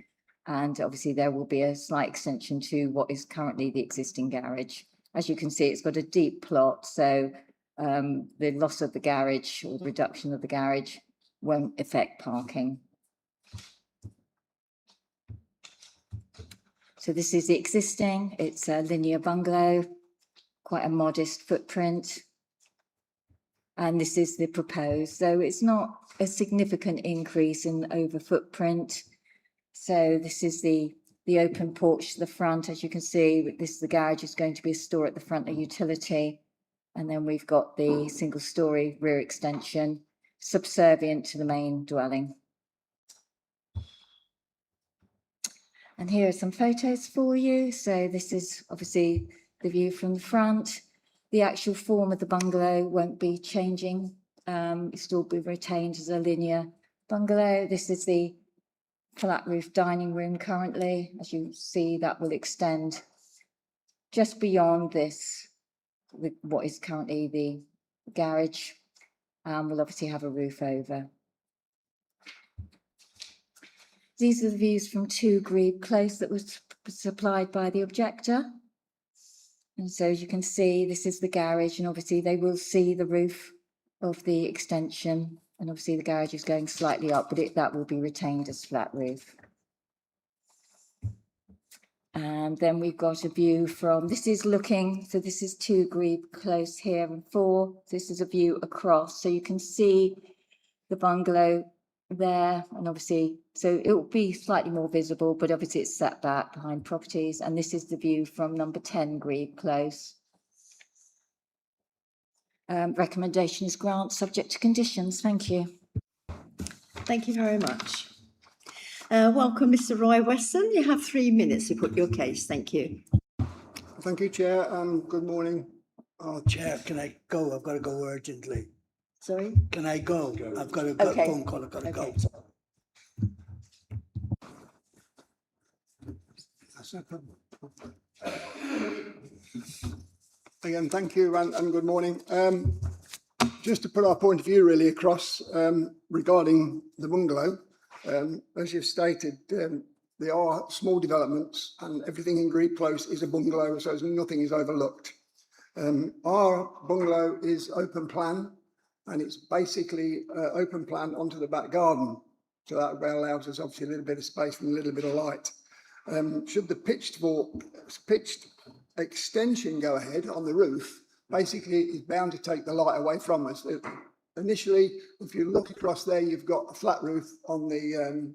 and obviously there will be a slight extension to what is currently the existing garage. As you can see, it's got a deep plot, so the loss of the garage or the reduction of the garage won't affect parking. So this is the existing, it's a linear bungalow, quite a modest footprint. And this is the proposed. So it's not a significant increase in over footprint. So this is the open porch to the front. As you can see, the garage is going to be a store at the front, a utility. And then we've got the single storey rear extension subservient to the main dwelling. And here are some photos for you. So this is obviously the view from the front. The actual form of the bungalow won't be changing. It'll still be retained as a linear bungalow. This is the flat roof dining room currently. As you see, that will extend just beyond this, what is currently the garage. We'll obviously have a roof over. These are the views from 2 Grebe Close that was supplied by the objector. And so as you can see, this is the garage, and obviously they will see the roof of the extension, and obviously the garage is going slightly up, but that will be retained as flat roof. And then we've got a view from, this is 2 Grebe Close here and 4. This is a view across, so you can see the bungalow there, and obviously, so it will be slightly more visible, but obviously it's set back behind properties. And this is the view from number 10 Grebe Close. Recommendation is grant subject to conditions. Thank you. Thank you very much. Welcome, Mr. Roy Weston. You have 3 minutes to put your case. Thank you. Thank you, Chair. Good morning. Oh, Chair, can I go? I've got to go urgently. Sorry? Can I go? I've got a phone call, I've got to go. That's no problem. Again, thank you and good morning. Just to put our point of view really across regarding the bungalow, as you've stated, there are small developments and everything in Grebe Close is a bungalow, so nothing is overlooked. Our bungalow is open plan, and it's basically open plan onto the back garden. So that allows us obviously a little bit of space and a little bit of light. Should the pitched extension go ahead on the roof, basically it's bound to take the light away from us. initially, if you look across there, you've got a flat roof on the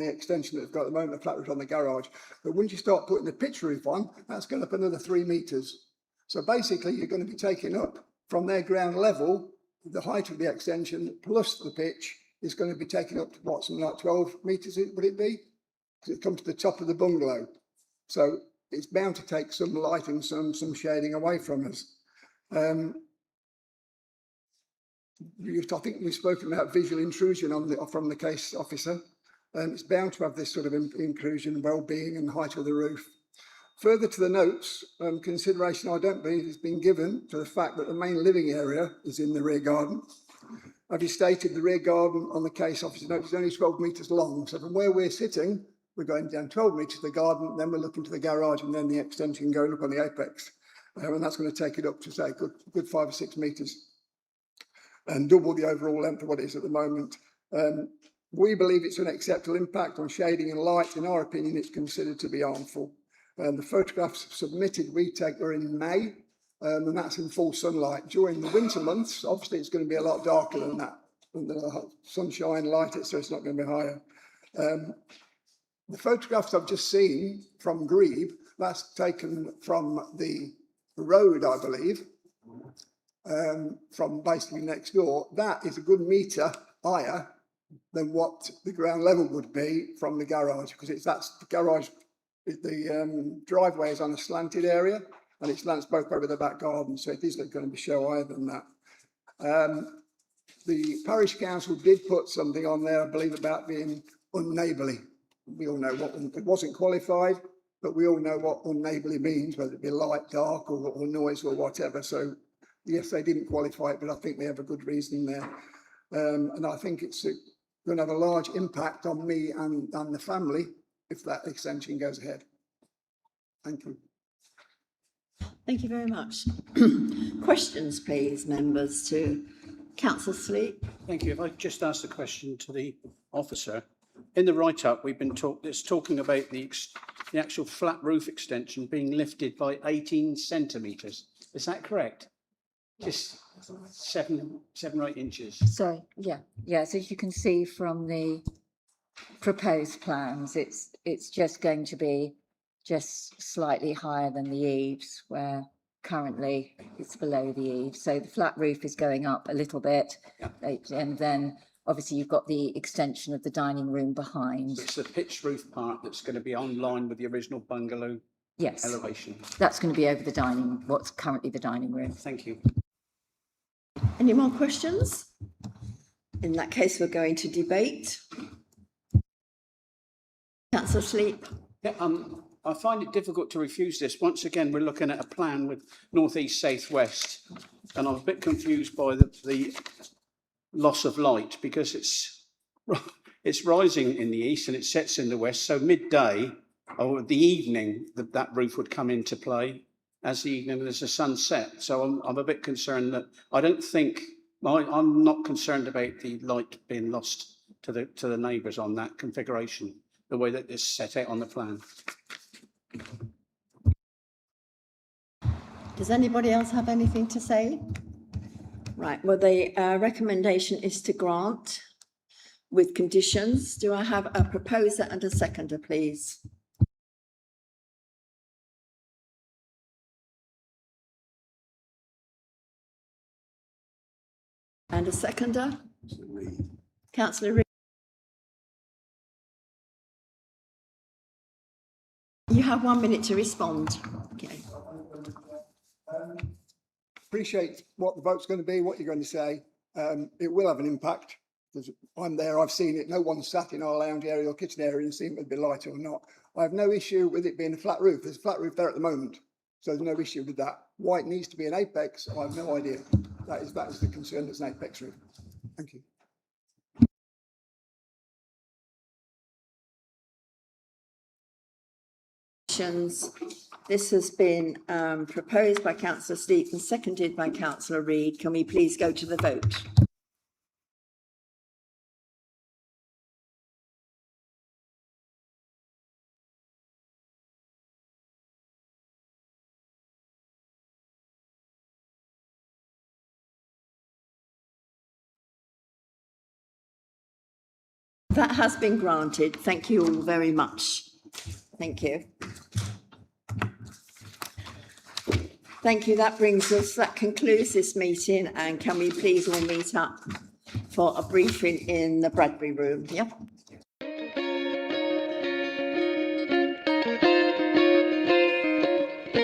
extension that they've got at the moment, a flat roof on the garage. But once you start putting the pitch roof on, that's going up another 3 meters. So basically, you're going to be taking up from their ground level, the height of the extension plus the pitch is going to be taken up to what, something like 12 meters, would it be? Because it comes to the top of the bungalow. So it's bound to take some light and some shading away from us. I think we've spoken about visual intrusion from the case officer. It's bound to have this sort of intrusion, well-being and height of the roof. Further to the notes, consideration I don't believe has been given to the fact that the main living area is in the rear garden. As you stated, the rear garden on the case officer note is only 12 metres long. So from where we're sitting, we're going down 12 metres to the garden, then we're looking to the garage and then the extension going up on the apex. And that's going to take it up to, say, good 5 or 6 metres and double the overall length of what it is at the moment. We believe it's an acceptable impact on shading and light. In our opinion, it's considered to be harmful. The photographs submitted we take are in May, and that's in full sunlight. During the winter months, obviously it's going to be a lot darker than that. And the sunshine light it, so it's not going to be higher. The photographs I've just seen from Grebe, that's taken from the road, I believe, from basically next door. That is a good metre higher than what the ground level would be from the garage, because that's the garage. The driveway is on a slanted area and it slants both over the back garden, so it is going to be show higher than that. The parish council did put something on there, I believe, about being unneighbourly. We all know what it wasn't qualified, but we all know what unneighbourly means, whether it be light, dark, or noise or whatever. So yes, they didn't qualify it, but I think they have a good reason there. And I think it's going to have a large impact on me and the family if that extension goes ahead. Thank you. Thank you very much. Questions, please, members, to Councillor Sleep. Thank you. If I just ask the question to the officer. In the write-up, we've been talking about the actual flat roof extension being lifted by 18 centimetres. Is that correct? Just seven or 8 inches. So, yeah. So as you can see from the proposed plans, it's just going to be just slightly higher than the eaves, where currently it's below the eaves. So the flat roof is going up a little bit, and then obviously you've got the extension of the dining room behind. So it's the pitched roof part that's going to be on line with the original bungalow elevation. That's going to be over the what's currently the dining room. Thank you. Any more questions? In that case, we're going to debate. Councillor Sleep. Yeah, I find it difficult to refuse this. Once again, we're looking at a plan with northeast, southwest, and I'm a bit confused by the loss of light, because it's rising in the east and it sets in the west. So midday or the evening, that roof would come into play as the evening as the sun set. So I'm a bit concerned that I'm not concerned about the light being lost to the neighbours on that configuration, the way that it's set out on the plan. Does anybody else have anything to say? Right, well, the recommendation is to grant with conditions. Do I have a proposer and a seconder, please? And a seconder? Councillor Reid. You have 1 minute to respond. Okay. Appreciate what the vote's going to be, what you're going to say. It will have an impact, because I'm there, I've seen it. No one's sat in our lounge area or kitchen area and seen whether it be light or not. I have no issue with it being a flat roof. There's a flat roof there at the moment, so there's no issue with that. Why it needs to be an apex, I have no idea. That is the concern, that's an apex roof. Thank you. This has been proposed by Councillor Sleep and seconded by Councillor Reid. Can we please go to the vote? That has been granted. Thank you all very much. Thank you. Thank you. That concludes this meeting, and can we please all meet up for a briefing in the Bradbury room? Yep.